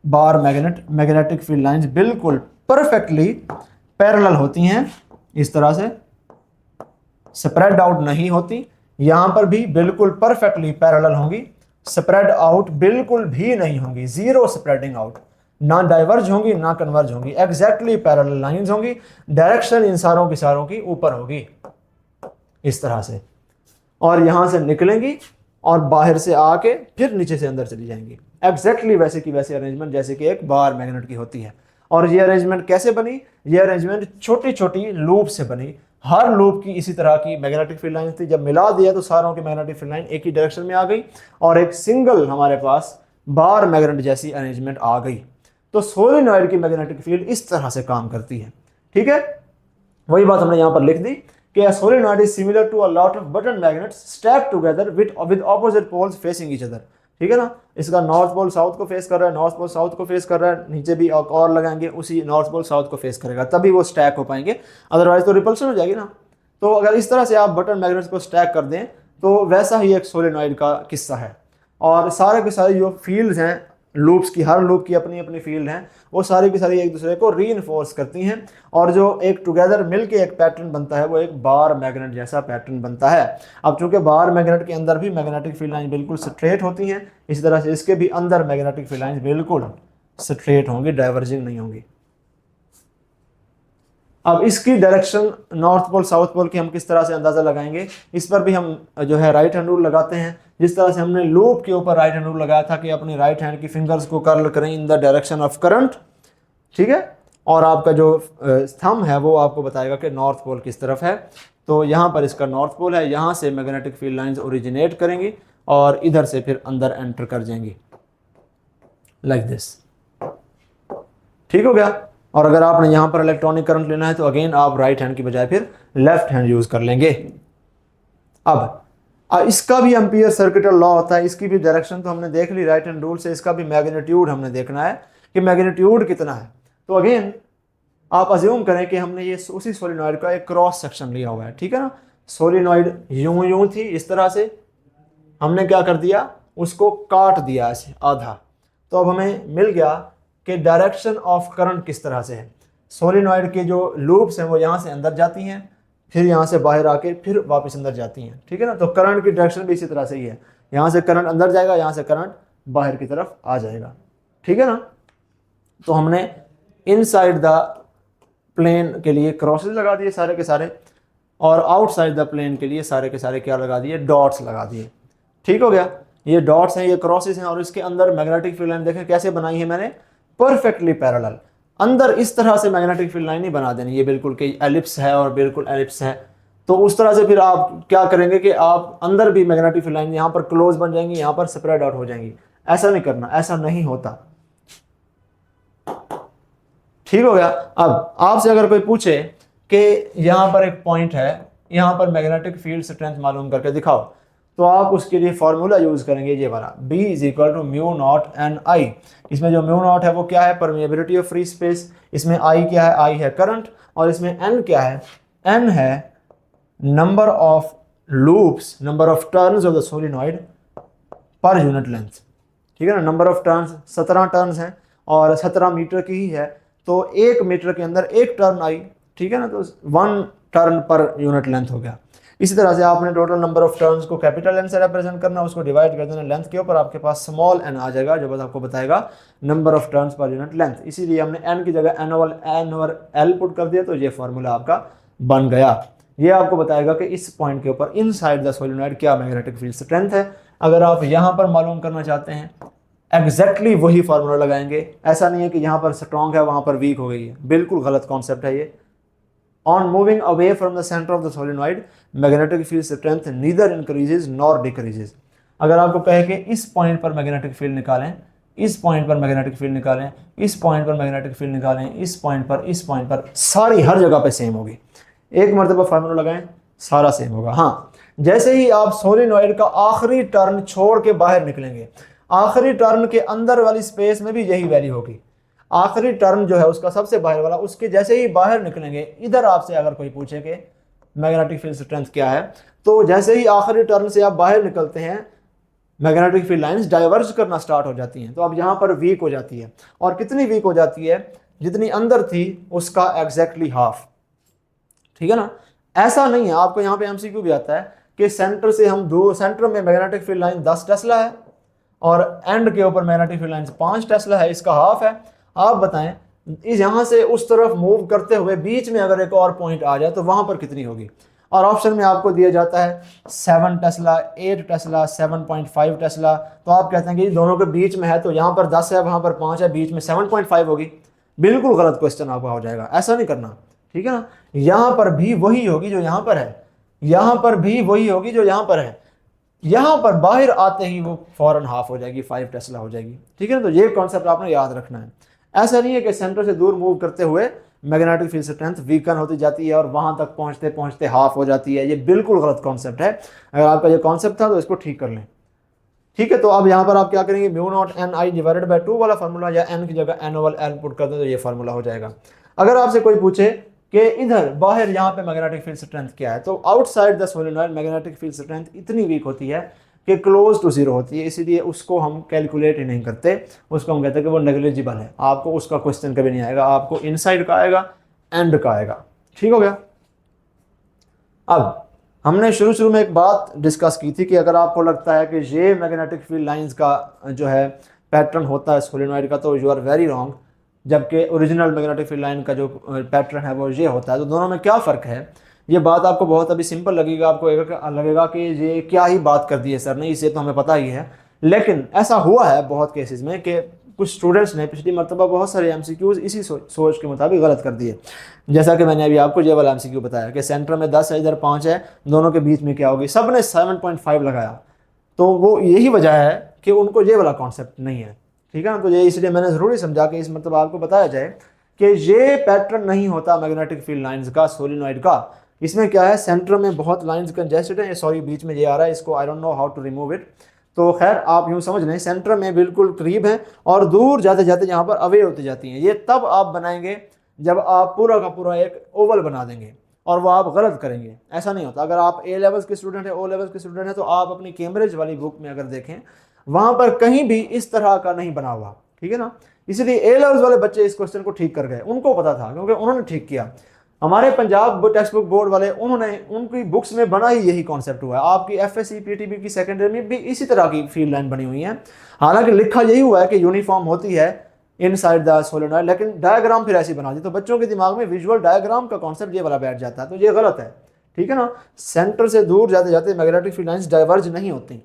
bar magnet magnetic field lines बिल्कुल परफेक्टली पैरेलल होती हैं, इस तरह से स्प्रेड आउट नहीं होती। यहां पर भी बिल्कुल परफेक्टली पैरेलल होंगी, स्प्रेड आउट बिल्कुल भी नहीं होंगी, जीरो स्प्रेडिंग आउट, ना डाइवर्ज होंगी ना कन्वर्ज होंगी, एग्जैक्टली पैरेलल लाइंस होंगी। डायरेक्शन इन सारों की ऊपर होगी इस तरह से, और यहां से निकलेंगी और बाहर से आके फिर नीचे से अंदर चली जाएंगी। एग्जैक्टली वैसे की वैसे अरेंजमेंट जैसे कि एक बार मैग्नेट की होती है। और ये अरेंजमेंट कैसे बनी? ये अरेंजमेंट छोटी छोटी लूप से बनी। हर लूप की इसी तरह की मैग्नेटिक फील्ड लाइन थी, जब मिला दिया तो सारों की मैग्नेटिक फील्ड लाइन एक ही डायरेक्शन में आ गई और एक सिंगल हमारे पास बार मैग्नेट जैसी अरेंजमेंट आ गई। तो सोलेनॉइड की मैग्नेटिक फील्ड इस तरह से काम करती है, ठीक है। वही बात हमने यहाँ पर लिख दी कि a solenoid is similar to a lot of button magnets stacked together with opposite poles facing each other, ठीक है ना। इसका नॉर्थ पोल साउथ को फेस कर रहा है, नॉर्थ पोल साउथ को फेस कर रहा है, नीचे भी और लगाएंगे उसी नॉर्थ पोल साउथ को फेस करेगा, तभी वो स्टैक हो पाएंगे, अदरवाइज तो रिपल्शन हो जाएगी ना। तो अगर इस तरह से आप बटन मैग्नेट्स को स्टैक कर दें तो वैसा ही एक सोलेनॉइड का किस्सा है। और सारे के सारे जो फील्ड्स हैं लूप्स की, हर लूप की अपनी अपनी फील्ड हैं, वो सारी की सारी एक दूसरे को रीइंफोर्स करती हैं और जो एक टुगेदर मिलके एक पैटर्न बनता है वो एक बार मैग्नेट जैसा पैटर्न बनता है। अब चूंकि बार मैग्नेट के अंदर भी मैग्नेटिक फील्ड लाइन बिल्कुल स्ट्रेट होती हैं, इसी तरह से इसके भी अंदर मैग्नेटिक फील्ड लाइन बिल्कुल स्ट्रेट होंगी, डाइवर्जिंग नहीं होंगी। अब इसकी direction north pole south pole की हम किस तरह से अंदाजा लगाएंगे, इस पर भी हम जो है राइट हैंड रूल लगाते हैं। जिस तरह से हमने लूप के ऊपर राइट हैंड रूल लगाया था कि अपनी राइट हैंड की फिंगर्स को कर्ल करें in the direction of current, ठीक है। और आपका जो थंब है वो आपको बताएगा कि नॉर्थ पोल किस तरफ है। तो यहाँ पर इसका नॉर्थ पोल है, यहाँ से मैग्नेटिक फील्ड लाइंस ओरिजिनेट करेंगी और इधर से फिर अंदर एंटर कर जाएंगी लाइक दिस, ठीक हो गया। और अगर आपने यहाँ पर इलेक्ट्रॉनिक करंट लेना है तो अगेन आप राइट हैंड की बजाय फिर लेफ्ट हैंड यूज कर लेंगे। अब इसका भी एम्पियर सर्किटल लॉ होता है, इसकी भी डायरेक्शन तो हमने देख ली राइट हैंड रूल से, इसका भी मैग्नीट्यूड हमने देखना है कि मैग्नीट्यूड कितना है। तो अगेन आप अज्यूम करें कि हमने ये उसी सोलिनॉइड का एक क्रॉस सेक्शन लिया हुआ है, ठीक है ना। सोलिनॉइड यूं यूं थी, इस तरह से हमने क्या कर दिया, उसको काट दिया ऐसे आधा। तो अब हमें मिल गया कि डायरेक्शन ऑफ करंट किस तरह से है। सोलिनॉइड के जो लूप्स हैं वो यहाँ से अंदर जाती हैं, फिर यहाँ से बाहर आके फिर वापस अंदर जाती हैं, ठीक है ना। तो करंट की डायरेक्शन भी इसी तरह से ही है, यहाँ से करंट अंदर जाएगा, यहाँ से करंट बाहर की तरफ आ जाएगा, ठीक है ना। तो हमने इनसाइड द प्लेन के लिए क्रॉसेस लगा दिए सारे के सारे, और आउटसाइड द प्लेन के लिए सारे के सारे क्या लगा दिए, डॉट्स लगा दिए। ठीक हो गया, ये डॉट्स हैं, ये क्रॉसेस हैं, और इसके अंदर मैग्नेटिक फील्ड लाइन देखें कैसे बनाई है मैंने, परफेक्टली पैरेलल। अंदर इस तरह से मैग्नेटिक फील्ड लाइन नहीं बना देनी, ये बिल्कुल कि एलिप्स है और बिल्कुल एलिप्स है, तो उस तरह से फिर आप क्या करेंगे कि आप अंदर भी मैग्नेटिक फील्ड लाइन यहाँ पर क्लोज बन जाएंगी, यहाँ पर स्प्रेड आउट हो जाएंगी। ऐसा नहीं करना, ऐसा नहीं होता। ठीक हो गया। अब आपसे अगर कोई पूछे कि यहाँ पर एक पॉइंट है, यहाँ पर मैग्नेटिक फील्ड स्ट्रेंथ मालूम करके दिखाओ, तो आप उसके लिए फॉर्मूला यूज करेंगे ये वाला, B = μ0 Ni। इसमें जो μ0 है वो क्या है, परमिएबिलिटी ऑफ फ्री स्पेस, इसमें I क्या है, I है करंट, और इसमें N क्या है, N है number of loops, number of turns of the solenoid per unit length. ठीक है ना, नंबर ऑफ टर्न्स 17 टर्न्स हैं और 17 मीटर की ही है, तो 1 मीटर के अंदर 1 टर्न आई। ठीक है ना, तो 1 टर्न पर यूनिट लेंथ हो गया। इसी तरह से आपने टोटल नंबर ऑफ टर्न्स को कैपिटल एन से रिप्रेजेंट करना, उसको डिवाइड कर देना लेंथ के ऊपर, आपके पास स्मॉल एन आ जाएगा जो बस आपको बताएगा number of turns per unit length. इसीलिए हमने एन की जगह एन ओवर एल पुट कर दिया, तो ये फॉर्मूला आपका बन गया। ये आपको बताएगा कि इस पॉइंट के ऊपर इनसाइड द सोलिनॉइड क्या मैग्नेटिक फील्ड स्ट्रेंथ है। अगर आप यहाँ पर मालूम करना चाहते हैं, एग्जैक्टली वही फार्मूला लगाएंगे। ऐसा नहीं है कि यहाँ पर स्ट्रॉन्ग है वहाँ पर वीक हो गई है, बिल्कुल गलत कॉन्सेप्ट है ये। On moving away from the centre of the solenoid magnetic field strength neither increases nor decreases. अगर आपको कहे कि इस पॉइंट पर मैग्नेटिक फील्ड निकालें, इस पॉइंट पर मैग्नेटिक फील्ड निकालें, इस पॉइंट पर मैग्नेटिक फील्ड निकालें, इस पॉइंट पर, सारी हर जगह पे सेम होगी। एक मरतबा फार्मूला लगाएं, सारा सेम होगा। हाँ, जैसे ही आप सोलिनॉइड का आखिरी टर्न छोड़ के बाहर निकलेंगे, आखिरी टर्न के अंदर वाली स्पेस में भी यही वैल्यू होगी। आखिरी टर्न जो है उसका सबसे बाहर वाला, उसके जैसे ही बाहर निकलेंगे, इधर आपसे अगर कोई पूछे कि मैग्नेटिक फील्ड स्ट्रेंथ क्या है, तो जैसे ही आखिरी टर्न से आप बाहर निकलते हैं, मैग्नेटिक फील्ड लाइंस डाइवर्ज करना स्टार्ट हो जाती हैं, तो अब यहाँ पर वीक हो जाती है। और कितनी वीक हो जाती है, जितनी अंदर थी उसका एग्जैक्टली हाफ। ठीक है ना, ऐसा नहीं है। आपको यहाँ पे एमसीक्यू भी आता है कि सेंटर से हम सेंटर में मैग्नेटिक फील्ड लाइन 10 टेस्ला है और एंड के ऊपर मैग्नेटिक फील्ड लाइन 5 टेस्ला है, इसका हाफ है। आप बताएं, इस यहाँ से उस तरफ मूव करते हुए बीच में अगर एक और पॉइंट आ जाए तो वहां पर कितनी होगी। और ऑप्शन में आपको दिया जाता है 7 टेस्ला, 8 टेस्ला, 7.5 टेस्ला। तो आप कहते हैं कि दोनों के बीच में है, तो यहाँ पर 10 है, वहां पर 5 है, बीच में 7.5 होगी। बिल्कुल गलत क्वेश्चन आपका हो जाएगा, ऐसा नहीं करना। ठीक है ना, यहाँ पर भी वही होगी जो यहाँ पर है, यहाँ पर भी वही होगी जो यहाँ पर है। यहाँ पर बाहर आते ही वो फौरन हाफ हो जाएगी, 5 टेस्ला हो जाएगी। ठीक है ना, तो ये कॉन्सेप्ट आपने याद रखना है। ऐसा नहीं है कि सेंटर से दूर मूव करते हुए मैग्नेटिक फील्ड स्ट्रेंथ वीकन होती जाती है और वहां तक पहुंचते पहुंचते हाफ हो जाती है। ये बिल्कुल गलत कॉन्सेप्ट है। अगर आपका ये कॉन्सेप्ट था तो इसको ठीक कर लें। ठीक है, तो अब यहाँ पर आप क्या करेंगे, μ0 Ni डिवाइडेड बाय 2 वाला फार्मूला, या n की जगह n ओवर l पुट कर दें तो ये फार्मूला हो जाएगा। अगर आपसे कोई पूछे कि इधर बाहर यहाँ पे मैग्नेटिक फील्ड स्ट्रेंथ क्या है, तो outside the solenoid magnetic field strength इतनी वीक होती है कि क्लोज टू 0 होती है, इसीलिए उसको हम कैलकुलेट ही नहीं करते। उसको हम कहते हैं कि वो नेग्लिजिबल है। आपको उसका क्वेश्चन कभी नहीं आएगा, आपको इनसाइड का आएगा, एंड का आएगा। ठीक हो गया। अब हमने शुरू में एक बात डिस्कस की थी कि अगर आपको लगता है कि ये मैग्नेटिक फील्ड लाइंस का जो है पैटर्न होता है सोलिनॉइड का, तो यू आर वेरी रॉन्ग। जबकि ओरिजिनल मैग्नेटिक फील्ड लाइन का जो पैटर्न है वो ये होता है। तो दोनों में क्या फ़र्क है, ये बात आपको बहुत अभी सिंपल लगेगा, आपको लगेगा कि ये क्या ही बात कर दी है सर ने, इसे तो हमें पता ही है। लेकिन ऐसा हुआ है बहुत केसेस में कि कुछ स्टूडेंट्स ने पिछली मरतबा बहुत सारे एमसीक्यूज इसी सोच के मुताबिक गलत कर दिए। जैसा कि मैंने अभी आपको ये वाला एमसीक्यू बताया कि सेंटर में 10 है, इधर 5 है, दोनों के बीच में क्या होगी, सब ने 7.5 लगाया। तो वो यही वजह है कि उनको ये वाला कॉन्सेप्ट नहीं है। ठीक है ना, तो ये इसलिए मैंने ज़रूरी समझा कि इस मतलब आपको बताया जाए कि ये पैटर्न नहीं होता मैग्नेटिक फील्ड लाइंस का सोलिनॉइड का। इसमें क्या है, सेंटर में बहुत लाइंस कंजेस्टेड है, सॉरी बीच में ये आ रहा है, इसको I don't know how to remove it. तो खैर आप यूँ समझ लें, सेंटर में बिल्कुल करीब है और दूर जाते जाते यहाँ पर अवे होती जाती हैं। ये तब आप बनाएंगे जब आप पूरा का पूरा एक ओवल बना देंगे, और वो आप गलत करेंगे। ऐसा नहीं होता। अगर आप ए लेवल्स के स्टूडेंट हैं, ओ लेवल्स के स्टूडेंट हैं, तो आप अपनी कैम्ब्रिज वाली बुक में अगर देखें, वहाँ पर कहीं भी इस तरह का नहीं बना हुआ। ठीक है ना, इसलिए ए लेवल्स वाले बच्चे इस क्वेश्चन को ठीक कर गए, उनको पता था क्योंकि उन्होंने ठीक किया। हमारे पंजाब टेक्स्ट बुक बोर्ड वाले, उनकी बुक्स में बना ही यही कॉन्सेप्ट हुआ है। आपकी एफएससी पीटीबी की सेकेंडरी में भी इसी तरह की फील्ड लाइन बनी हुई है। हालांकि लिखा यही हुआ है कि यूनिफॉर्म होती है इनसाइड द सोलेनॉइड, लेकिन डायग्राम फिर ऐसी बना दी तो बच्चों के दिमाग में विजुअल डायग्राम का कॉन्सेप्ट ये वाला बैठ जाता है, तो ये गलत है, ठीक है ना। सेंटर से दूर जाते जाते मैग्नेटिक फील्ड लाइंस डाइवर्ज नहीं होती,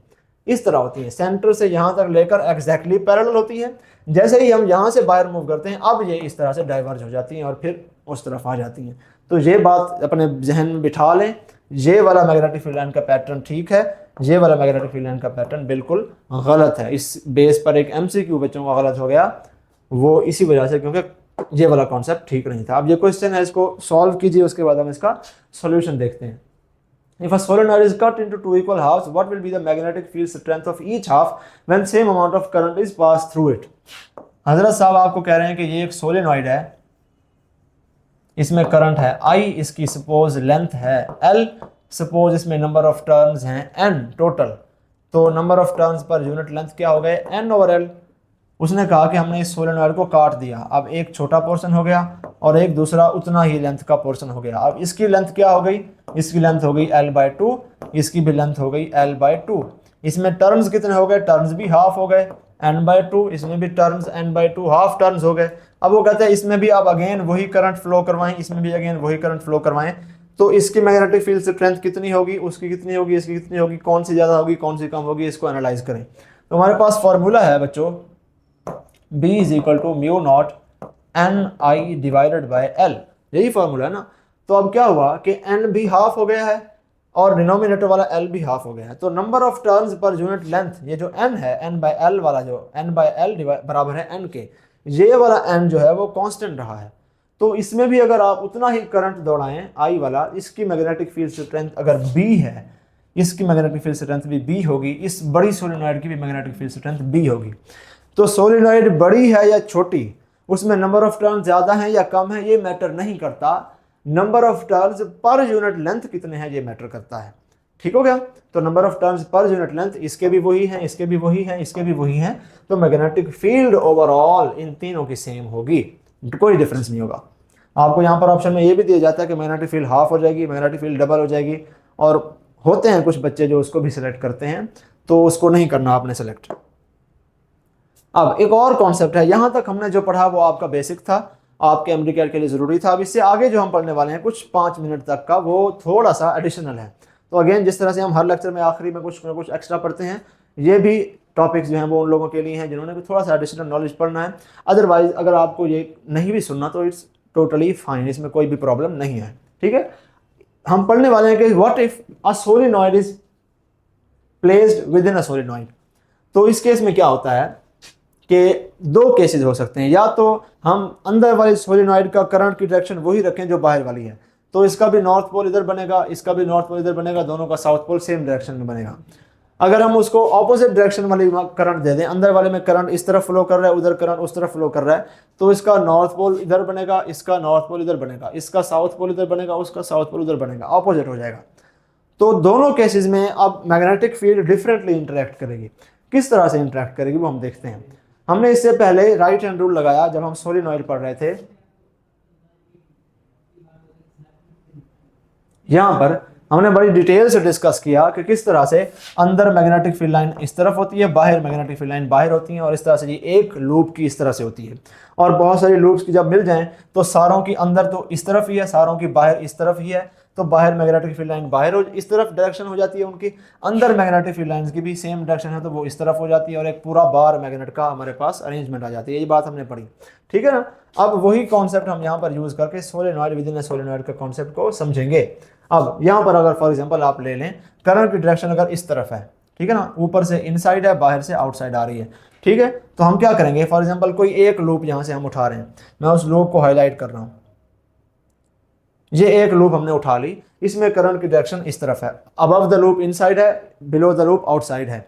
इस तरह होती है, सेंटर से यहाँ तक लेकर एग्जैक्टली पैरेलल होती है, जैसे ही हम यहाँ से बाहर मूव करते हैं अब ये इस तरह से डाइवर्ज हो जाती हैं और फिर उस तरफ आ जाती हैं। तो ये बात अपने जहन में बिठा लें, ये वाला मैग्नेटिक फील्ड लाइन का पैटर्न ठीक है, ये वाला मैग्नेटिक फील्ड लाइन का पैटर्न बिल्कुल गलत है। इस बेस पर एक एमसीक्यू बच्चों का गलत हो गया, वो इसी वजह से, क्योंकि ये वाला कॉन्सेप्ट ठीक नहीं था। अब ये क्वेश्चन है, इसको सॉल्व कीजिए, उसके बाद हम इसका सॉल्यूशन देखते हैं। If a solenoid is cut into two equal halves, what will be the magnetic field strength of each half when same amount of current is passed through it? हजरत साहब आपको कह रहे हैं कि ये एक सोलेनॉइड है, इसमें करंट है I, इसकी सपोज लेंथ है L, सपोज इसमें नंबर ऑफ टर्न्स हैं N टोटल, तो number of turns per unit length क्या हो गए N/L। उसने कहा कि हमने इस सोलेनॉइड को काट दिया, अब एक छोटा पोर्शन हो गया और एक दूसरा उतना ही लेंथ का पोर्शन हो गया। अब इसकी लेंथ क्या हो गई, इसकी लेंथ हो गई L/2, इसकी भी लेंथ हो गई L/2। इसमें टर्न्स कितने हो गए, टर्न्स भी हाफ हो गए N/2, इसमें भी टर्न्स N/2 हाफ टर्न्स हो गए। अब वो कहते हैं इसमें भी अब अगेन वही करंट फ्लो करवाएं, इसमें भी अगेन वही करंट फ्लो करवाएं, तो इसकी मैग्नेटिक फील्ड स्ट्रेंथ कितनी होगी, उसकी कितनी होगी, इसकी कितनी होगी, कौन सी ज़्यादा होगी कौन सी कम होगी, इसको एनालाइज करें। तो हमारे पास फॉर्मूला है बच्चों, B = μ0 Ni divided by L, यही फॉर्मूला है ना। तो अब क्या हुआ कि N भी हाफ हो गया है और डिनोमिनेटर वाला L भी हाफ हो गया है, तो number of turns per unit length, ये जो N है N/L वाला, जो N/L बराबर है N के, ये वाला N जो है वो कांस्टेंट रहा है। तो इसमें भी अगर आप उतना ही करंट दौड़ाएं I वाला, इसकी मैग्नेटिक फील्ड स्ट्रेंथ अगर B है, इसकी मैग्नेटिक फील्ड स्ट्रेंथ भी B होगी, इस बड़ी सोलेनॉइड की भी मैग्नेटिक फील्ड स्ट्रेंथ B होगी। तो सोलेनॉइड बड़ी है या छोटी, उसमें नंबर ऑफ टर्न ज़्यादा है या कम है ये मैटर नहीं करता, number of turns per unit length कितने हैं ये मैटर करता है। ठीक हो गया। तो number of turns per unit length इसके भी वही हैं, इसके भी वही हैं, इसके भी वही हैं, तो मैग्नेटिक फील्ड ओवरऑल इन तीनों की सेम होगी, कोई डिफरेंस नहीं होगा। आपको यहाँ पर ऑप्शन में ये भी दिया जाता है कि मैग्नेटिक फील्ड हाफ हो जाएगी, मैग्नेटिक फील्ड डबल हो जाएगी, और होते हैं कुछ बच्चे जो उसको भी सिलेक्ट करते हैं, तो उसको नहीं करना आपने सेलेक्ट। अब एक और कॉन्सेप्ट है, यहाँ तक हमने जो पढ़ा वो आपका बेसिक था, आपके एमडीकेट के लिए ज़रूरी था। अब इससे आगे जो हम पढ़ने वाले हैं कुछ 5 मिनट तक का, वो थोड़ा सा एडिशनल है। तो अगेन जिस तरह से हम हर लेक्चर में आखिरी में कुछ ना कुछ एक्स्ट्रा पढ़ते हैं, ये भी टॉपिक्स जो हैं वो उन लोगों के लिए हैं जिन्होंने भी थोड़ा सा एडिशनल नॉलेज पढ़ना है। अदरवाइज अगर आपको ये नहीं भी सुनना तो इट्स टोटली फाइन, इसमें कोई भी प्रॉब्लम नहीं है। ठीक है, हम पढ़ने वाले हैं कि what if a solenoid is placed with in a solenoid. तो इस केस में क्या होता है कि दो केसेस हो सकते हैं, या तो हम अंदर वाली सोलेनॉइड का करंट की डायरेक्शन वही रखें जो बाहर वाली है, तो इसका भी नॉर्थ पोल इधर बनेगा, इसका भी नॉर्थ पोल इधर बनेगा, दोनों का साउथ पोल सेम डायरेक्शन में बनेगा। अगर हम उसको ऑपोजिट डायरेक्शन वाली करंट दे दें, अंदर वाले में करंट इस तरफ फ्लो कर रहा है, उधर करंट उस तरफ फ्लो कर रहा है, तो इसका नॉर्थ पोल इधर बनेगा, इसका नॉर्थ पोल इधर बनेगा, इसका साउथ पोल इधर बनेगा, उसका साउथ पोल उधर बनेगा, ऑपोजिट हो जाएगा। तो दोनों केसेस में अब मैग्नेटिक फील्ड डिफरेंटली इंटरेक्ट करेगी। किस तरह से इंटरेक्ट करेगी वो हम देखते हैं। हमने इससे पहले राइट हैंड रूल लगाया जब हम सोलेनॉइड पढ़ रहे थे। यहां पर हमने बड़ी डिटेल से डिस्कस किया कि किस तरह से अंदर मैग्नेटिक फील्ड लाइन इस तरफ होती है, बाहर मैग्नेटिक फील्ड लाइन बाहर होती है, और इस तरह से ये एक लूप की इस तरह से होती है। और बहुत सारी लूप्स की जब मिल जाएं तो सारों की अंदर तो इस तरफ ही है, सारों की बाहर इस तरफ ही है, तो बाहर मैग्नेटिक फील्ड लाइन बाहर हो इस तरफ डायरेक्शन हो जाती है उनकी, अंदर मैग्नेटिक फील्ड लाइंस की भी सेम डायरेक्शन है तो वो इस तरफ हो जाती है, और एक पूरा बार मैग्नेट का हमारे पास अरेंजमेंट आ जाती है। ये बात हमने पढ़ी, ठीक है ना। अब वही कॉन्सेप्ट हम यहाँ पर यूज़ करके सोलेनॉइड विद इन सोलेनॉइड का कॉन्सेप्ट को समझेंगे। अब यहाँ पर अगर फॉर एग्जांपल आप ले लें, करंट की डायरेक्शन अगर इस तरफ है, ठीक है ना, ऊपर से इनसाइड है, बाहर से आउटसाइड आ रही है, ठीक है, तो हम क्या करेंगे, फॉर एग्जांपल कोई एक लूप यहाँ से हम उठा रहे हैं, मैं उस लूप को हाईलाइट कर रहा हूँ, ये एक लूप हमने उठा ली, इसमें करंट की डायरेक्शन इस तरफ है, अबव द लूप इनसाइड है, बिलो द लूप आउटसाइड है।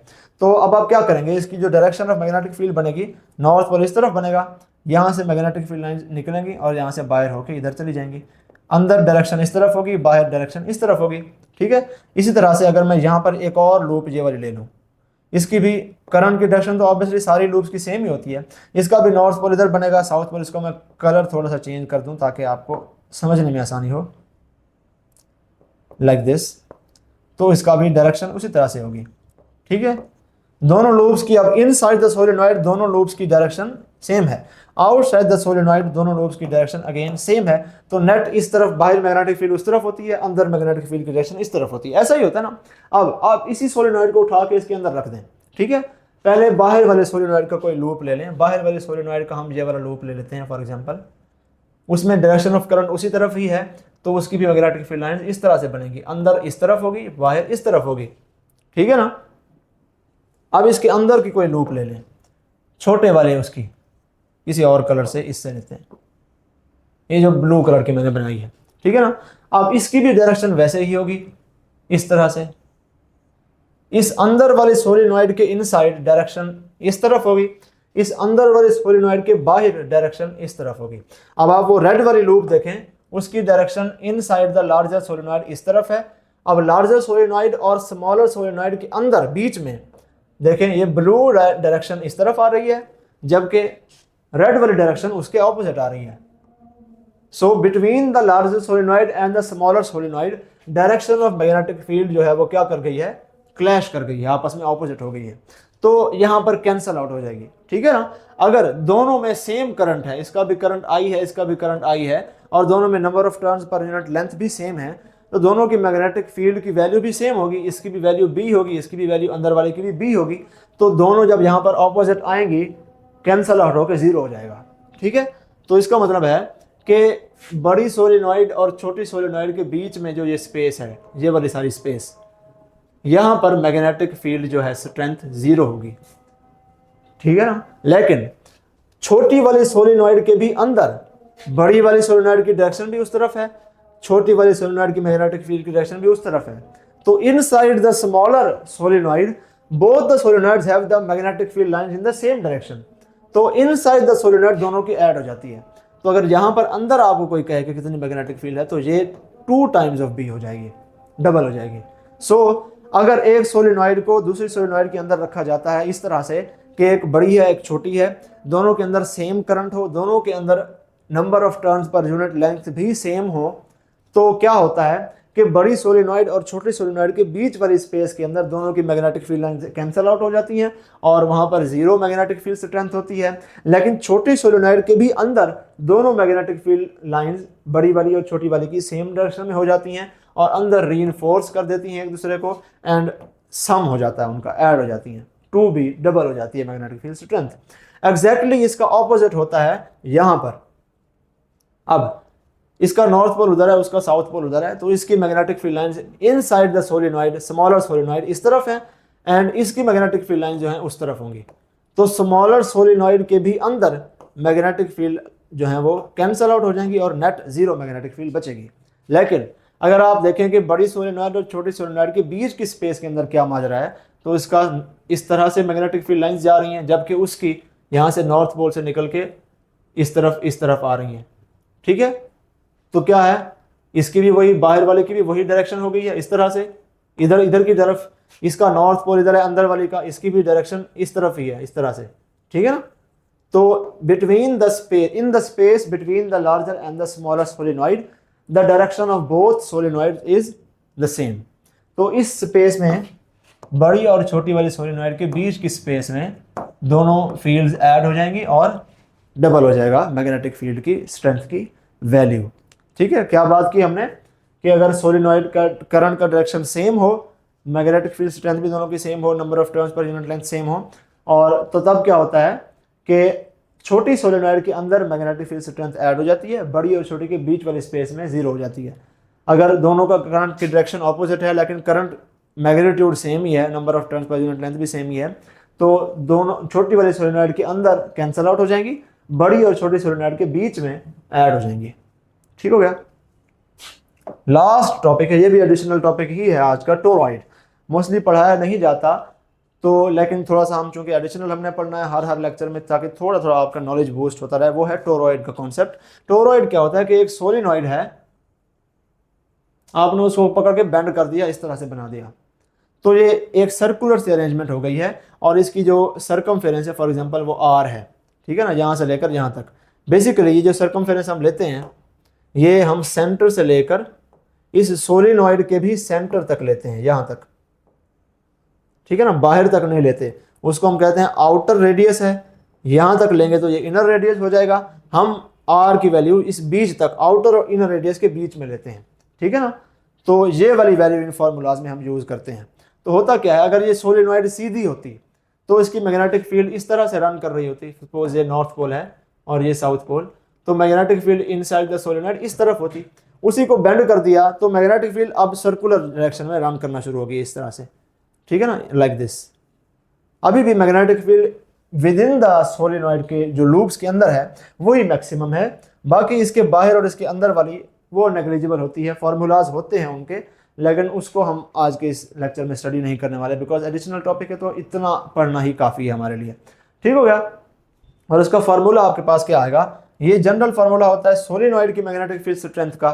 तो अब आप क्या करेंगे, इसकी जो डायरेक्शन ऑफ मैग्नेटिक फील्ड बनेगी, नॉर्थ पोल इस तरफ बनेगा, यहाँ से मैग्नेटिक फील्ड लाइन निकलेंगी और यहाँ से बाहर होकर इधर चली जाएंगी, अंदर डायरेक्शन इस तरफ होगी, बाहर डायरेक्शन इस तरफ होगी, ठीक है। इसी तरह से अगर मैं यहाँ पर एक और लूप ये वाली ले लूँ, इसकी भी करंट की डायरेक्शन तो ऑब्वियसली सारी लूप्स की सेम ही होती है, इसका भी नॉर्थ पोल इधर बनेगा, साउथ पोल, इसको मैं कलर थोड़ा सा चेंज कर दूँ ताकि आपको समझने में आसानी हो, लाइक दिस। तो इसका भी डायरेक्शन उसी तरह से होगी, ठीक है। दोनों लूप्स की अब इनसाइड द सोलेनॉइड दोनों लूप्स की डायरेक्शन सेम है। आउटसाइड द सोलेनॉइड दोनों लूप्स की डायरेक्शन अगेन सेम है। तो नेट इस तरफ, बाहर मैग्नेटिक फील्ड उस तरफ होती है, अंदर मैग्नेटिक फील्ड की डायरेक्शन इस तरफ होती है। ऐसा ही होता है ना। अब आप इसी सोलेनॉइड को उठा के इसके अंदर रख दें, ठीक है। पहले बाहर वाले सोलेनॉइड का कोई लूप ले लें। बाहर वाले सोलेनॉइड का हम ये वाला लूप ले लेते हैं फॉर एग्जांपल। उसमें डायरेक्शन ऑफ करंट उसी तरफ ही है, तो उसकी भी मैग्नेटिक फील्ड लाइन इस तरह से बनेगी, अंदर इस तरफ होगी, बाहर इस तरफ होगी, ठीक है ना। अब इसके अंदर की कोई लूप ले लें, छोटे वाले उसकी किसी और कलर से, इससे लेते हैं, ये जो ब्लू कलर की मैंने बनाई है, ठीक है ना। अब इसकी भी डायरेक्शन वैसे ही होगी, इस तरह से। इस अंदर वाले सोलेनॉइड के इनसाइड डायरेक्शन इस तरफ होगी, इस अंदर वाले सोलेनॉइड के बाहर डायरेक्शन इस तरफ होगी। अब आप वो रेड वाली लूप देखें, उसकी direction inside the larger solenoid इस तरफ है। अब लार्जर सोलेनॉइड और स्मॉलर सोलेनॉइड के अंदर बीच में देखें, ये ब्लू डायरेक्शन इस तरफ आ रही है, जबकि रेड वाली डायरेक्शन उसके ऑपोजिट आ रही है। So between the larger solenoid and the smaller solenoid direction of magnetic field जो है वो क्या कर गई है, क्लैश कर गई है, आपस में ऑपोजिट हो गई है। तो यहां पर कैंसल आउट हो जाएगी, ठीक है ना। अगर दोनों में सेम करंट है, इसका भी करंट आई है, इसका भी करंट आई है, और दोनों में number of turns per unit length भी सेम है, तो दोनों की मैग्नेटिक फील्ड की वैल्यू भी सेम होगी। इसकी भी वैल्यू बी होगी, इसकी भी वैल्यू अंदर वाले की भी बी होगी। तो दोनों जब यहाँ पर ऑपोजिट आएंगी, कैंसल आउट होकर जीरो हो जाएगा, ठीक है। तो इसका मतलब है कि बड़ी सोलेनॉइड और छोटी सोलेनॉइड के बीच में जो ये स्पेस है, ये वाली सारी स्पेस, यहाँ पर मैग्नेटिक फील्ड जो है स्ट्रेंथ जीरो होगी, ठीक है ना। लेकिन छोटी वाली सोलेनॉइड के भी अंदर बड़ी वाली सोलेनॉइड की डायरेक्शन भी उस तरफ है, छोटी वाली सोलेनॉइड की मैग्नेटिक फील्ड की डायरेक्शन भी उस तरफ है। तो inside the smaller solenoid both the solenoids have the magnetic field lines in the same direction. तो इनसाइड द सोलेनॉइड दोनों की ऐड हो जाती है। तो अगर यहाँ पर अंदर आपको कोई कहे कि कितनी मैग्नेटिक फील्ड है, तो ये 2 टाइम्स ऑफ बी हो जाएगी, डबल हो जाएगी। सो अगर एक सोलेनॉइड को दूसरी सोलेनॉइड के अंदर रखा जाता है इस तरह से कि एक बड़ी है एक छोटी है, दोनों के अंदर सेम करंट हो, दोनों के अंदर number of turns per unit length भी सेम हो, तो क्या होता है कि बड़ी सोलेनॉइड और छोटी सोलेनॉइड के बीच वाली स्पेस के अंदर दोनों की magnetic field lines cancel out हो जाती हैं और वहां पर जीरो मैग्नेटिक फील्ड स्ट्रेंथ होती है। लेकिन छोटी सोलेनॉइड के भी अंदर दोनों मैग्नेटिक फील्ड लाइंस बड़ी वाली और छोटी वाली की सेम डायरेक्शन में हो जाती हैं और अंदर रीइंफोर्स कर देती हैं एक दूसरे को, एंड सम हो जाता है उनका, ऐड हो जाती हैं, 2b डबल हो जाती है मैग्नेटिक फील्ड स्ट्रेंथ। एग्जैक्टली इसका ऑपोजिट होता है यहां पर। अब इसका नॉर्थ पोल उधर है, उसका साउथ पोल उधर है, तो इसकी magnetic field lines inside the solenoid smaller solenoid इस तरफ है, एंड इसकी मैग्नेटिक फील्ड लाइंस जो है उस तरफ होंगी। तो स्मॉलर सोलेनॉइड के भी अंदर मैग्नेटिक फील्ड जो है वो कैंसल आउट हो जाएंगी और नेट जीरो मैग्नेटिक फील्ड बचेगी। लेकिन अगर आप देखें कि बड़ी सोलेनॉइड और छोटी सोलेनॉइड के बीच की स्पेस के अंदर क्या माजरा है, तो इसका इस तरह से मैग्नेटिक फील्ड लाइंस जा रही हैं, जबकि उसकी यहाँ से नॉर्थ पोल से निकल के इस तरफ आ रही हैं, ठीक है। तो क्या है, इसकी भी वही, बाहर वाले की भी वही डायरेक्शन हो गई है इस तरह से, इधर की तरफ। इसका नॉर्थ पोल इधर है, अंदर वाली का, इसकी भी डायरेक्शन इस तरफ ही है, इस तरह से, ठीक है ना। तो between the space, in the space between the larger and the smaller solenoid the direction of both solenoid is the same. तो इस स्पेस में, बड़ी और छोटी वाली सोलेनॉइड के बीच की स्पेस में दोनों फील्ड्स ऐड हो जाएंगी और डबल हो जाएगा मैग्नेटिक फील्ड की स्ट्रेंथ की वैल्यू, ठीक है। क्या बात की हमने कि अगर सोलेनॉइड का करंट का डायरेक्शन सेम हो, मैग्नेटिक फील्ड स्ट्रेंथ भी दोनों की सेम हो, number of turns per unit length same हो, और तो तब क्या होता है कि छोटी सोलेनॉइड के अंदर मैग्नेटिक फील्ड स्ट्रेंथ ऐड हो जाती है, बड़ी और छोटी के बीच वाली स्पेस में जीरो हो जाती है। अगर दोनों का करंट की डायरेक्शन ऑपोजिट है लेकिन करंट मैग्नीट्यूड सेम ही है, number of turns per unit length भी सेम ही है, तो दोनों छोटी वाली सोलेनॉइड के अंदर कैंसल आउट हो जाएंगी, बड़ी और छोटी सोलेनॉइड के बीच में ऐड हो जाएंगी, ठीक हो गया। लास्ट टॉपिक है, ये भी एडिशनल टॉपिक ही है आज का, टोरॉइड। मोस्टली पढ़ाया नहीं जाता, तो लेकिन थोड़ा सा हम चूंकि एडिशनल हमने पढ़ना है हर लेक्चर में, ताकि थोड़ा थोड़ा आपका नॉलेज बूस्ट होता रहे, वो है टोरॉइड का कॉन्सेप्ट। टोरॉइड क्या होता है कि एक सोलेनॉइड है, आपने उसको पकड़ के बेंड कर दिया, इस तरह से बना दिया, तो ये एक सर्कुलर से अरेंजमेंट हो गई है, और इसकी जो सरकमफेरेंस है फॉर एग्जांपल वो आर है, ठीक है ना, यहाँ से लेकर यहाँ तक। बेसिकली ये जो सरकमफेरेंस हम लेते हैं, ये हम सेंटर से लेकर इस सोलेनॉइड के भी सेंटर तक लेते हैं, यहाँ तक, ठीक है ना, बाहर तक नहीं लेते। उसको हम कहते हैं आउटर रेडियस है, यहाँ तक लेंगे तो ये इनर रेडियस हो जाएगा। हम r की वैल्यू इस बीच तक, आउटर और इनर रेडियस के बीच में लेते हैं, ठीक है ना। तो ये वाली वैल्यू इन फार्मूलाज में हम यूज़ करते हैं। तो होता क्या है, अगर ये सोलेनॉइड सीधी होती तो इसकी मैग्नेटिक फील्ड इस तरह से रन कर रही होती। सपोज ये नॉर्थ पोल है और ये साउथ पोल, तो magnetic field inside the solenoid इस तरफ होती। उसी को बेंड कर दिया तो मैग्नेटिक फील्ड अब सर्कुलर डायरेक्शन में रन करना शुरू होगी इस तरह से, ठीक है ना, लाइक दिस। अभी भी magnetic field within the solenoid के जो लूप्स के अंदर है वही मैक्सिमम है, बाकी इसके बाहर और इसके अंदर वाली वो नेग्लिजिबल होती है। फार्मूलाज होते हैं उनके, लेकिन उसको हम आज के इस लेक्चर में स्टडी नहीं करने वाले, बिकॉज एडिशनल टॉपिक है तो इतना पढ़ना ही काफ़ी है हमारे लिए, ठीक हो गया। और उसका फार्मूला आपके पास क्या आएगा, ये जनरल फार्मूला होता है सोलेनॉइड की मैग्नेटिक फील्ड स्ट्रेंथ का,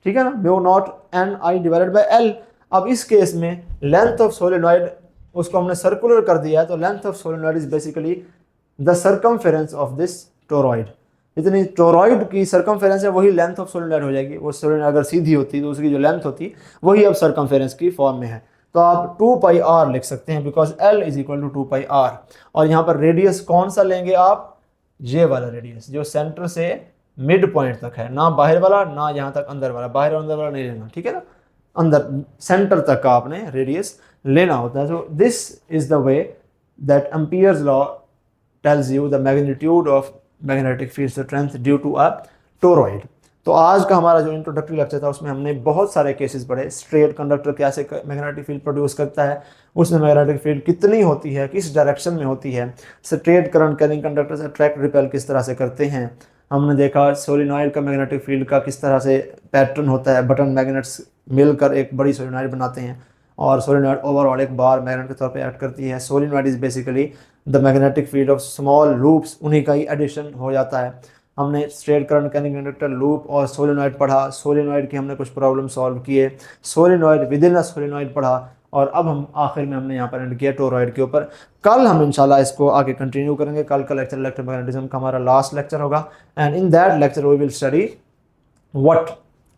ठीक है ना, mu nought N I divided by L. अब इस केस में लेंथ ऑफ सोलेनॉइड उसको हमने सर्कुलर कर दिया है, तो length of solenoid is basically the circumference of this toroid. जितनी टोरॉइड की सर्कमफेरेंस है वही लेंथ ऑफ सोलेनॉइड हो जाएगी। वो सोलेनॉइड अगर सीधी होती तो उसकी जो लेंथ होती वही अब सर्कमफेरेंस की फॉर्म में है। तो आप 2 पाई आर लिख सकते हैं, because L is equal to 2 pi R. और यहाँ पर रेडियस कौन सा लेंगे आप, ये वाला रेडियस जो सेंटर से मिड पॉइंट तक है, ना बाहर वाला ना यहाँ तक अंदर वाला, बाहर और अंदर वाला नहीं लेना, ठीक है ना, अंदर सेंटर तक का आपने रेडियस लेना होता है। So this is the way that Ampere's law tells you the magnitude of magnetic field strength due to a toroid. तो आज का हमारा जो इंट्रोडक्टरी लेक्चर था उसमें हमने बहुत सारे केसेस पढ़े। स्ट्रेट कंडक्टर कैसे मैग्नेटिक फील्ड प्रोड्यूस करता है, उसमें मैग्नेटिक फील्ड कितनी होती है, किस डायरेक्शन में होती है, straight current carrying conductors attract repel किस तरह से करते हैं। हमने देखा सोलेनॉइड का मैग्नेटिक फील्ड का किस तरह से पैटर्न होता है, बटन मैग्नेट्स मिलकर एक बड़ी सोलेनॉइड बनाते हैं और सोलेनॉइड ओवरऑल एक बार मैग्नेट के तौर पे एक्ट करती है। Solenoid is basically the magnetic field of small loops, उन्हीं का ही एडिशन हो जाता है। हमने straight current carrying conductor, loop और सोलेनॉइड पढ़ा। सोलेनॉइड की हमने कुछ प्रॉब्लम सॉल्व किए, solenoid with in a solenoid पढ़ा, और अब हम आखिर में हमने यहाँ पर एंड किया टोरॉइड के ऊपर। कल हम इंशाल्लाह इसको आगे कंटिन्यू करेंगे। कल का लेक्चर इलेक्ट्रोमैग्नेटिज्म का हमारा लास्ट लेक्चर होगा, and in that lecture we will study what,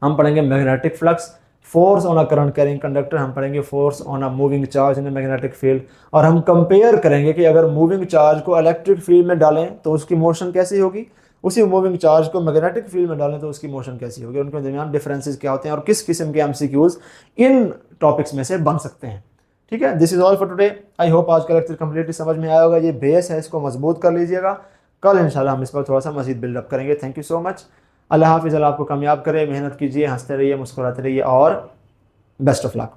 हम पढ़ेंगे magnetic flux, force on a current carrying conductor, हम पढ़ेंगे force on a moving charge in a magnetic field, और हम कंपेयर करेंगे कि अगर मूविंग चार्ज को इलेक्ट्रिक फील्ड में डालें तो उसकी मोशन कैसी होगी, उसी मूविंग चार्ज को मैग्नेटिक फील्ड में डालें तो उसकी मोशन कैसी होगी, उनके दरमियान डिफरेंसेस क्या होते हैं और किस किस्म के एमसीक्यूज इन टॉपिक्स में से बन सकते हैं। ठीक है, this is all for today. I hope आज का लेक्चर कंप्लीटली समझ में आया होगा। ये बेस है, इसको मजबूत कर लीजिएगा। कल इंशाल्लाह हम इस पर थोड़ा सा मजीद बिल्डअप करेंगे। Thank you so much. Allah हाफिज़। अल्लाह आपको कामयाब करे। मेहनत कीजिए, हंसते रहिए, मुस्कुराते रहिए, और बेस्ट ऑफ लक।